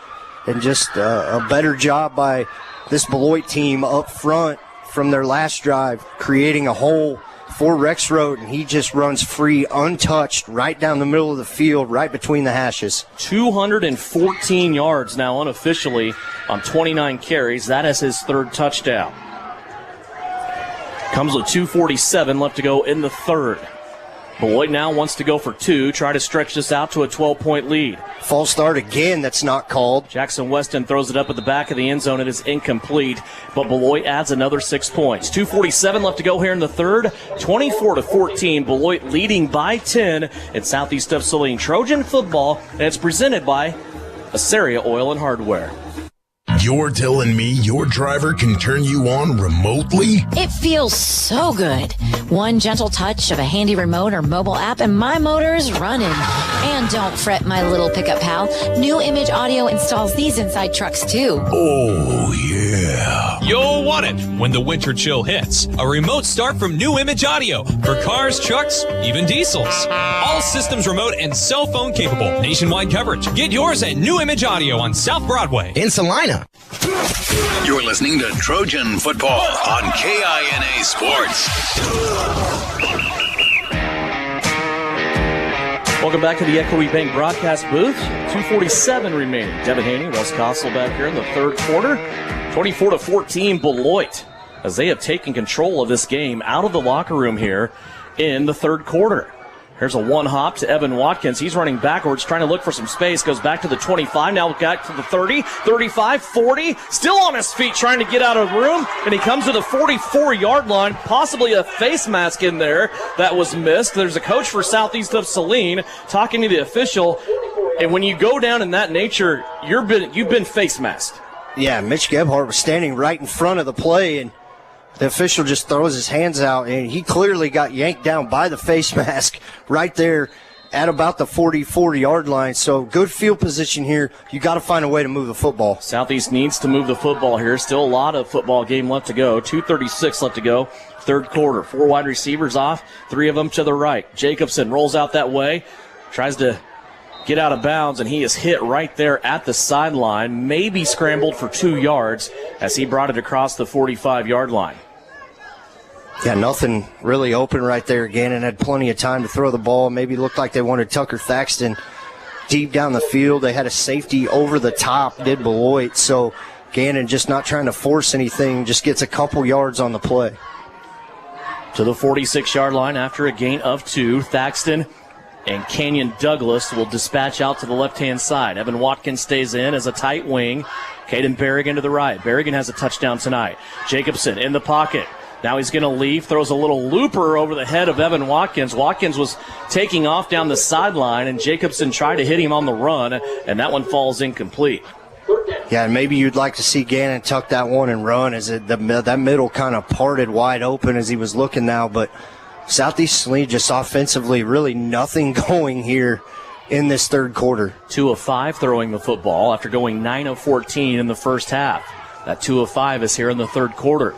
And just a better job by this Beloit team up front from their last drive, creating a hole for Rexroth, and he just runs free, untouched, right down the middle of the field, right between the hashes. 214 yards now unofficially on 29 carries. That is his third touchdown. Comes with 2:47 left to go in the third. Beloit now wants to go for 2, try to stretch this out to a 12-point lead. False start again, that's not called. Jackson Weston throws it up at the back of the end zone. It is incomplete, but Beloit adds another 6 points. 2:47 left to go here in the third. 24-14, Beloit leading by 10 in Southeast of Saline. Trojan football, and it's presented by Assaria Oil and Hardware. You're telling me your driver can turn you on remotely? It feels so good. One gentle touch of a handy remote or mobile app and my motor's running. And don't fret, my little pickup pal. New Image Audio installs these inside trucks too. Oh, yeah. You'll want it when the winter chill hits. A remote start from New Image Audio for cars, trucks, even diesels. All systems remote and cell phone capable. Nationwide coverage. Get yours at New Image Audio on South Broadway in Salina. You're listening to Trojan Football on KINA Sports. Welcome back to the Equity Bank broadcast booth. 2:47 remaining. Devin Haney, Russ Kossel back here in the third quarter. 24-14 Beloit as they have taken control of this game out of the locker room here in the third quarter. Here's a one hop to Evan Watkins. He's running backwards, trying to look for some space. Goes back to the 25, now got to the 30, 35, 40. Still on his feet, trying to get out of the room. And he comes to the 44-yard line. Possibly a face mask in there that was missed. There's a coach for Southeast of Saline talking to the official. And when you go down in that nature, you've been face masked. Yeah, Mitch Gebhardt was standing right in front of the play, and the official just throws his hands out, and he clearly got yanked down by the face mask right there at about the 44-yard line. So good field position here. You got to find a way to move the football. Southeast needs to move the football here. Still a lot of football game left to go. 2:36 left to go. Third quarter. 4 wide receivers off. 3 of them to the right. Jacobson rolls out that way. Tries to get out of bounds, and he is hit right there at the sideline. Maybe scrambled for 2 yards as he brought it across the 45-yard line. Yeah, nothing really open right there again, and had plenty of time to throw the ball. Maybe looked like they wanted Tucker Thaxton deep down the field. They had a safety over the top, did Beloit. So Gannon just not trying to force anything, just gets a couple yards on the play. To the 46-yard line after a gain of 2. Thaxton and Canyon Douglas will dispatch out to the left-hand side. Evan Watkins stays in as a tight wing. Caden Berrigan to the right. Berrigan has a touchdown tonight. Jacobson in the pocket. Now he's going to leave, throws a little looper over the head of Evan Watkins. Watkins was taking off down the sideline, and Jacobson tried to hit him on the run, and that one falls incomplete. Yeah, and maybe you'd like to see Gannon tuck that one and run as that middle kind of parted wide open as he was looking now. But Southeast Saline just offensively really nothing going here in this third quarter. 2 of 5 throwing the football after going 9 of 14 in the first half. That 2 of 5 is here in the third quarter.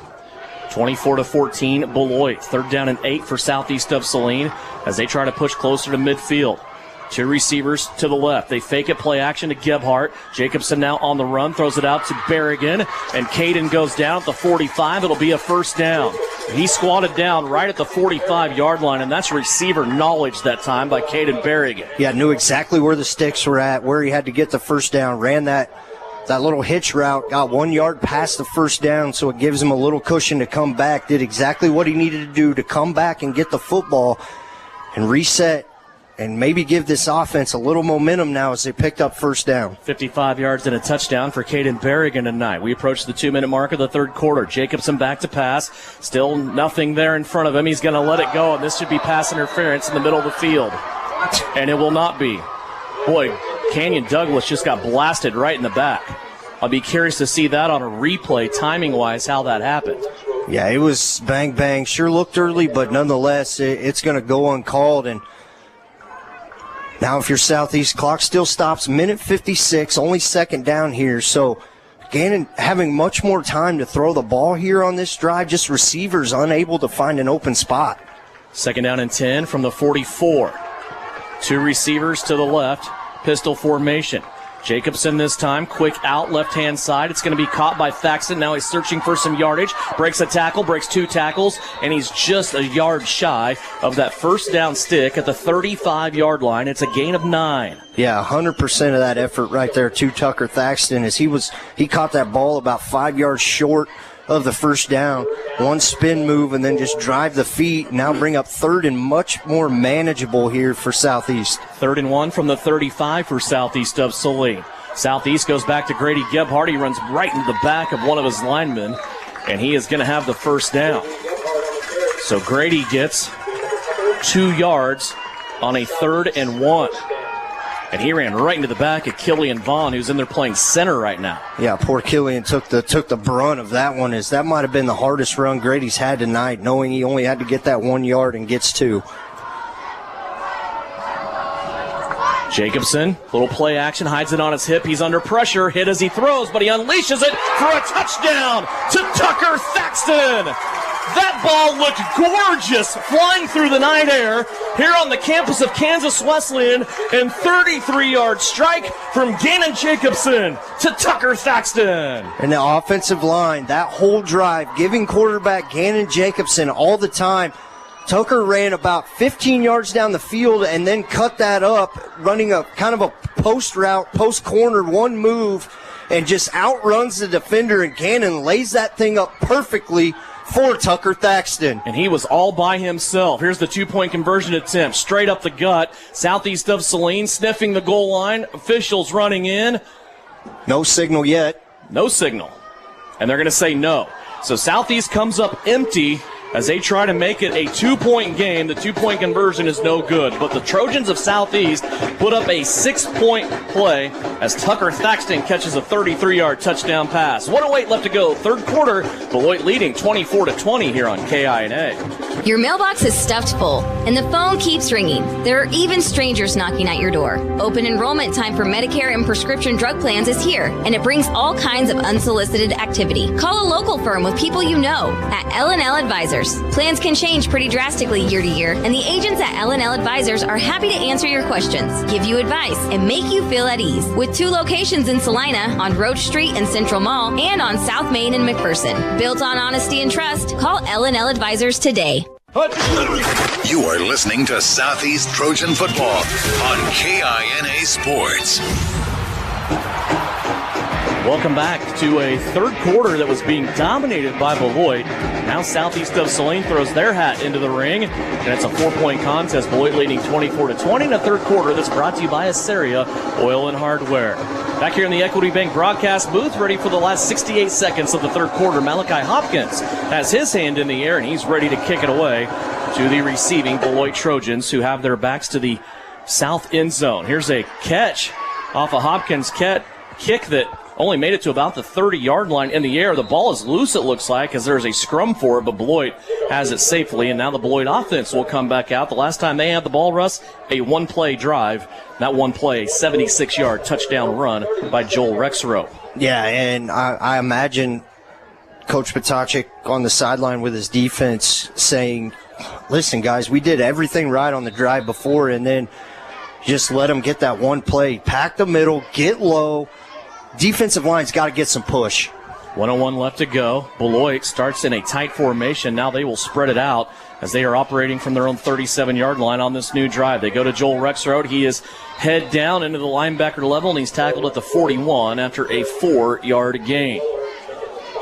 24-14 Beloit. Third down and 8 for Southeast of Saline as they try to push closer to midfield. 2 receivers to the left. They fake it, play action to Gebhardt. Jacobson now on the run, throws it out to Berrigan, and Caden goes down at the 45. It'll be a first down. He squatted down right at the 45-yard line, and that's receiver knowledge that time by Caden Berrigan. Yeah, knew exactly where the sticks were at, where he had to get the first down, ran that little hitch route, got 1 yard past the first down, so it gives him a little cushion to come back, did exactly what he needed to do to come back and get the football and reset and maybe give this offense a little momentum now as they picked up first down. 55 yards and a touchdown for Caden Berrigan tonight. We approach the 2-minute mark of the third quarter. Jacobson back to pass. Still nothing there in front of him. He's going to let it go, and this should be pass interference in the middle of the field. And it will not be. Boy, Canyon Douglas just got blasted right in the back. I'll be curious to see that on a replay, timing-wise, how that happened. Yeah, it was bang, bang. Sure looked early, but nonetheless, it's going to go uncalled. And now if you're Southeast, clock still stops. Minute 56, only second down here. So Gannon having much more time to throw the ball here on this drive. Just receivers unable to find an open spot. Second down and 10 from the 44. 2 receivers to the left. Pistol formation. Jacobson this time, quick out left-hand side. It's going to be caught by Thaxton. Now he's searching for some yardage. Breaks a tackle, breaks 2 tackles, and he's just a yard shy of that first down stick at the 35-yard line. It's a gain of 9. Yeah, 100% of that effort right there to Tucker Thaxton as he caught that ball about 5 yards short of the first down. One spin move and then just drive the feet. Now bring up 3rd and much more manageable here for Southeast. 3rd and 1 from the 35 for Southeast of Saline. Southeast goes back to Grady Gebhardt. He runs right into the back of one of his linemen, and he is going to have the first down. So Grady gets 2 yards on a 3rd and 1. And he ran right into the back of Killian Vaughn, who's in there playing center right now. Yeah, poor Killian took the brunt of that one. That might have been the hardest run Grady's had tonight, knowing he only had to get that 1 yard and gets 2. Jacobson, little play action, hides it on his hip. He's under pressure, hit as he throws, but he unleashes it for a touchdown to Tucker Thaxton. That ball looked gorgeous flying through the night air here on the campus of Kansas Wesleyan, and 33-yard strike from Gannon Jacobson to Tucker Thaxton. And the offensive line, that whole drive, giving quarterback Gannon Jacobson all the time. Tucker ran about 15 yards down the field and then cut that up, running a kind of a post route, post corner, one move, and just outruns the defender, and Gannon lays that thing up perfectly for Tucker Thaxton. And he was all by himself. Here's the 2-point conversion attempt, straight up the gut. Southeast of Saline, sniffing the goal line. Officials running in. No signal yet. No signal. And they're going to say no. So Southeast comes up empty as they try to make it a 2-point game. The 2-point conversion is no good, but the Trojans of Southeast put up a 6-point play as Tucker Thaxton catches a 33-yard touchdown pass. 1:08 left to go, 3rd quarter. Beloit leading 24-20 here on KINA. Your mailbox is stuffed full, and the phone keeps ringing. There are even strangers knocking at your door. Open enrollment time for Medicare and prescription drug plans is here, and it brings all kinds of unsolicited activity. Call a local firm with people you know at L&L Advisors. Plans can change pretty drastically year to year, and the agents at L&L Advisors are happy to answer your questions, give you advice, and make you feel at ease. With 2 locations in Salina, on Roach Street and Central Mall, and on South Main and McPherson. Built on honesty and trust, call L&L Advisors today. You are listening to Southeast Trojan Football on KINA Sports. Welcome back to a 3rd quarter that was being dominated by Beloit. Now Southeast of Saline throws their hat into the ring, and it's a 4-point contest. Beloit leading 24-20 in a 3rd quarter that's brought to you by Aceria Oil and Hardware. Back here in the Equity Bank broadcast booth, ready for the last 68 seconds of the 3rd quarter. Malachi Hopkins has his hand in the air, and he's ready to kick it away to the receiving Beloit Trojans, who have their backs to the south end zone. Here's a catch off a Hopkins kick that only made it to about the 30-yard line in the air. The ball is loose, it looks like, as there's a scrum for it, but Beloit has it safely, and now the Beloit offense will come back out. The last time they had the ball, Russ, a 1-play drive. That 1 play, 76-yard touchdown run by Joel Rexroth. Yeah, and I imagine Coach Potacek on the sideline with his defense saying, listen, guys, we did everything right on the drive before, and then just let them get that 1 play. Pack the middle, get low. Defensive line's got to get some push. 1:01 left to go. Beloit starts in a tight formation. Now they will spread it out as they are operating from their own 37-yard line on this new drive. They go to Joel Rexroth. He is head down into the linebacker level, and he's tackled at the 41 after a 4-yard gain.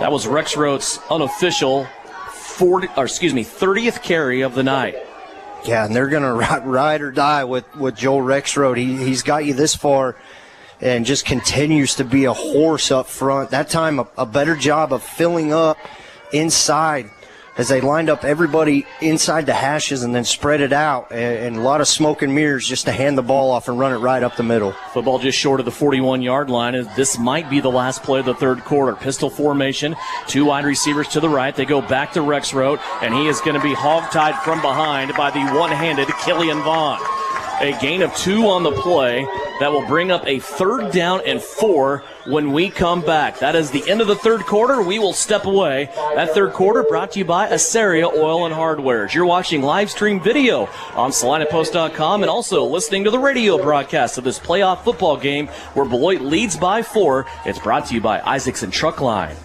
That was Rexroth's unofficial 30th carry of the night. Yeah, and they're going to ride or die with Joel Rexroth. He's got you this far and just continues to be a horse up front. That time, a better job of filling up inside as they lined up everybody inside the hashes and then spread it out. And a lot of smoke and mirrors just to hand the ball off and run it right up the middle. Football just short of the 41-yard line. This might be the last play of the 3rd quarter. Pistol formation, 2 wide receivers to the right. They go back to Rexroth, and he is going to be hogtied from behind by the one-handed Killian Vaughn. A gain of 2 on the play. That will bring up a 3rd down and 4 when we come back. That is the end of the 3rd quarter. We will step away. That 3rd quarter brought to you by Aceria Oil and Hardware. You're watching live stream video on SalinaPost.com and also listening to the radio broadcast of this playoff football game where Beloit leads by 4. It's brought to you by Isaacson Truck Line.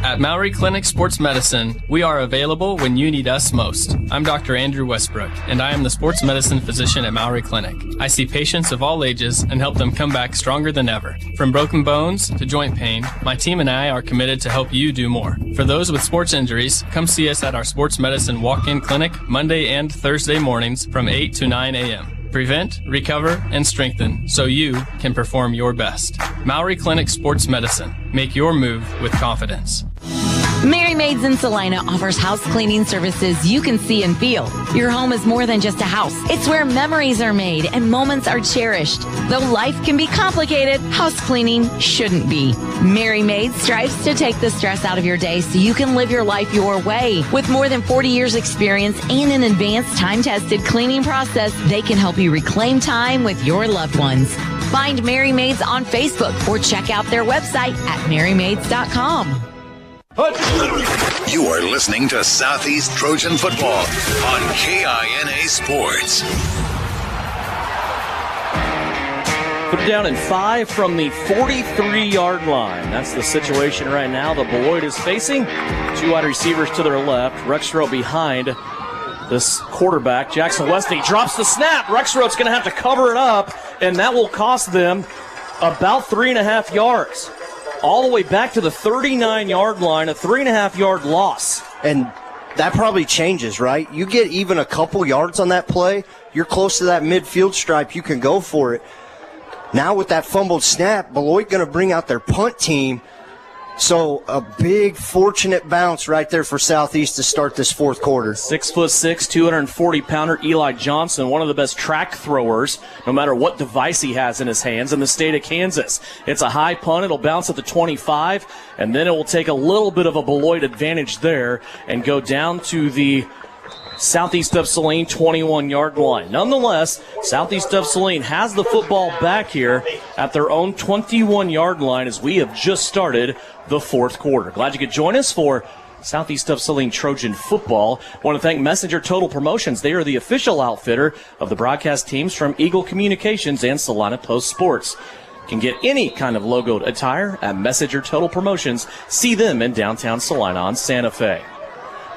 At Maury Clinic Sports Medicine, we are available when you need us most. I'm Dr. Andrew Westbrook, and I am the sports medicine physician at Maury Clinic. I see patients of all ages and help them come back stronger than ever. From broken bones to joint pain, my team and I are committed to help you do more. For those with sports injuries, come see us at our sports medicine walk-in clinic Monday and Thursday mornings from 8 to 9 a.m. Prevent, recover, and strengthen so you can perform your best. Maury Clinic Sports Medicine. Make your move with confidence. Mary Maids in Salina offers house cleaning services you can see and feel. Your home is more than just a house. It's where memories are made and moments are cherished. Though life can be complicated, house cleaning shouldn't be. Mary Maids strives to take the stress out of your day so you can live your life your way. With more than 40 years experience and an advanced time-tested cleaning process, they can help you reclaim time with your loved ones. Find Mary Maids on Facebook or check out their website at marymaids.com. You are listening to Southeast Trojan Football on KINA Sports. Put it down in 5 from the 43-yard line. That's the situation right now. The Beloit is facing 2 wide receivers to their left. Rexroth behind this quarterback. Jackson Weston drops the snap. Rexroth's going to have to cover it up, and that will cost them about 3.5 yards. All the way back to the 39-yard line, a 3.5-yard loss. And that probably changes, right? You get even a couple yards on that play, you're close to that midfield stripe, you can go for it. Now with that fumbled snap, Beloit going to bring out their punt team. So a big, fortunate bounce right there for Southeast to start this fourth quarter. 6'6", 240-pounder Eli Johnson, one of the best track throwers, no matter what device he has in his hands in the state of Kansas. It's a high punt. It'll bounce at the 25, and then it will take a little bit of a Beloit advantage there and go down to the Southeast of Saline 21-yard line. Nonetheless, Southeast of Saline has the football back here at their own 21-yard line as we have just started the fourth quarter. Glad you could join us for Southeast of Saline Trojan football. I want to thank Messenger Total Promotions. They are the official outfitter of the broadcast teams from Eagle Communications and Salina Post Sports. You can get any kind of logoed attire at Messenger Total Promotions. See them in downtown Salina on Santa Fe.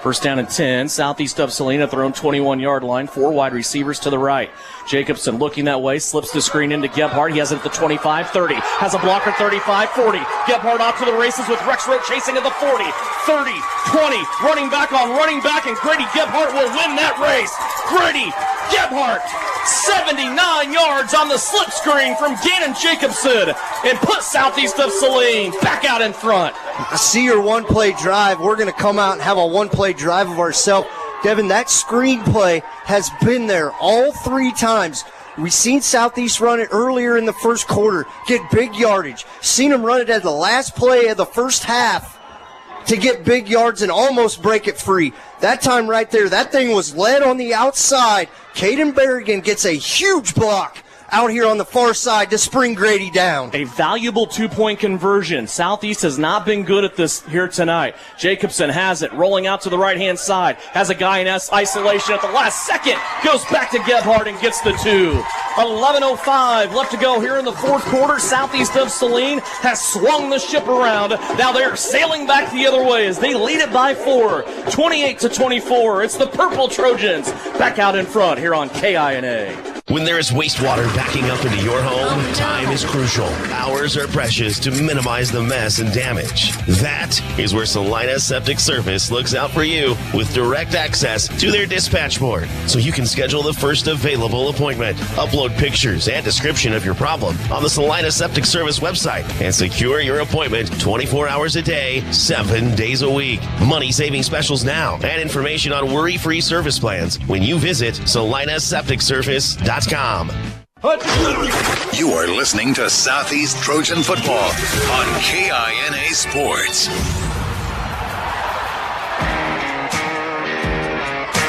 First down and 10, Southeast of Salina at their own 21-yard line. 4 wide receivers to the right. Jacobson looking that way, slips the screen into Gebhardt. He has it at the 25, 30. Has a blocker, 35, 40. Gebhardt off to the races with Rexroth chasing at the 40, 30, 20. Running back on running back, and Grady Gebhardt will win that race. Grady Gebhardt, 79 yards on the slip screen from Gannon Jacobson, and put Southeast of Saline back out in front. I see your one-play drive. We're going to come out and have a one-play drive of ourselves. Devin, that screenplay has been there all 3 times. We've seen Southeast run it earlier in the first quarter, get big yardage. Seen them run it at the last play of the first half to get big yards and almost break it free. That time right there, that thing was led on the outside. Caden Berrigan gets a huge block out here on the far side to spring Grady down. A valuable 2-point conversion. Southeast has not been good at this here tonight. Jacobson has it, rolling out to the right-hand side. Has a guy in isolation at the last second. Goes back to Gebhardt and gets the 2. 11:05 left to go here in the fourth quarter. Southeast of Saline has swung the ship around. Now they're sailing back the other way as they lead it by 4. 28-24. It's the Purple Trojans back out in front here on KINA. When there is wastewater backing up into your home, time is crucial. Hours are precious to minimize the mess and damage. That is where Salina Septic Service looks out for you with direct access to their dispatch board, so you can schedule the first available appointment. Upload pictures and description of your problem on the Salina Septic Service website and secure your appointment 24 hours a day, 7 days a week. Money-saving specials now and information on worry-free service plans when you visit salinasepticservice.com. You are listening to Southeast Trojan Football on KINA Sports.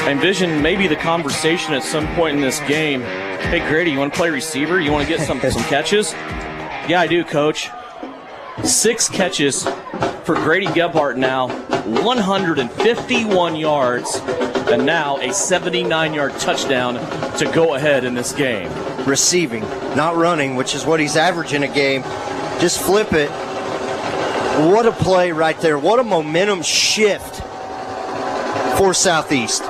I envision maybe the conversation at some point in this game. Hey, Grady, you want to play receiver? You want to get some catches? Yeah, I do, Coach. 6 catches for Grady Gebhardt now, 151 yards, and now a 79-yard touchdown to go ahead in this game. Receiving, not running, which is what he's averaging a game. Just flip it. What a play right there. What a momentum shift for Southeast.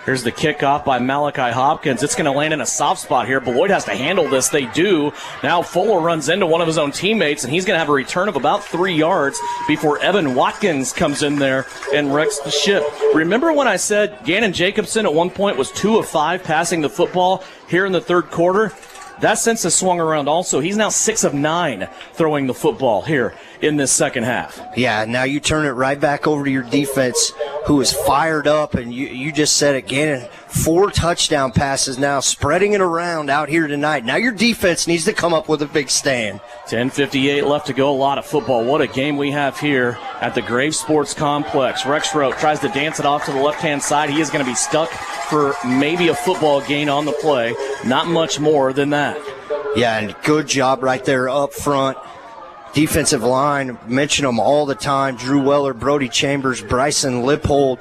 Here's the kickoff by Malachi Hopkins. It's going to land in a soft spot here. Beloit has to handle this. They do. Now Fuller runs into one of his own teammates, and he's going to have a return of about 3 yards before Evan Watkins comes in there and wrecks the ship. Remember when I said Gannon Jacobson at one point was 2 of 5 passing the football here in the third quarter? That sense has swung around also. He's now 6 of 9 throwing the football here in this second half. Yeah, now you turn it right back over to your defense, who is fired up, and you just said it, Gannon, 4 touchdown passes now, spreading it around out here tonight. Now your defense needs to come up with a big stand. 10:58 left to go. A lot of football. What a game we have here at the Graves Sports Complex. Rexroth tries to dance it off to the left-hand side. He is going to be stuck for maybe a football gain on the play. Not much more than that. Yeah, and good job right there up front. Defensive line, mention them all the time. Drew Weller, Brody Chambers, Bryson Lippold,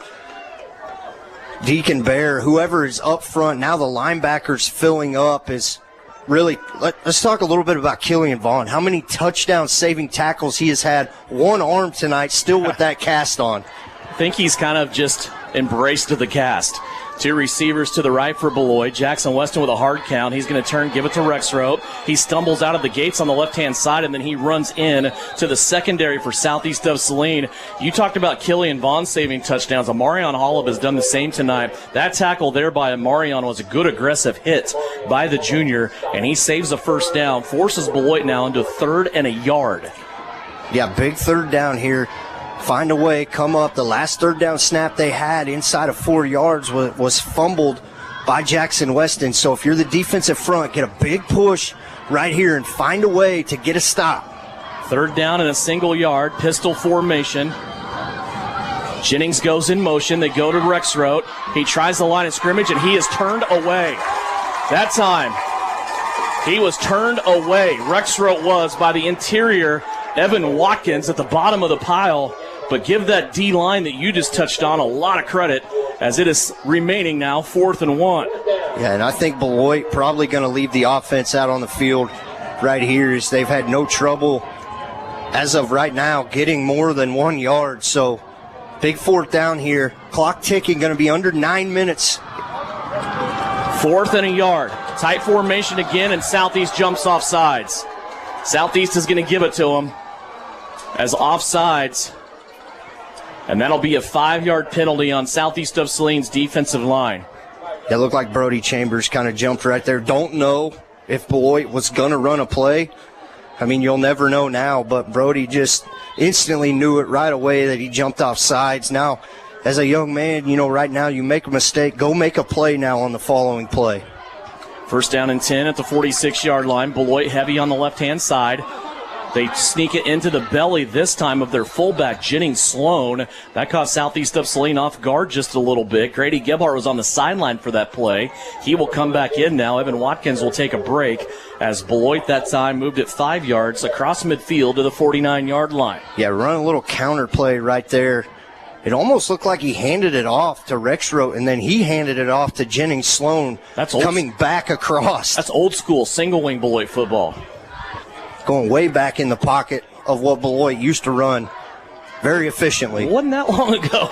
Deacon Bear, whoever is up front. Now the linebackers filling up is really, let's talk a little bit about Killian Vaughn. How many touchdown-saving tackles he has had, one arm tonight, still with that cast on. I think he's kind of just embraced the cast. 2 receivers to the right for Beloit. Jackson Weston with a hard count. He's going to turn, give it to Rexroth. He stumbles out of the gates on the left-hand side, and then he runs in to the secondary for Southeast of Saline. You talked about Killian Vaughn saving touchdowns. Amarion Hollop has done the same tonight. That tackle there by Amarion was a good aggressive hit by the junior, and he saves a first down, forces Beloit now into 3rd and a yard. Yeah, big third down here. Find a way, come up. The last third down snap they had inside of 4 yards was fumbled by Jackson Weston. So if you're the defensive front, get a big push right here and find a way to get a stop. 3rd down and a single yard, pistol formation. Jennings goes in motion. They go to Rexroth. He tries the line of scrimmage, and he is turned away. That time, he was turned away. Rexroth was by the interior Evan Watkins at the bottom of the pile. But give that D-line that you just touched on a lot of credit, as it is remaining now 4th and 1. Yeah, and I think Beloit probably going to leave the offense out on the field right here, as they've had no trouble as of right now getting more than 1 yard. So big 4th down here. Clock ticking, going to be under 9 minutes. 4th and a yard. Tight formation again, and Southeast jumps off sides. Southeast is going to give it to him as offsides. And that'll be a 5-yard penalty on Southeast of Saline's defensive line. It looked like Brody Chambers kind of jumped right there. Don't know if Beloit was going to run a play. I mean, you'll never know now, but Brody just instantly knew it right away that he jumped off sides. Now, as a young man, right now you make a mistake, go make a play now on the following play. 1st down and 10 at the 46-yard line. Beloit heavy on the left-hand side. They sneak it into the belly this time of their fullback, Jennings Sloan. That caught Southeast of Saline off guard just a little bit. Grady Gebhardt was on the sideline for that play. He will come back in now. Evan Watkins will take a break as Beloit that time moved it 5 yards across midfield to the 49-yard line. Yeah, run a little counter play right there. It almost looked like he handed it off to Rexroth, and then he handed it off to Jennings Sloan. That's coming back across. That's old school single-wing Beloit football. Going way back in the pocket of what Beloit used to run very efficiently. Wasn't that long ago.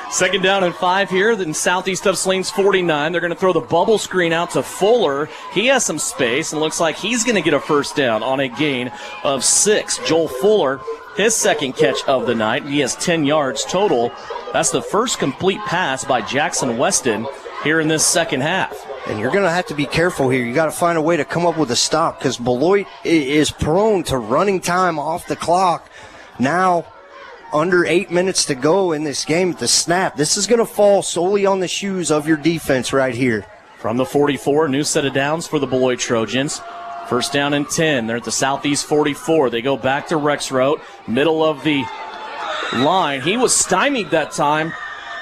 2nd down and 5 here. Then Southeast of Saline's 49. They're going to throw the bubble screen out to Fuller. He has some space and looks like he's going to get a first down on a gain of 6. Joel Fuller, his 2nd catch of the night. He has 10 yards total. That's the first complete pass by Jackson Weston here in this second half. And you're going to have to be careful here. You got to find a way to come up with a stop, because Beloit is prone to running time off the clock. Now, under 8 minutes to go in this game at the snap. This is going to fall solely on the shoes of your defense right here. From the 44, new set of downs for the Beloit Trojans. 1st down and 10. They're at the Southeast 44. They go back to Rexroth, middle of the line. He was stymied that time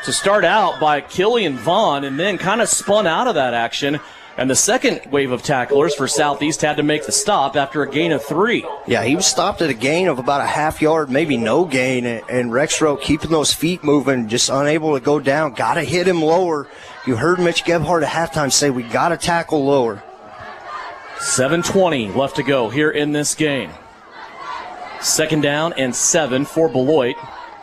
to start out by Killian Vaughn, and then kind of spun out of that action. And the second wave of tacklers for Southeast had to make the stop after a gain of 3. Yeah, he was stopped at a gain of about a half yard, maybe no gain, and Rexroth keeping those feet moving, just unable to go down. Got to hit him lower. You heard Mitch Gebhardt at halftime say we got to tackle lower. 7:20 left to go here in this game. Second down and 7 for Beloit.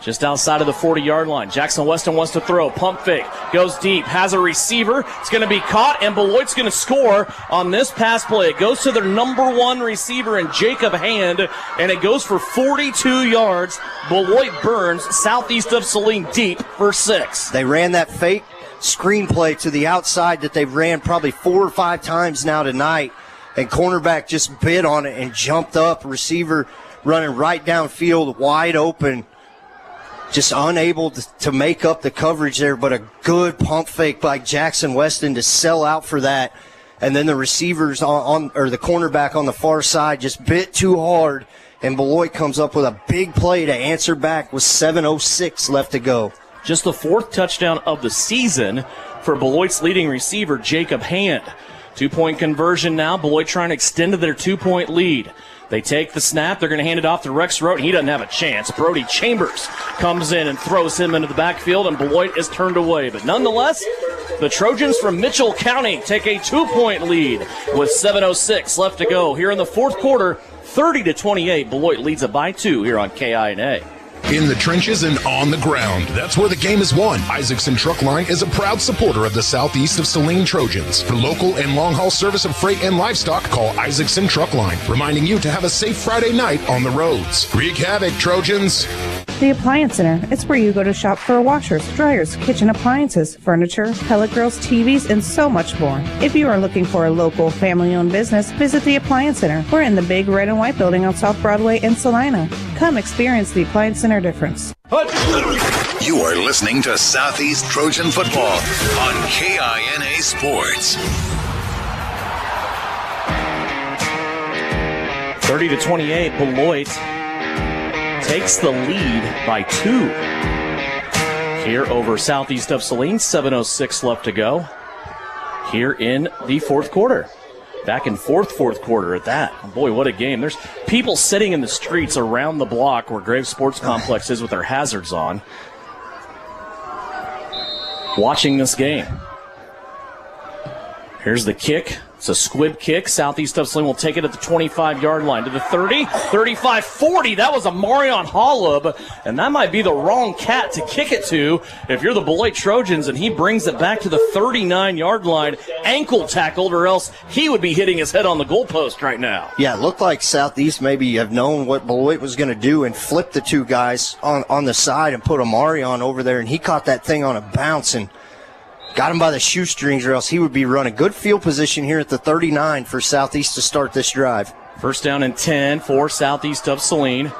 Just outside of the 40-yard line. Jackson Weston wants to throw. Pump fake. Goes deep. Has a receiver. It's going to be caught, and Beloit's going to score on this pass play. It goes to their number 1 receiver in Jacob Hand, and it goes for 42 yards. Beloit burns southeast of Saline deep for 6. They ran that fake screenplay to the outside that they've ran probably 4 or 5 times now tonight, and cornerback just bit on it and jumped up. Receiver running right downfield, wide open. Just unable to make up the coverage there, but a good pump fake by Jackson Weston to sell out for that. And then the receivers or the cornerback on the far side just bit too hard, and Beloit comes up with a big play to answer back with 7:06 left to go. Just the 4th touchdown of the season for Beloit's leading receiver, Jacob Hand. 2-point conversion now. Beloit trying to extend to their 2-point lead. They take the snap. They're going to hand it off to Rex Rote, and he doesn't have a chance. Brody Chambers comes in and throws him into the backfield, and Beloit is turned away. But nonetheless, the Trojans from Mitchell County take a 2-point lead with 7:06 left to go. Here in the 4th quarter, 30-28. Beloit leads it by 2 here on KINA. In the trenches and on the ground, that's where the game is won. Isaacson Truck Line is a proud supporter of the southeast of Saline Trojans. For local and long-haul service of freight and livestock, call Isaacson Truck Line, reminding you to have a safe Friday night on the roads. Wreak havoc, Trojans. The Appliance Center. It's where you go to shop for washers, dryers, kitchen appliances, furniture, pellet grills, TVs, and so much more. If you are looking for a local, family-owned business, visit the Appliance Center. We're in the big red and white building on South Broadway in Salina. Come experience the Appliance Center difference. You are listening to Southeast Trojan Football on KINA Sports. 30-28, Beloit takes the lead by 2 here over southeast of Saline. 7:06 left to go here in the 4th quarter. Back in fourth quarter at that. Boy, what a game. There's people sitting in the streets around the block where Graves Sports Complex is with their hazards on, watching this game. Here's the kick. It's a squib kick. Southeast of Saline will take it at the 25-yard line to the 30, 35, 40. That was a Marion Hollub, and that might be the wrong cat to kick it to if you're the Beloit Trojans, and he brings it back to the 39-yard line, ankle tackled, or else he would be hitting his head on the goalpost right now. Yeah, it looked like Southeast maybe have known what Beloit was going to do and flip the 2 guys on the side and put a Marion over there, and he caught that thing on a bounce and got him by the shoestrings, or else he would be running. Good field position here at the 39 for Southeast to start this drive. First down and 10 for Southeast of Saline.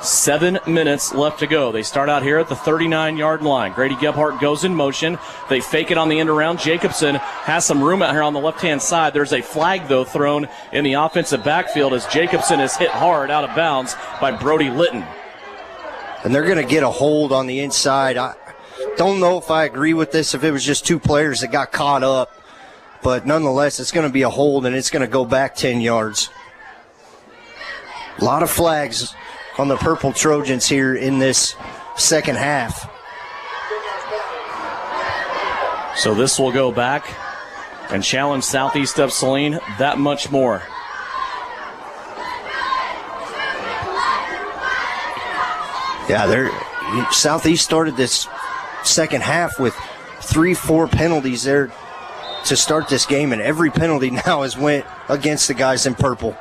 7 minutes left to go. They start out here at the 39-yard line. Grady Gebhardt goes in motion. They fake it on the end around. Jacobson has some room out here on the left-hand side. There's a flag, though, thrown in the offensive backfield as Jacobson is hit hard out of bounds by Brody Litton. And they're going to get a hold on the inside. I don't know if I agree with this, if it was just 2 players that got caught up. But nonetheless, it's going to be a hold, and it's going to go back 10 yards. A lot of flags on the Purple Trojans here in this second half. So this will go back and challenge Southeast of Saline that much more. Yeah, Southeast started this second half with 3-4 penalties there to start this game, and every penalty now has went against the guys in purple.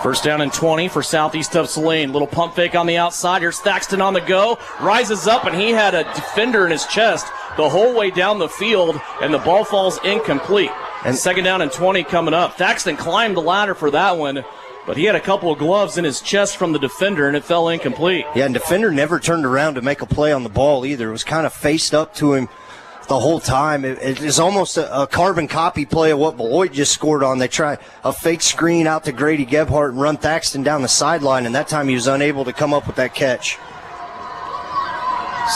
First down and 20 for Southeast of Saline. Little pump fake on the outside. Here's Thaxton on the go. Rises up, and he had a defender in his chest the whole way down the field, and the ball falls incomplete. And second down and 20 coming up. Thaxton climbed the ladder for that one, but he had a couple of gloves in his chest from the defender, and it fell incomplete. Yeah, and defender never turned around to make a play on the ball either. It was kind of faced up to him the whole time. It is almost a carbon copy play of what Beloit just scored on. They try a fake screen out to Grady Gebhardt and run Thaxton down the sideline, and that time he was unable to come up with that catch.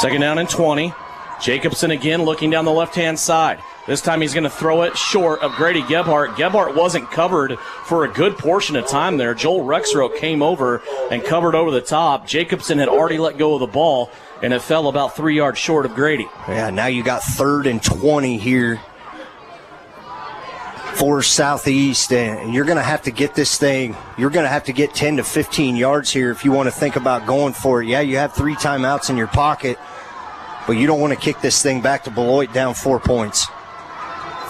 Second down and 20. Jacobson again looking down the left-hand side. This time he's going to throw it short of Grady Gebhardt. Gebhardt wasn't covered for a good portion of time there. Joel Rexroth came over and covered over the top. Jacobson had already let go of the ball, and it fell about 3 yards short of Grady. Yeah, now you got 3rd and 20 here for Southeast, and you're going to have to get this thing. You're going to have to get 10 to 15 yards here if you want to think about going for it. Yeah, you have 3 timeouts in your pocket, but you don't want to kick this thing back to Beloit down 4 points.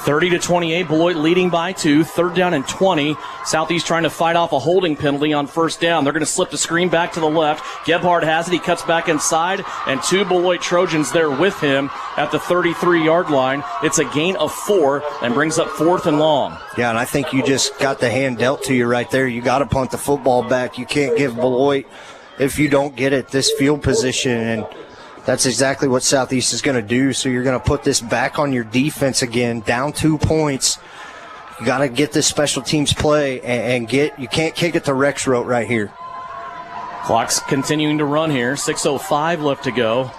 30-28, Beloit leading by 2. 3rd down and 20. Southeast trying to fight off a holding penalty on 1st down. They're going to slip the screen back to the left. Gebhardt has it. He cuts back inside, and 2 Beloit Trojans there with him at the 33-yard line. It's a gain of 4 and brings up 4th and long. Yeah, and I think you just got the hand dealt to you right there. You got to punt the football back. You can't give Beloit, if you don't get it, this field position, and that's exactly what Southeast is going to do. So you're going to put this back on your defense again, down 2 points. You got to get this special teams play and you can't kick it to Rexroth right here. Clock's continuing to run here. 6:05 left to go.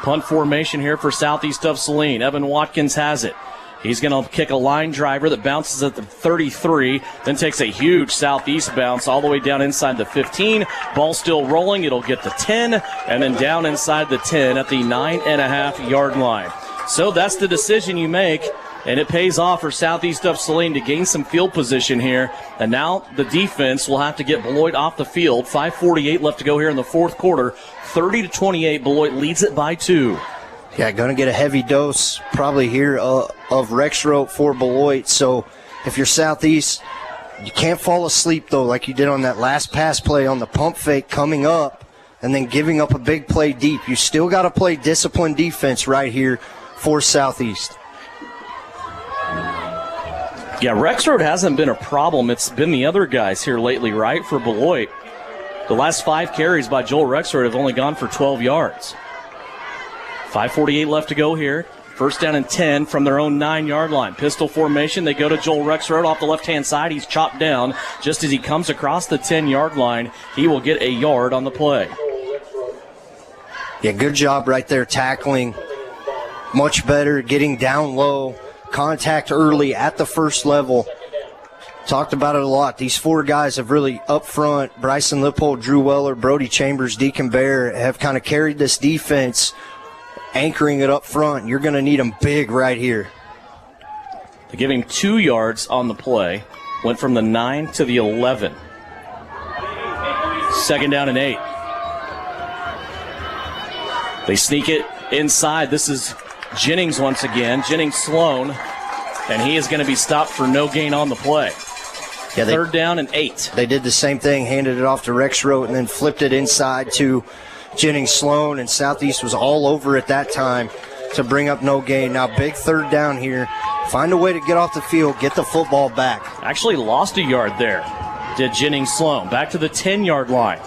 Punt formation here for Southeast of Saline. Evan Watkins has it. He's going to kick a line driver that bounces at the 33, then takes a huge Southeast bounce all the way down inside the 15. Ball still rolling. It'll get the 10, and then down inside the 10 at the 9.5-yard line. So that's the decision you make, and it pays off for Southeast of Saline to gain some field position here. And now the defense will have to get Beloit off the field. 5:48 left to go here in the 4th quarter. 30-28, Beloit leads it by 2. Yeah, going to get a heavy dose probably here of Rexroth for Beloit. So if you're Southeast, you can't fall asleep, though, like you did on that last pass play on the pump fake coming up and then giving up a big play deep. You still got to play disciplined defense right here for Southeast. Yeah, Rexroth hasn't been a problem. It's been the other guys here lately, right, for Beloit. The last 5 carries by Joel Rexroth have only gone for 12 yards. 5:48 left to go here. 1st down and 10 from their own 9-yard line. Pistol formation. They go to Joel Rexroth off the left-hand side. He's chopped down just as he comes across the 10-yard line. He will get a yard on the play. Yeah, good job right there tackling. Much better getting down low. Contact early at the first level. Talked about it a lot. These 4 guys have really up front. Bryson Lippold, Drew Weller, Brody Chambers, Deacon Bear have kind of carried this defense, anchoring it up front. You're going to need them big right here. They give him 2 yards on the play. Went from the 9 to the 11. 2nd down and 8. They sneak it inside. This is Jennings once again. Jennings Sloan. And he is going to be stopped for no gain on the play. Yeah, 3rd down and 8. They did the same thing, handed it off to Rexroth and then flipped it inside to Jennings Sloan, and Southeast was all over at that time to bring up no gain. Now big 3rd down here. Find a way to get off the field, get the football back. Actually lost a yard there, did Jennings Sloan. Back to the 10-yard line.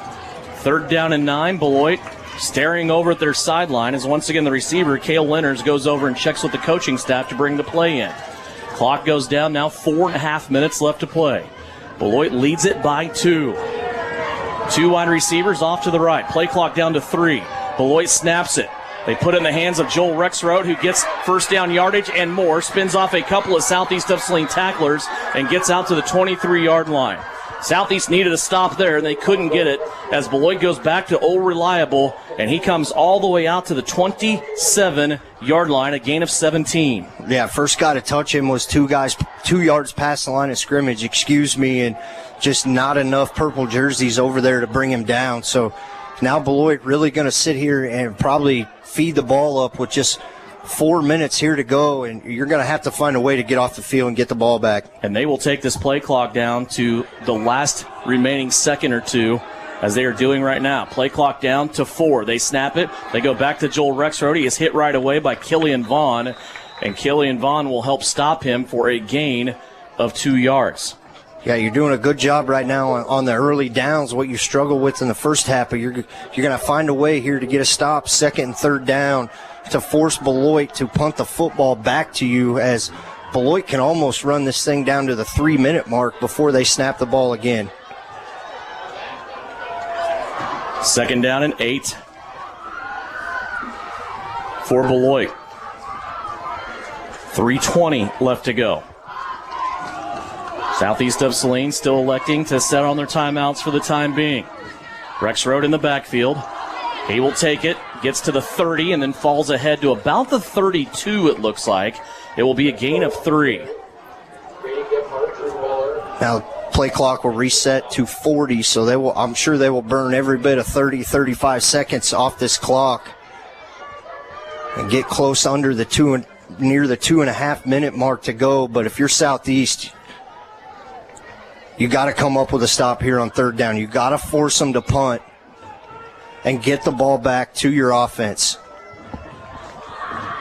3rd down and 9. Beloit staring over at their sideline as once again the receiver, Cale Lenners, goes over and checks with the coaching staff to bring the play in. Clock goes down now, 4.5 minutes left to play. Beloit leads it by 2. 2 wide receivers off to the right. Play clock down to 3. Beloit snaps it. They put it in the hands of Joel Rexroth, who gets 1st down yardage and more, spins off a couple of Southeast of Saline tacklers, and gets out to the 23-yard line. Southeast needed a stop there, and they couldn't get it as Beloit goes back to Old Reliable, and he comes all the way out to the 27-yard line, a gain of 17. Yeah, first guy to touch him was 2 yards past the line of scrimmage, and just not enough purple jerseys over there to bring him down. So now Beloit really going to sit here and probably feed the ball up with just 4 minutes here to go, and you're going to have to find a way to get off the field and get the ball back. And they will take this play clock down to the last remaining second or 2, as they are doing right now. Play clock down to 4. They snap it. They go back to Joel Rexroth. He is hit right away by Killian Vaughn, and Killian Vaughn will help stop him for a gain of 2 yards. Yeah, you're doing a good job right now on the early downs, what you struggled with in the first half, but you're going to find a way here to get a stop, 2nd and 3rd down, to force Beloit to punt the football back to you, as Beloit can almost run this thing down to the 3-minute mark before they snap the ball again. 2nd down and 8 for Beloit. 3:20 left to go. Southeast of Saline still electing to set on their timeouts for the time being. Rexroth in the backfield. He will take it, gets to the 30, and then falls ahead to about the 32, it looks like. It will be a gain of 3. Now, play clock will reset to 40, so I'm sure they will burn every bit of 30, 35 seconds off this clock and get close under near the 2.5 minute mark to go. But if you're Southeast, you got to come up with a stop here on third down. You got to force them to punt and get the ball back to your offense.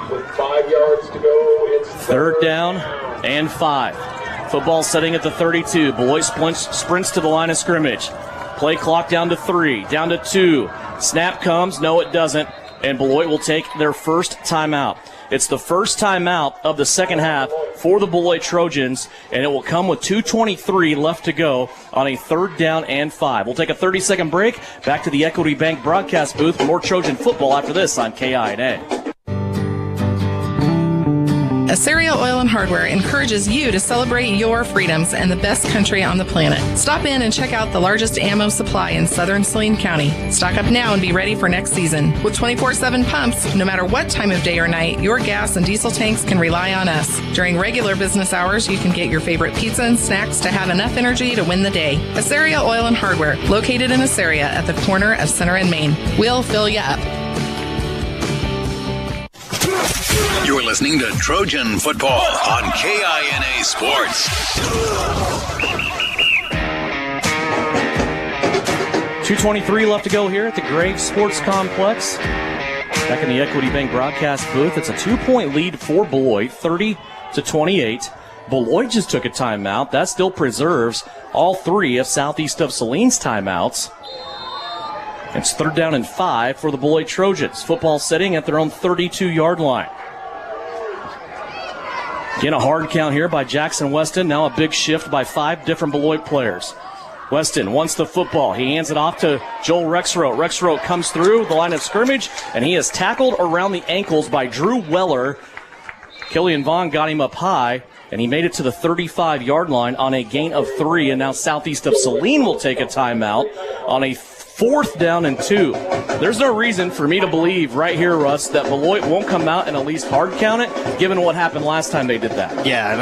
With 5 yards to go, it's third down and 5. Football setting at the 32. Beloit sprints to the line of scrimmage. Play clock down to 3, down to 2. Snap comes. No, it doesn't. And Beloit will take their first timeout. It's the first timeout of the second half for the Beloit Trojans, and it will come with 2:23 left to go on a third down and 5. We'll take a 30-second break. Back to the Equity Bank broadcast booth for more Trojan football after this on KINA. Assyria Oil and Hardware encourages you to celebrate your freedoms and the best country on the planet. Stop in and check out the largest ammo supply in southern Saline County. Stock up now and be ready for next season. With 24/7 pumps, no matter what time of day or night, your gas and diesel tanks can rely on us. During regular business hours, you can get your favorite pizza and snacks to have enough energy to win the day. Assyria Oil and Hardware, located in Assyria at the corner of Center and Main. We'll fill you up. You're listening to Trojan Football on KINA Sports. 2:23 left to go here at the Graves Sports Complex. Back in the Equity Bank broadcast booth, it's a 2-point lead for Beloit, 30-28. Beloit just took a timeout. That still preserves all 3 of Southeast of Saline's timeouts. It's third down and 5 for the Beloit Trojans. Football setting at their own 32-yard line. Again, a hard count here by Jackson Weston. Now a big shift by 5 different Beloit players. Weston wants the football. He hands it off to Joel Rexroth. Rexroth comes through the line of scrimmage, and he is tackled around the ankles by Drew Weller. Killian Vaughn got him up high, and he made it to the 35-yard line on a gain of 3. And now Southeast of Saline will take a timeout on a 4th down and 2. There's no reason for me to believe right here, Russ, that Beloit won't come out and at least hard count it, given what happened last time they did that. Yeah, and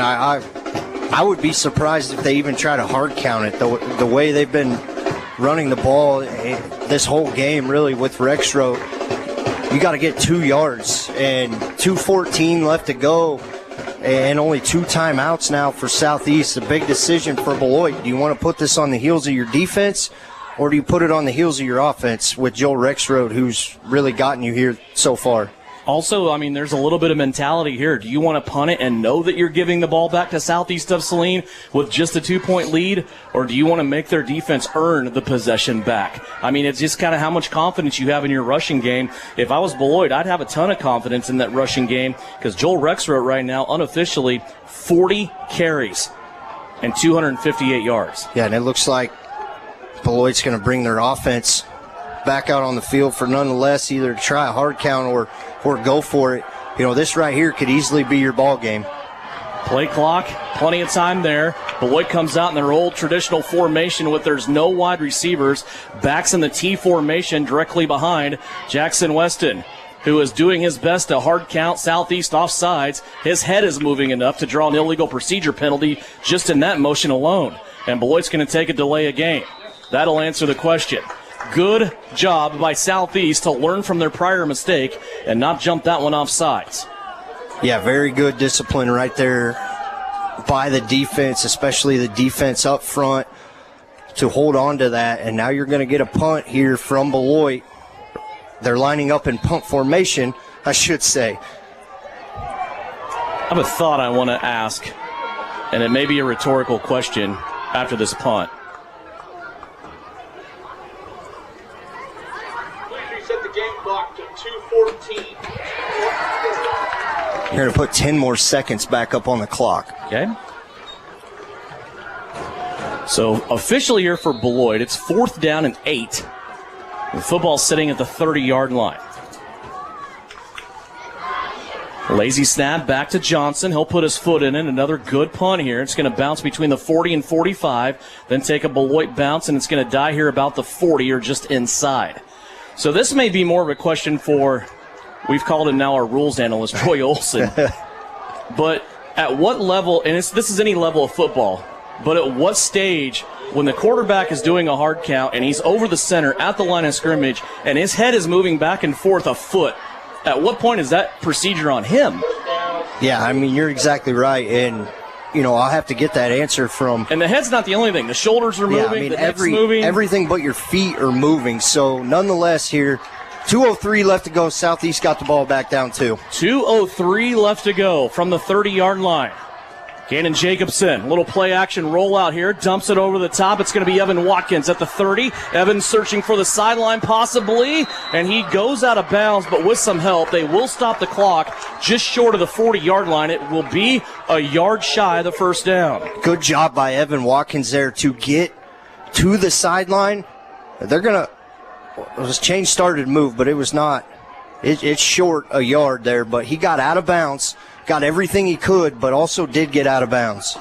I would be surprised if they even try to hard count it. The way they've been running the ball this whole game, really, with Rexroth, you got to get 2 yards, and 2:14 left to go, and only 2 timeouts now for Southeast. A big decision for Beloit. Do you want to put this on the heels of your defense, or do you put it on the heels of your offense with Joel Rexroth, who's really gotten you here so far? Also, I mean, there's a little bit of mentality here. Do you want to punt it and know that you're giving the ball back to Southeast of Saline with just a 2-point lead, or do you want to make their defense earn the possession back? I mean, it's just kind of how much confidence you have in your rushing game. If I was Beloit, I'd have a ton of confidence in that rushing game, because Joel Rexroth right now, unofficially, 40 carries and 258 yards. Yeah, and it looks like Beloit's going to bring their offense back out on the field for nonetheless either to try a hard count or go for it. You know, this right here could easily be your ball game. Play clock, plenty of time there. Beloit comes out in their old traditional formation with there's no wide receivers. Backs in the T formation directly behind Jackson Weston, who is doing his best to hard count Southeast offsides. His head is moving enough to draw an illegal procedure penalty just in that motion alone. And Beloit's going to take a delay of game. That'll answer the question. Good job by Southeast to learn from their prior mistake and not jump that one off sides. Yeah, very good discipline right there by the defense, especially the defense up front, to hold on to that. And now you're going to get a punt here from Beloit. They're lining up in punt formation, I should say. I have a thought I want to ask, and it may be a rhetorical question after this punt. You're going to put 10 more seconds back up on the clock. Okay. So officially here for Beloit, it's 4th down and 8. The football sitting at the 30-yard line. Lazy snap back to Johnson. He'll put his foot in it. Another good punt here. It's going to bounce between the 40 and 45, then take a Beloit bounce, and it's going to die here about the 40 or just inside. So this may be more of a question for, we've called him now our rules analyst, Troy Olson. But at what level, and this is any level of football, but at what stage, when the quarterback is doing a hard count and he's over the center at the line of scrimmage and his head is moving back and forth a foot, at what point is that procedure on him? Yeah, I mean, you're exactly right. And, I'll have to get that answer from. And the head's not the only thing. The shoulders are moving, the neck's moving. Everything but your feet are moving. So, nonetheless, here, 2:03 left to go. Southeast got the ball back down 2. 2:03 left to go from the 30-yard line. Gannon Jacobson, little play action rollout here, dumps it over the top. It's going to be Evan Watkins at the 30. Evan searching for the sideline possibly, and he goes out of bounds, but with some help, they will stop the clock just short of the 40-yard line. It will be a yard shy of the first down. Good job by Evan Watkins there to get to the sideline. They're going to, it was change started move, but it was not. It's short a yard there, but he got out of bounds. Got everything he could, but also did get out of bounds.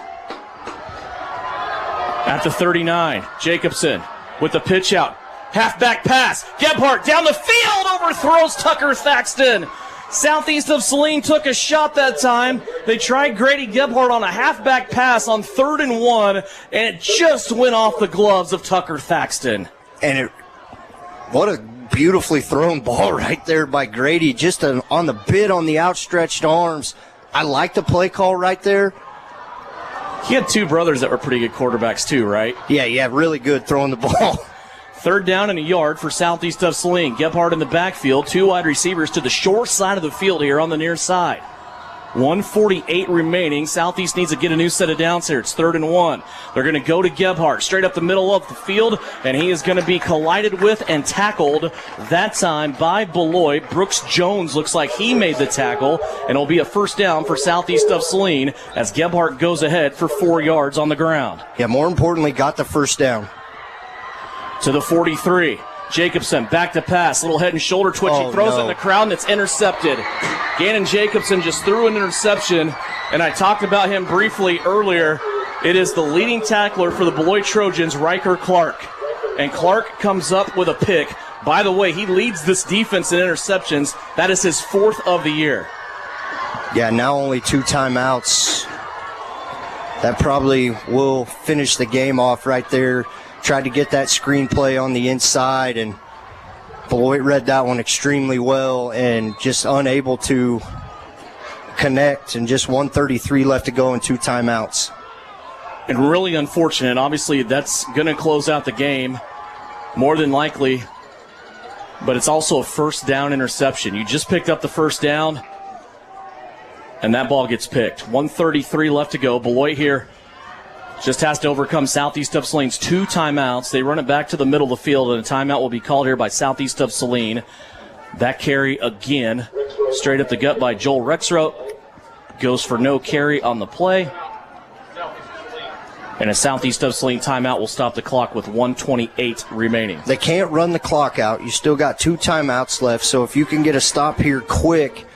At the 39, Jacobson with the pitch out. Halfback pass. Gebhardt down the field, overthrows Tucker Thaxton. Southeast of Saline took a shot that time. They tried Grady Gebhardt on a halfback pass on 3rd and 1, and it just went off the gloves of Tucker Thaxton. And what a beautifully thrown ball right there by Grady, just on the bit on the outstretched arms. I like the play call right there. He had 2 brothers that were pretty good quarterbacks too, right? Yeah, really good throwing the ball. 3rd down and a yard for Southeast of Saline. Gebhardt in the backfield, 2 wide receivers to the short side of the field here on the near side. 1:48 remaining. Southeast needs to get a new set of downs here. It's 3rd and 1. They're going to go to Gebhardt straight up the middle of the field, and he is going to be collided with and tackled that time by Beloit. Brooks Jones looks like he made the tackle, and it'll be a first down for Southeast of Saline as Gebhardt goes ahead for 4 yards on the ground. Yeah, more importantly, got the first down. To the 43. Jacobson back to pass, little head and shoulder twitch. He throws it in the crowd, and it's intercepted. Gannon Jacobson just threw an interception, and I talked about him briefly earlier. It is the leading tackler for the Beloit Trojans, Riker Clark. And Clark comes up with a pick. By the way, he leads this defense in interceptions. That is his 4th of the year. Yeah, now only 2 timeouts. That probably will finish the game off right there. Tried to get that screenplay on the inside, and Beloit read that one extremely well and just unable to connect, and just 1:33 left to go and 2 timeouts. And really unfortunate. Obviously, that's going to close out the game, more than likely, but it's also a first down interception. You just picked up the first down, and that ball gets picked. 1:33 left to go. Beloit here just has to overcome Southeast of Saline's 2 timeouts. They run it back to the middle of the field, and a timeout will be called here by Southeast of Saline. That carry again, straight up the gut by Joel Rexroth. Goes for no carry on the play. And a Southeast of Saline timeout will stop the clock with 1:28 remaining. They can't run the clock out. You still got 2 timeouts left, so if you can get a stop here quick,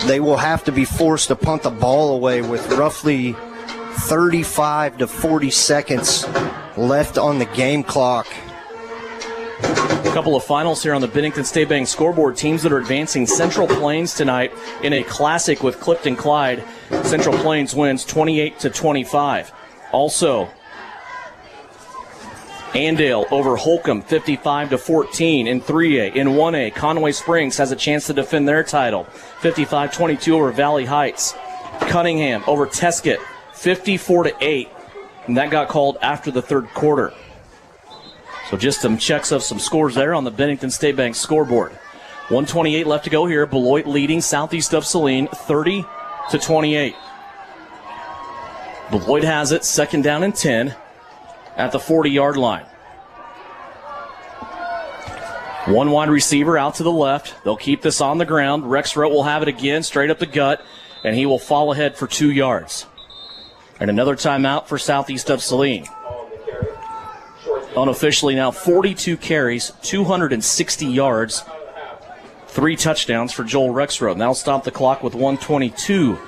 they will have to be forced to punt the ball away with roughly 35 to 40 seconds left on the game clock. A couple of finals here on the Bennington State Bank scoreboard. Teams that are advancing: Central Plains tonight in a classic with Clifton Clyde. Central Plains wins 28-25. Also, Andale over Holcomb 55-14 in 3A. In 1A, Conway Springs has a chance to defend their title, 55-22 over Valley Heights. Cunningham over Tesket 54-8, and that got called after the 3rd quarter. So just some checks of some scores there on the Bennington State Bank scoreboard. 1:28 left to go here. Beloit leading Southeast of Saline 30-28. Beloit has it, 2nd down and 10 at the 40-yard line. 1 wide receiver out to the left. They'll keep this on the ground. Rexroth will have it again, straight up the gut, and he will fall ahead for 2 yards. And another timeout for Southeast of Saline. Unofficially now 42 carries, 260 yards, 3 touchdowns for Joel Rexroth. Now stop the clock with 1:22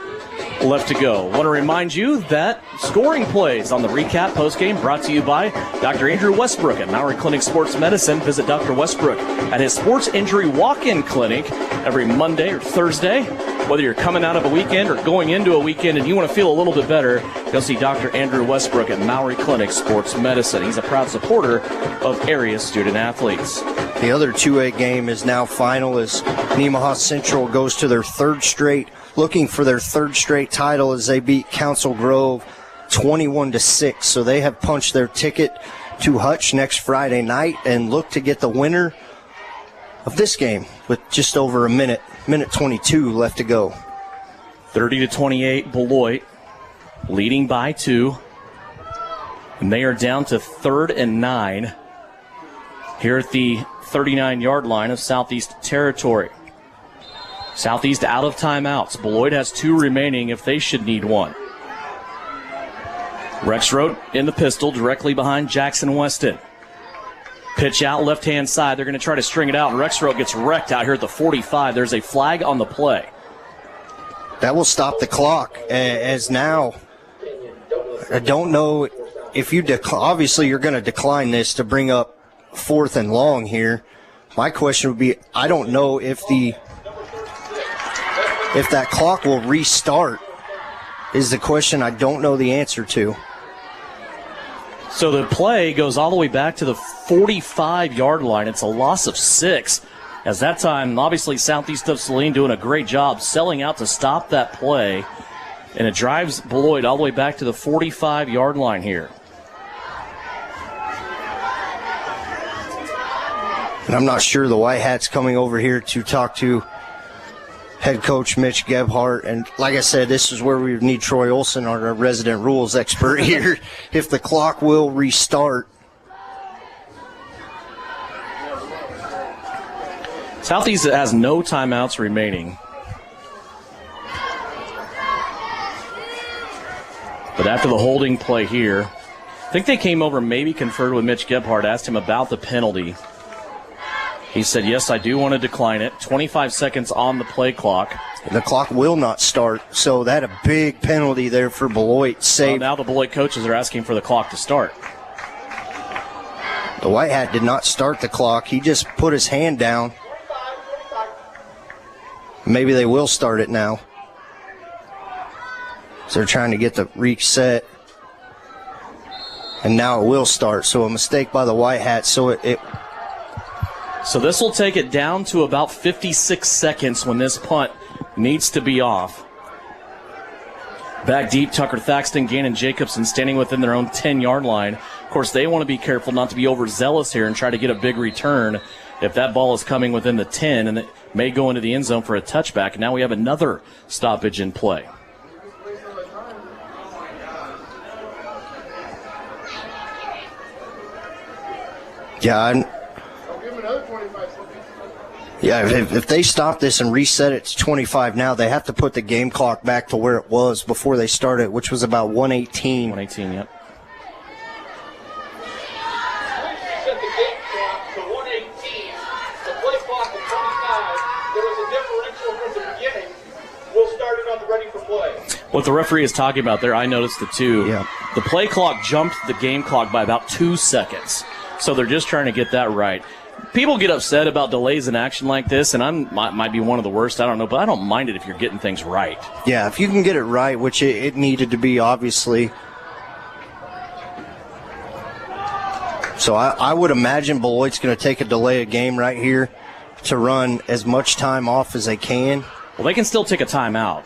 left to go. Want to remind you that scoring plays on the recap postgame brought to you by Dr. Andrew Westbrook at Maury Clinic Sports Medicine. Visit Dr. Westbrook at his sports injury walk-in clinic every Monday or Thursday whether you're coming out of a weekend or going into a weekend and you want to feel a little bit better, go see Dr. Andrew Westbrook at Maury Clinic Sports Medicine. He's a proud supporter of area student athletes. The other 2A game is now final as Nemaha Central goes to looking for their third straight title as they beat Council Grove 21-6. So they have punched their ticket to Hutch next Friday night and look to get the winner of this game with just over a minute 22 left to go. 30-28, Beloit leading by 2. And they are down to 3rd and 9 here at the 39-yard line of Southeast territory. Southeast out of timeouts. Beloit has 2 remaining if they should need one. Rexroad in the pistol directly behind Jackson Weston. Pitch out left-hand side. They're going to try to string it out, and Rexroad gets wrecked out here at the 45. There's a flag on the play. That will stop the clock as now. I don't know if you obviously you're going to decline this to bring up 4th and long here. My question would be, I don't know if that clock will restart is the question I don't know the answer to. So the play goes all the way back to the 45-yard line. It's a loss of 6. As that time, obviously, Southeast of Saline doing a great job selling out to stop that play. And it drives Beloit all the way back to the 45-yard line here. And I'm not sure the White Hats coming over here to talk to head coach Mitch Gebhardt. And like I said, this is where we need Troy Olson, our resident rules expert here, if the clock will restart. Southeast has no timeouts remaining. But after the holding play here, I think they came over, maybe conferred with Mitch Gebhardt, asked him about the penalty. He said, yes, I do want to decline it. 25 seconds on the play clock. The clock will not start, so that a big penalty there for Beloit. Well, now the Beloit coaches are asking for the clock to start. The White Hat did not start the clock. He just put his hand down. Maybe they will start it now. So they're trying to get the reset. And now it will start. So a mistake by the White Hat. So So this will take it down to about 56 seconds when this punt needs to be off. Back deep, Tucker Thaxton, Gannon Jacobson standing within their own 10-yard line. Of course, they want to be careful not to be overzealous here and try to get a big return if that ball is coming within the 10, and it may go into the end zone for a touchback. And now we have another stoppage in play. Yeah, if they stop this and reset it to 25 now, they have to put the game clock back to where it was before they started, which was about 1:18. 1:18, yep. Set the game clock to 1:18. The play clock at 25. There was a differential from the beginning. We'll start it on the ready for play. What the referee is talking about there, I noticed it too. Yeah. The play clock jumped the game clock by about 2 seconds. So they're just trying to get that right. People get upset about delays in action like this, and I might be one of the worst, I don't know, but I don't mind it if you're getting things right. Yeah, if you can get it right, which it needed to be, obviously. So I would imagine Beloit's going to take a delay of game right here to run as much time off as they can. Well, they can still take a timeout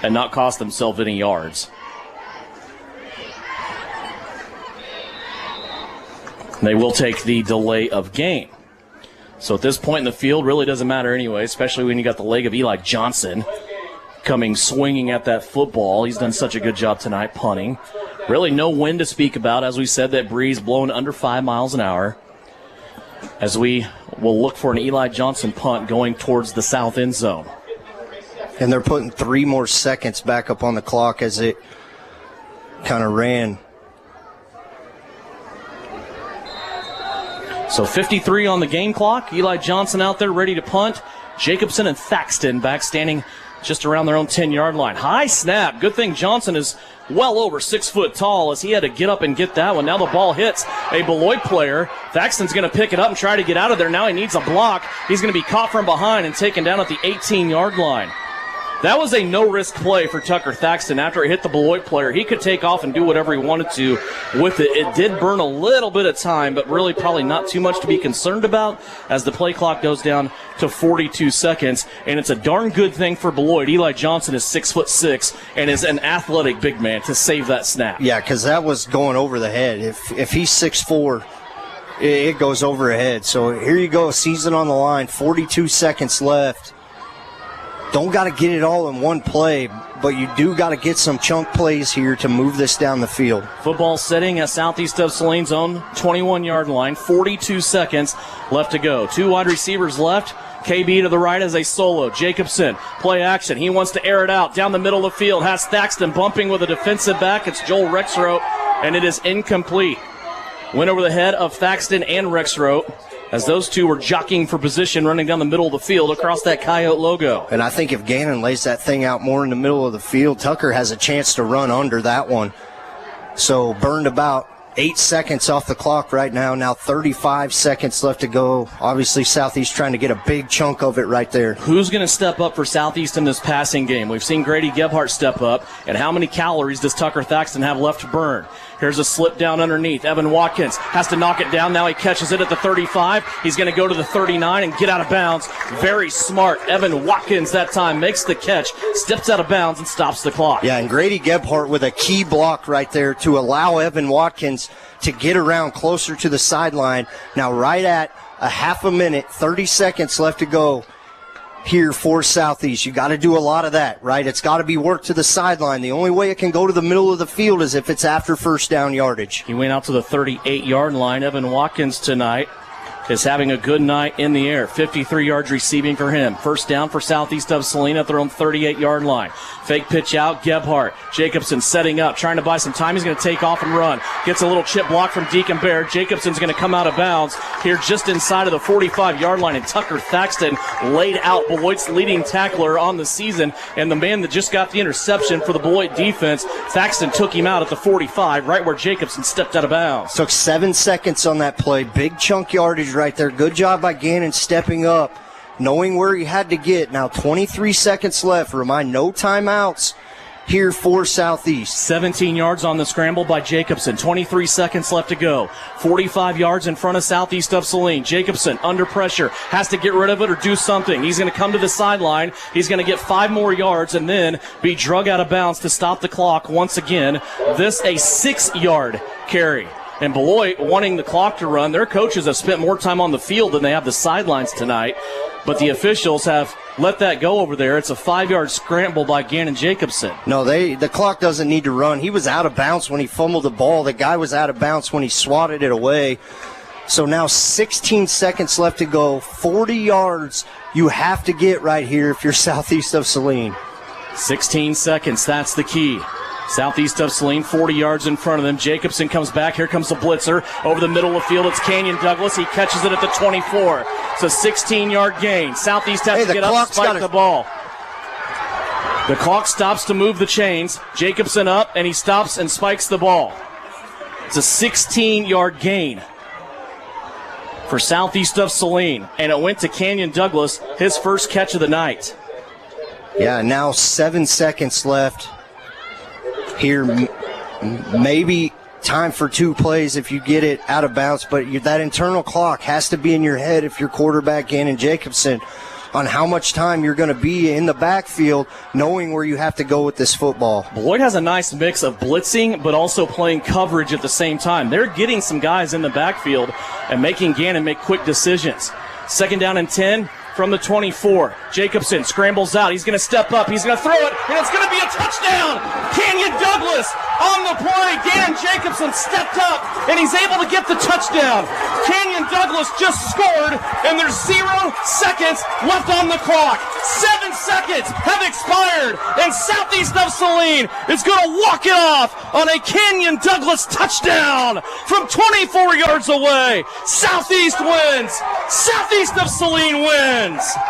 and not cost themselves any yards. They will take the delay of game. So at this point in the field, really doesn't matter anyway, especially when you got the leg of Eli Johnson coming swinging at that football. He's done such a good job tonight punting. Really no wind to speak about. As we said, that breeze blowing under 5 miles an hour. As we will look for an Eli Johnson punt going towards the south end zone. And they're putting 3 more seconds back up on the clock as it kind of ran. So 53 on the game clock. Eli Johnson out there ready to punt. Jacobson and Thaxton back standing just around their own 10-yard line. High snap. Good thing Johnson is well over 6 foot tall as he had to get up and get that one. Now the ball hits a Beloit player. Thaxton's going to pick it up and try to get out of there. Now he needs a block. He's going to be caught from behind and taken down at the 18-yard line. That was a no-risk play for Tucker Thaxton. After it hit the Beloit player, he could take off and do whatever he wanted to with it. It did burn a little bit of time, but really probably not too much to be concerned about as the play clock goes down to 42 seconds. And it's a darn good thing for Beloit. Eli Johnson is 6'6" and is an athletic big man to save that snap. Yeah, because that was going over the head. If he's 6'4", it goes over a head. So here you go, season on the line, 42 seconds left. Don't got to get it all in one play, but you do got to get some chunk plays here to move this down the field. Football setting at southeast of Saline's own 21-yard line. 42 seconds left to go. 2 wide receivers left. KB to the right as a solo. Jacobson, play action. He wants to air it out down the middle of the field. Has Thaxton bumping with a defensive back. It's Joel Rexroth, and it is incomplete. Went over the head of Thaxton and Rexroth as those two were jockeying for position, running down the middle of the field across that Coyote logo. And I think if Gannon lays that thing out more in the middle of the field, Tucker has a chance to run under that one. So burned about 8 seconds off the clock right now. Now 35 seconds left to go. Obviously, Southeast trying to get a big chunk of it right there. Who's going to step up for Southeast in this passing game? We've seen Grady Gebhardt step up. And how many calories does Tucker Thaxton have left to burn? Here's a slip down underneath. Evan Watkins has to knock it down. Now he catches it at the 35. He's going to go to the 39 and get out of bounds. Very smart. Evan Watkins that time makes the catch, steps out of bounds, and stops the clock. Yeah, and Grady Gebhardt with a key block right there to allow Evan Watkins to get around closer to the sideline. Now right at a half a minute, 30 seconds left to go here for Southeast. You got to do a lot of that, right? It's got to be worked to the sideline. The only way it can go to the middle of the field is if it's after first down yardage. He went out to the 38-yard line. Evan Watkins tonight is having a good night in the air. 53 yards receiving for him. First down for Southeast of Salina at their own 38-yard line. Fake pitch out, Gebhardt. Jacobson setting up, trying to buy some time. He's going to take off and run. Gets a little chip block from Deacon Baird. Jacobson's going to come out of bounds here just inside of the 45-yard line, and Tucker Thaxton laid out Beloit's leading tackler on the season, and the man that just got the interception for the Beloit defense, Thaxton took him out at the 45, right where Jacobson stepped out of bounds. Took 7 seconds on that play. Big chunk yardage right there. Good job by Gannon stepping up, knowing where he had to get. Now 23 seconds left. Remind, no timeouts here for Southeast. 17 yards on the scramble by Jacobson. 23 seconds left to go. 45 yards in front of Southeast of Saline. Jacobson under pressure. Has to get rid of it or do something. He's going to come to the sideline. He's going to get 5 more yards and then be drug out of bounds to stop the clock once again. This a 6-yard carry. And Beloit wanting the clock to run. Their coaches have spent more time on the field than they have the sidelines tonight. But the officials have let that go over there. It's a 5-yard scramble by Gannon Jacobson. No, the clock doesn't need to run. He was out of bounds when he fumbled the ball. The guy was out of bounds when he swatted it away. So now 16 seconds left to go. 40 yards you have to get right here if you're Southeast of Saline. 16 seconds, that's the key. Southeast of Saline, 40 yards in front of them. Jacobson comes back. Here comes the blitzer. Over the middle of the field, it's Canyon Douglas. He catches it at the 24. It's a 16-yard gain. Southeast has to get up and spike the ball. The clock stops to move the chains. Jacobson up, and he stops and spikes the ball. It's a 16-yard gain for Southeast of Saline, and it went to Canyon Douglas, his first catch of the night. Yeah, now 7 seconds left. Here, maybe time for 2 plays if you get it out of bounds, but that internal clock has to be in your head if you're quarterback Gannon Jacobson on how much time you're going to be in the backfield, knowing where you have to go with this football. Beloit has a nice mix of blitzing but also playing coverage at the same time. They're getting some guys in the backfield and making Gannon make quick decisions. 2nd down and 10. From the 24, Jacobson scrambles out. He's going to step up. He's going to throw it, and it's going to be a touchdown. Canyon Douglas on the play. Gannon Jacobson stepped up, and he's able to get the touchdown. Canyon Douglas just scored, and there's 0 seconds left on the clock. 7 seconds have expired, and Southeast of Saline is going to walk it off on a Canyon Douglas touchdown from 24 yards away. Southeast wins. Southeast of Saline wins.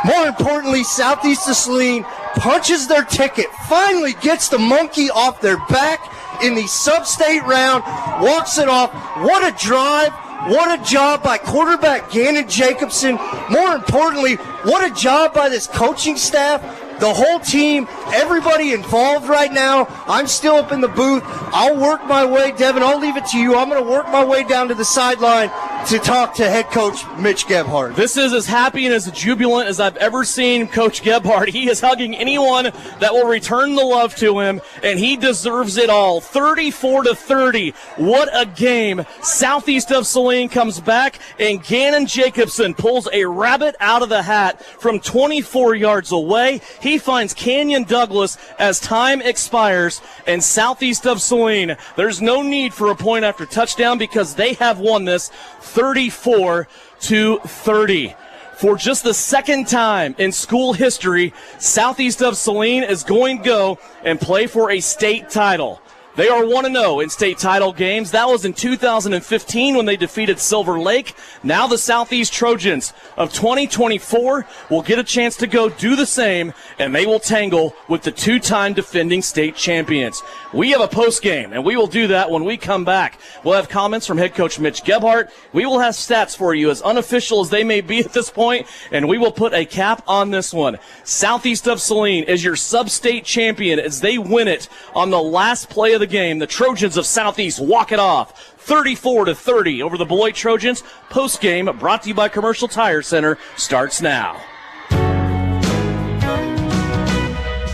More importantly, Southeast of Saline punches their ticket, finally gets the monkey off their back in the sub-state round, walks it off. What a drive. What a job by quarterback Gannon Jacobson. More importantly, what a job by this coaching staff. the whole team, everybody involved right now. I'm still up in the booth. I'll work my way, Devin, I'll leave it to you. I'm going to work my way down to the sideline to talk to head coach Mitch Gebhardt. This is as happy and as jubilant as I've ever seen Coach Gebhardt. He is hugging anyone that will return the love to him, and he deserves it all. 34-30. What a game. Southeast of Saline comes back, and Gannon Jacobson pulls a rabbit out of the hat from 24 yards away. He finds Canyon Douglas as time expires, and Southeast of Saline, there's no need for a point after touchdown because they have won this 34-30. For just the second time in school history, Southeast of Saline is going to go and play for a state title. They are 1-0 in state title games. That was in 2015 when they defeated Silver Lake. Now the Southeast Trojans of 2024 will get a chance to go do the same, and they will tangle with the two-time defending state champions. We have a post-game, and we will do that when we come back. We'll have comments from head coach Mitch Gebhardt. We will have stats for you, as unofficial as they may be at this point, and we will put a cap on this one. Southeast of Saline is your sub-state champion as they win it on the last play of the game. The Trojans of Southeast walk it off 34-30 over the Beloit Trojans. Post game brought to you by Commercial Tire Center starts now.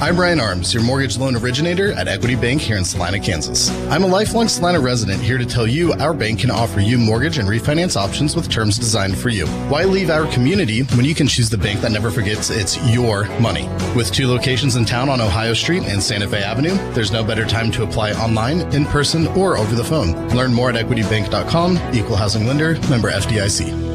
I'm Brian Arms, your mortgage loan originator at Equity Bank here in Salina, Kansas. I'm a lifelong Salina resident here to tell you our bank can offer you mortgage and refinance options with terms designed for you. Why leave our community when you can choose the bank that never forgets it's your money? With 2 locations in town on Ohio Street and Santa Fe Avenue, there's no better time to apply online, in person, or over the phone. Learn more at equitybank.com, equal housing lender, member FDIC.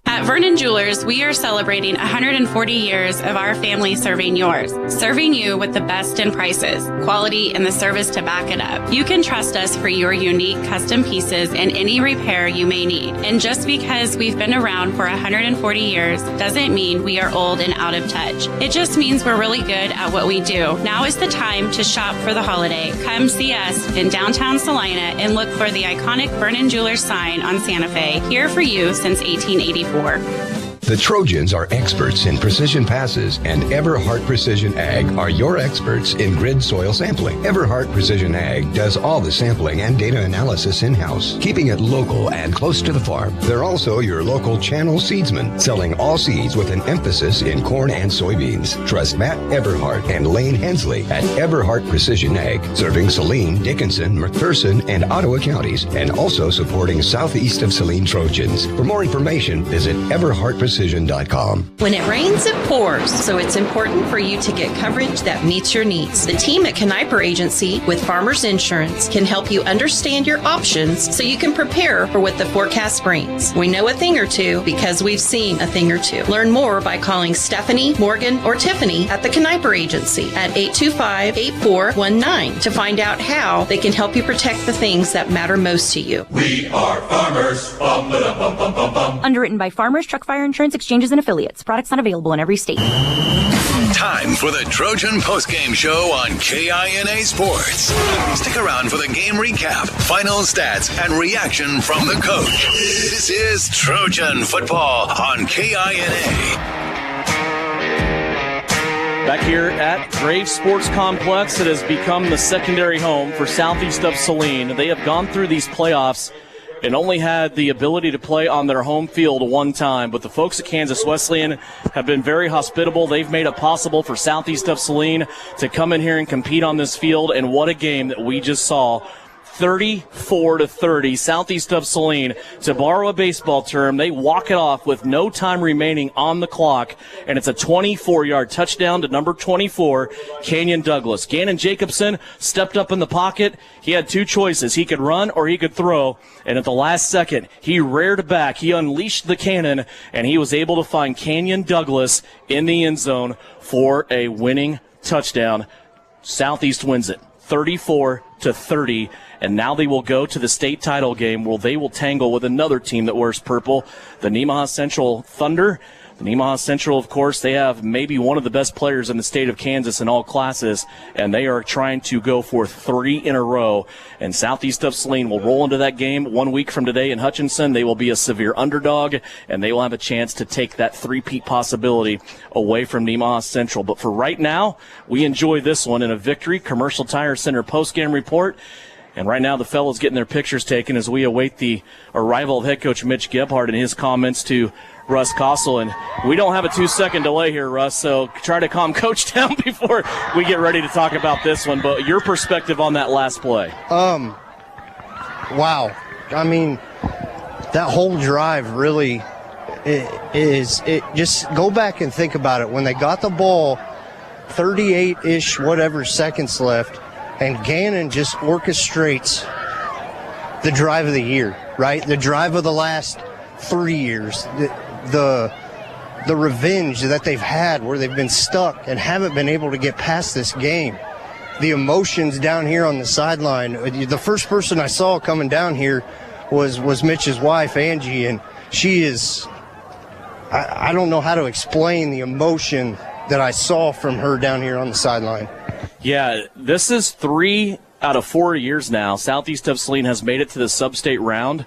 At Vernon Jewelers, we are celebrating 140 years of our family serving yours, serving you with the best in prices, quality, and the service to back it up. You can trust us for your unique custom pieces and any repair you may need. And just because we've been around for 140 years doesn't mean we are old and out of touch. It just means we're really good at what we do. Now is the time to shop for the holiday. Come see us in downtown Salina and look for the iconic Vernon Jewelers sign on Santa Fe, here for you since 1884. The Trojans are experts in precision passes, and Everhart Precision Ag are your experts in grid soil sampling. Everhart Precision Ag does all the sampling and data analysis in-house, keeping it local and close to the farm. They're also your local channel seedsman, selling all seeds with an emphasis in corn and soybeans. Trust Matt Everhart and Lane Hensley at Everhart Precision Ag, serving Saline, Dickinson, McPherson, and Ottawa counties, and also supporting Southeast of Saline Trojans. For more information, visit EverhartPrecision.com. When it rains, it pours, so it's important for you to get coverage that meets your needs. The team at Kniper Agency with Farmers Insurance can help you understand your options so you can prepare for what the forecast brings. We know a thing or two because we've seen a thing or two. Learn more by calling Stephanie, Morgan, or Tiffany at the Kniper Agency at 825-8419 to find out how they can help you protect the things that matter most to you. We are farmers. Bum, ba, bum, bum, bum, bum. Underwritten by Farmers Truck Fire Insurance Exchanges and Affiliates. Products not available in every state. Time for the Trojan postgame show on KINA Sports. Stick around for the game recap, final stats, and reaction from the coach. This is Trojan football on KINA. Back here at Graves Sports Complex, it has become the secondary home for Southeast of Saline. They have gone through these playoffs and only had the ability to play on their home field one time. But the folks at Kansas Wesleyan have been very hospitable. They've made it possible for Southeast of Saline to come in here and compete on this field. And what a game that we just saw. 34-30, Southeast of Saline. To borrow a baseball term, they walk it off with no time remaining on the clock, and it's a 24-yard touchdown to number 24, Canyon Douglas. Gannon Jacobson stepped up in the pocket. He had 2 choices. He could run or he could throw, and at the last second, he reared back. He unleashed the cannon, and he was able to find Canyon Douglas in the end zone for a winning touchdown. Southeast wins it 34-30. And now they will go to the state title game where they will tangle with another team that wears purple, the Nemaha Central Thunder. Nemaha Central, of course, they have maybe one of the best players in the state of Kansas in all classes, and they are trying to go for 3 in a row. And Southeast of Saline will roll into that game 1 week from today in Hutchinson. They will be a severe underdog, and they will have a chance to take that three-peat possibility away from Nemaha Central. But for right now, we enjoy this one in a victory. Commercial Tire Center postgame report. And right now the fellows getting their pictures taken as we await the arrival of head coach Mitch Gebhardt and his comments to Russ Kossel. And we don't have a 2-second delay here, Russ, so try to calm Coach down before we get ready to talk about this one. But your perspective on that last play. Wow. I mean, that whole drive really is just go back and think about it. When they got the ball, 38-ish, whatever seconds left, and Gannon just orchestrates the drive of the year, right? The drive of the last 3 years. The revenge that they've had where they've been stuck and haven't been able to get past this game. The emotions down here on the sideline. The first person I saw coming down here was Mitch's wife, Angie, and she is, I don't know how to explain the emotion that I saw from her down here on the sideline. Yeah, this is 3 out of 4 years now. Southeast of Saline has made it to the sub-state round,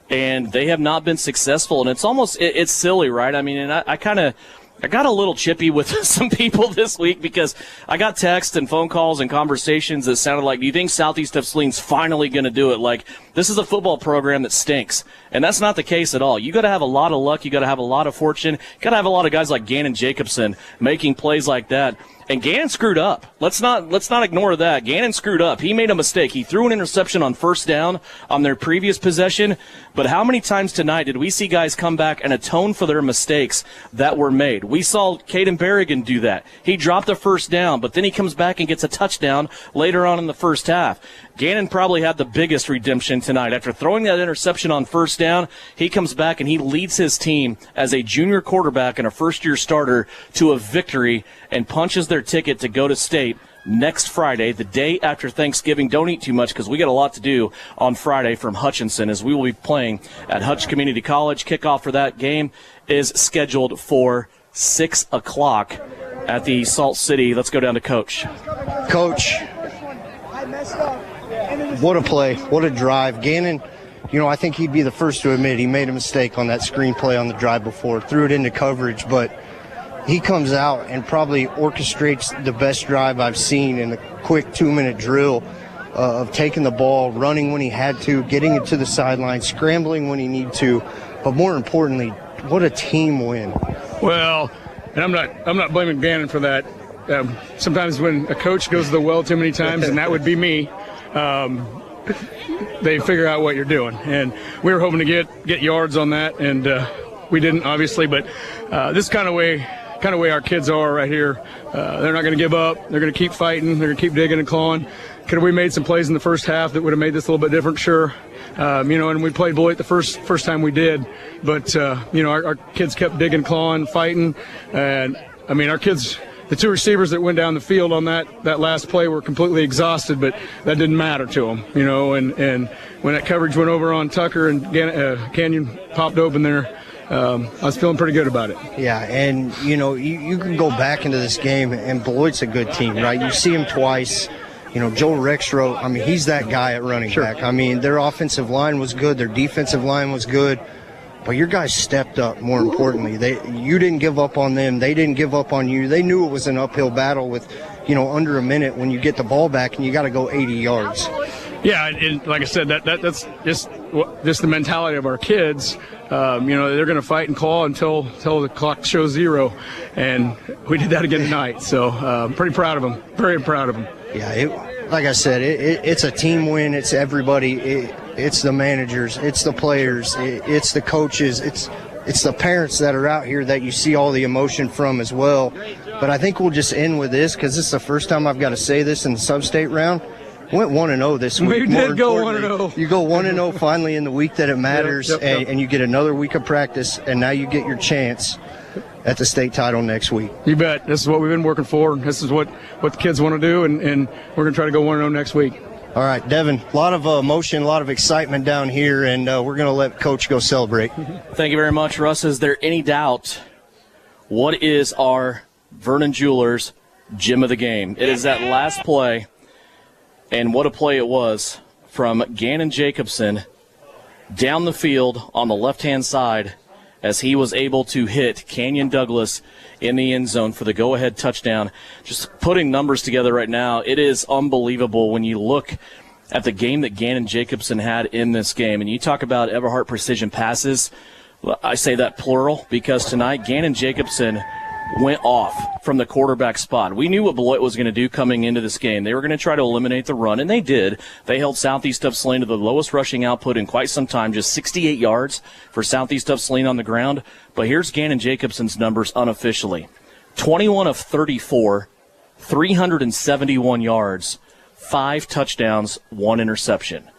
and they have not been successful. And it's silly, right? I mean, and I got a little chippy with some people this week because I got texts and phone calls and conversations that sounded like, do you think Southeast of Saline's finally going to do it? Like, this is a football program that stinks. And that's not the case at all. You got to have a lot of luck. You got to have a lot of fortune. You got to have a lot of guys like Gannon Jacobson making plays like that. And Gannon screwed up. Let's not ignore that. Gannon screwed up. He made a mistake. He threw an interception on first down on their previous possession. But how many times tonight did we see guys come back and atone for their mistakes that were made? We saw Caden Berrigan do that. He dropped the first down, but then he comes back and gets a touchdown later on in the first half. Gannon probably had the biggest redemption tonight. After throwing that interception on first down, he comes back and he leads his team as a junior quarterback and a first-year starter to a victory and punches their ticket to go to state next Friday, the day after Thanksgiving. Don't eat too much because we got a lot to do on Friday from Hutchinson as we will be playing at Hutch Community College. Kickoff for that game is scheduled for 6 o'clock at the Salt City. Let's go down to Coach. Coach, what a play, what a drive. Gannon, I think he'd be the first to admit he made a mistake on that screenplay on the drive before, threw it into coverage, but he comes out and probably orchestrates the best drive I've seen in a quick 2-minute drill of taking the ball, running when he had to, getting it to the sideline, scrambling when he needed to, but more importantly, what a team win. Well, and I'm not blaming Gannon for that. Sometimes when a coach goes to the well too many times, and that would be me, they figure out what you're doing. And we were hoping to get yards on that, and we didn't, obviously. But this kind of way our kids are right here. They're not going to give up. They're going to keep fighting. They're going to keep digging and clawing. Could have we made some plays in the first half that would have made this a little bit different? Sure. And we played Beloit the first time we did. But, our kids kept digging, clawing, fighting. And, our kids, the 2 receivers that went down the field on that last play were completely exhausted, but that didn't matter to them, And when that coverage went over on Tucker and Canyon popped open there, I was feeling pretty good about it. Yeah, and, you can go back into this game, and Beloit's a good team, right? You see him twice. Joel Rexroth, he's that guy at running back. Their offensive line was good. Their defensive line was good. But your guys stepped up, more importantly. You didn't give up on them. They didn't give up on you. They knew it was an uphill battle with, under a minute when you get the ball back and you got to go 80 yards. Yeah, and like I said, that's just the mentality of our kids. They're going to fight and claw until the clock shows 0, and we did that again tonight. So I'm pretty proud of them. Very proud of them. Yeah, like I said, it's a team win. It's everybody. It's the managers. It's the players. It's the coaches. It's the parents that are out here that you see all the emotion from as well. But I think we'll just end with this because this is the first time I've got to say this in the sub-state round. Went 1-0 this week. We did go 1-0. You go 1-0 finally in the week that it matters, yep. And you get another week of practice, and now you get your chance at the state title next week. You bet. This is what we've been working for. This is what the kids want to do, and we're going to try to go 1-0 next week. All right, Devin, a lot of emotion, a lot of excitement down here, and we're going to let Coach go celebrate. Thank you very much, Russ. Is there any doubt what is our Vernon Jewelers gem of the game? It is that last play, and what a play it was from Gannon Jacobson down the field on the left-hand side as he was able to hit Canyon Douglas in the end zone for the go-ahead touchdown. Just putting numbers together right now, it is unbelievable when you look at the game that Gannon Jacobson had in this game. And you talk about Everhart precision passes. I say that plural because tonight Gannon Jacobson went off from the quarterback spot. We knew what Beloit was going to do coming into this game. They were going to try to eliminate the run, and they did. They held Southeast of Saline to the lowest rushing output in quite some time, just 68 yards for Southeast of Saline on the ground. But here's Gannon Jacobson's numbers unofficially. 21 of 34, 371 yards, 5 touchdowns, 1 interception.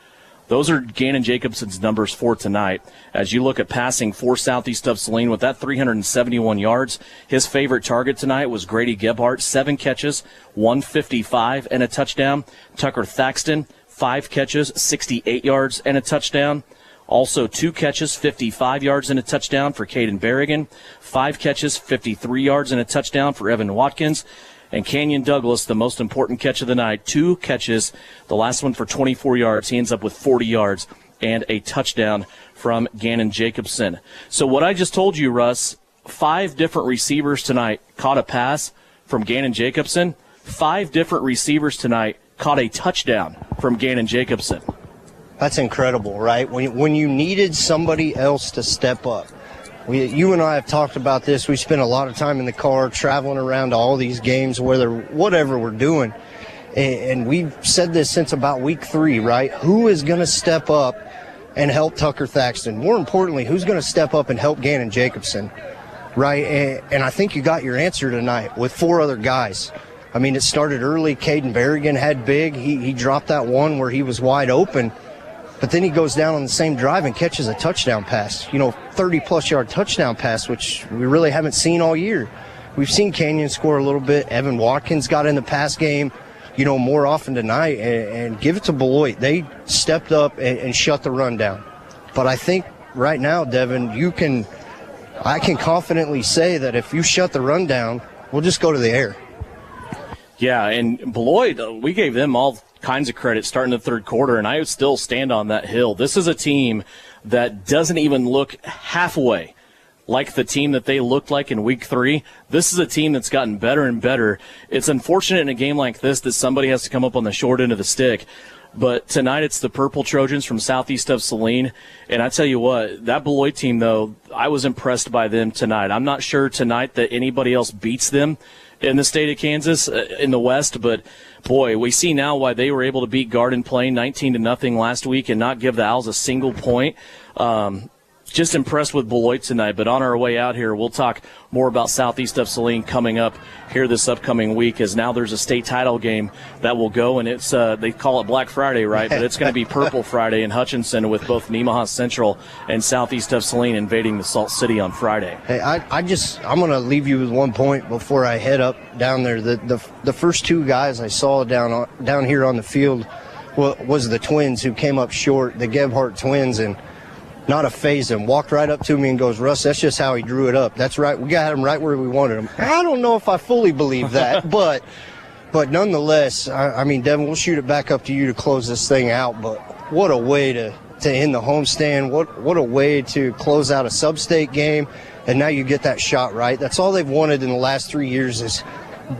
Those are Gannon Jacobson's numbers for tonight. As you look at passing for Southeast of Saline with that 371 yards, his favorite target tonight was Grady Gebhardt, 7 catches, 155 and a touchdown. Tucker Thaxton, 5 catches, 68 yards and a touchdown. Also 2 catches, 55 yards and a touchdown for Caden Berrigan. 5 catches, 53 yards and a touchdown for Evan Watkins. And Canyon Douglas, the most important catch of the night, 2 catches, the last one for 24 yards. He ends up with 40 yards and a touchdown from Gannon Jacobson. So what I just told you, Russ, 5 different receivers tonight caught a pass from Gannon Jacobson. 5 different receivers tonight caught a touchdown from Gannon Jacobson. That's incredible, right? When you needed somebody else to step up. You and I have talked about this. We spend a lot of time in the car traveling around to all these games, whatever we're doing. And we've said this since about week 3, right? Who is going to step up and help Tucker Thaxton? More importantly, who's going to step up and help Gannon Jacobson, right? And I think you got your answer tonight with 4 other guys. I mean, it started early. Caden Berrigan had big. He dropped that one where he was wide open. But then he goes down on the same drive and catches a touchdown pass, 30-plus yard touchdown pass, which we really haven't seen all year. We've seen Canyon score a little bit. Evan Watkins got in the pass game, more often tonight. And give it to Beloit. They stepped up and shut the run down. But I think right now, Devin, I can confidently say that if you shut the run down, we'll just go to the air. Yeah, and Beloit, we gave them all kinds of credit starting the third quarter, and I would still stand on that hill. This is a team that doesn't even look halfway like the team that they looked like in week 3. This is a team that's gotten better and better. It's unfortunate in a game like this that somebody has to come up on the short end of the stick. But tonight it's the Purple Trojans from Southeast of Saline. And I tell you what, that Beloit team, though, I was impressed by them tonight. I'm not sure tonight that anybody else beats them in the state of Kansas in the West, but boy, we see now why they were able to beat Garden Plain 19-0 last week and not give the Owls a single point. Just impressed with Beloit tonight, but on our way out here, we'll talk more about Southeast of Saline coming up here this upcoming week, as now there's a state title game that will go, and it's they call it Black Friday, right? But it's going to be Purple Friday in Hutchinson with both Nemaha Central and Southeast of Saline invading the Salt City on Friday. Hey, I'm going to leave you with one point before I head up down there. The first 2 guys I saw down here on the field was the twins who came up short, the Gebhardt twins, and not a phase him, walked right up to me and goes, Russ, that's just how he drew it up. That's right. We got him right where we wanted him. I don't know if I fully believe that, but nonetheless, I mean, Devin, we'll shoot it back up to you to close this thing out. But what a way to end the homestand. What a way to close out a sub-state game. And now you get that shot, right? That's all they've wanted in the last 3 years is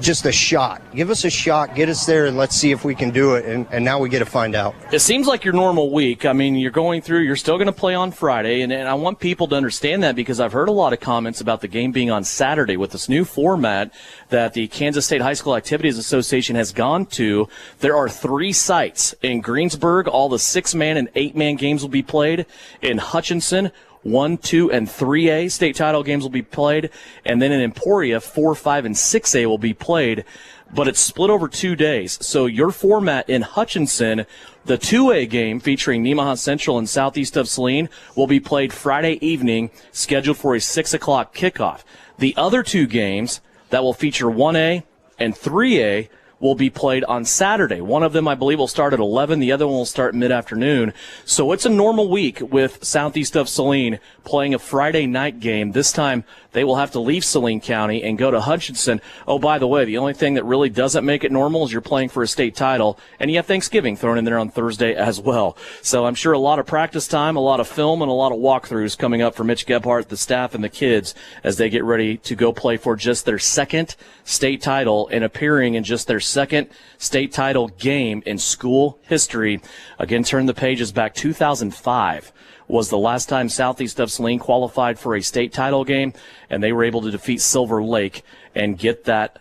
just a shot. Give us a shot, get us there, and let's see if we can do it. And now we get to find out. It seems like your normal week. I mean, you're still going to play on Friday, and I want people to understand that because I've heard a lot of comments about the game being on Saturday with this new format that the Kansas State High School Activities Association has gone to. There are 3 sites. In Greensburg, all the 6-man and 8-man games will be played. In Hutchinson, 1, 2, and 3A state title games will be played, and then in Emporia, 4, 5, and 6A will be played, but it's split over 2 days. So your format in Hutchinson, the 2A game featuring Nemaha Central and Southeast of Saline will be played Friday evening, scheduled for a 6 o'clock kickoff. The other 2 games that will feature 1A and 3A will be played on Saturday. One of them, I believe, will start at 11. The other one will start mid-afternoon. So it's a normal week with Southeast of Saline playing a Friday night game. This time they will have to leave Saline County and go to Hutchinson. Oh, by the way, the only thing that really doesn't make it normal is you're playing for a state title, and you have Thanksgiving thrown in there on Thursday as well. So I'm sure a lot of practice time, a lot of film, and a lot of walkthroughs coming up for Mitch Gebhardt, the staff, and the kids as they get ready to go play for just their second state title and appearing in just their second state title game in school history. Again, turn the pages back. 2005 was the last time Southeast of Saline qualified for a state title game, and they were able to defeat Silver Lake and get that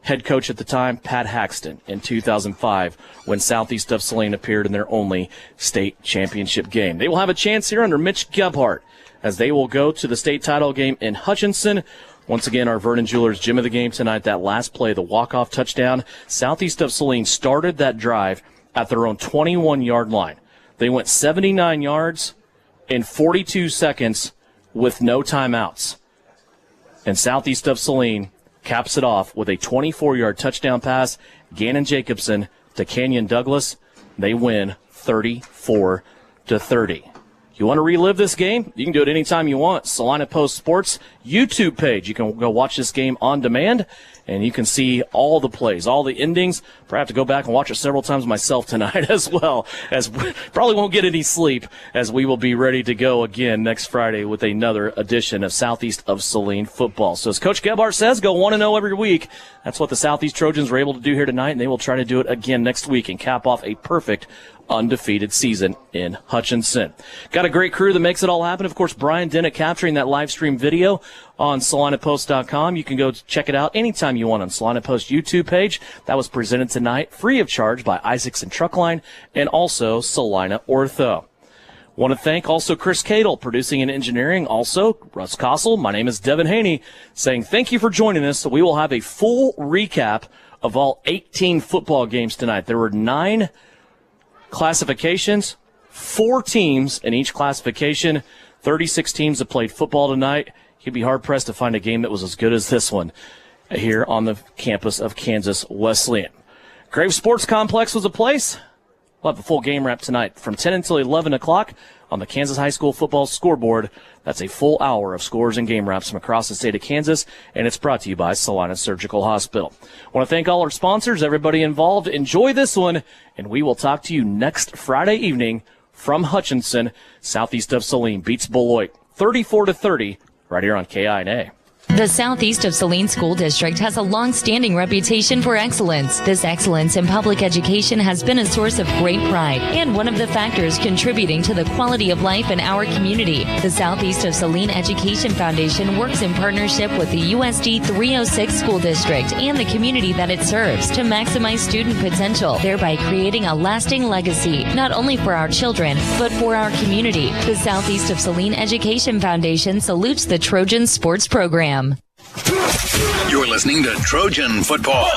head coach at the time, Pat Haxton, in 2005 when Southeast of Saline appeared in their only state championship game. They will have a chance here under Mitch Gebhardt as they will go to the state title game in Hutchinson. Once again, our Vernon Jewelers gem of the game tonight, that last play, the walk-off touchdown. Southeast of Saline started that drive at their own 21-yard line. They went 79 yards in 42 seconds with no timeouts. And Southeast of Saline caps it off with a 24-yard touchdown pass. Gannon Jacobson to Canyon Douglas. They win 34-30. You want to relive this game? You can do it anytime you want. Salina Post Sports YouTube page. You can go watch this game on demand, and you can see all the plays, all the endings. Probably have to go back and watch it several times myself tonight as well, as probably won't get any sleep as we will be ready to go again next Friday with another edition of Southeast of Saline football. So as Coach Gebhardt says, go 1-0 every week. That's what the Southeast Trojans were able to do here tonight, and they will try to do it again next week and cap off a perfect undefeated season in Hutchinson. Got a great crew that makes it all happen. Of course, Brian Dennett capturing that live stream video on SalinaPost.com. You can go check it out anytime you want on Salina Post YouTube page. That was presented tonight free of charge by Isaacson Truckline and also Salina Ortho. Want to thank also Chris Cadle, producing and engineering. Also, Russ Kossel. My name is Devin Haney, saying thank you for joining us. So we will have a full recap of all 18 football games tonight. There were 9 classifications, 4 teams in each classification, 36 teams that played football tonight. You'd be hard-pressed to find a game that was as good as this one here on the campus of Kansas Wesleyan. Graves Sports Complex was a place. We'll have a full game wrap tonight from 10 until 11 o'clock on the Kansas High School football scoreboard. That's a full hour of scores and game wraps from across the state of Kansas, and it's brought to you by Salina Surgical Hospital. I want to thank all our sponsors, everybody involved. Enjoy this one, and we will talk to you next Friday evening from Hutchinson. Southeast of Saline beats Beloit 34-30 right here on KINA. The Southeast of Saline School District has a long-standing reputation for excellence. This excellence in public education has been a source of great pride and one of the factors contributing to the quality of life in our community. The Southeast of Saline Education Foundation works in partnership with the USD 306 School District and the community that it serves to maximize student potential, thereby creating a lasting legacy, not only for our children, but for our community. The Southeast of Saline Education Foundation salutes the Trojan Sports Program. You're listening to Trojan Football.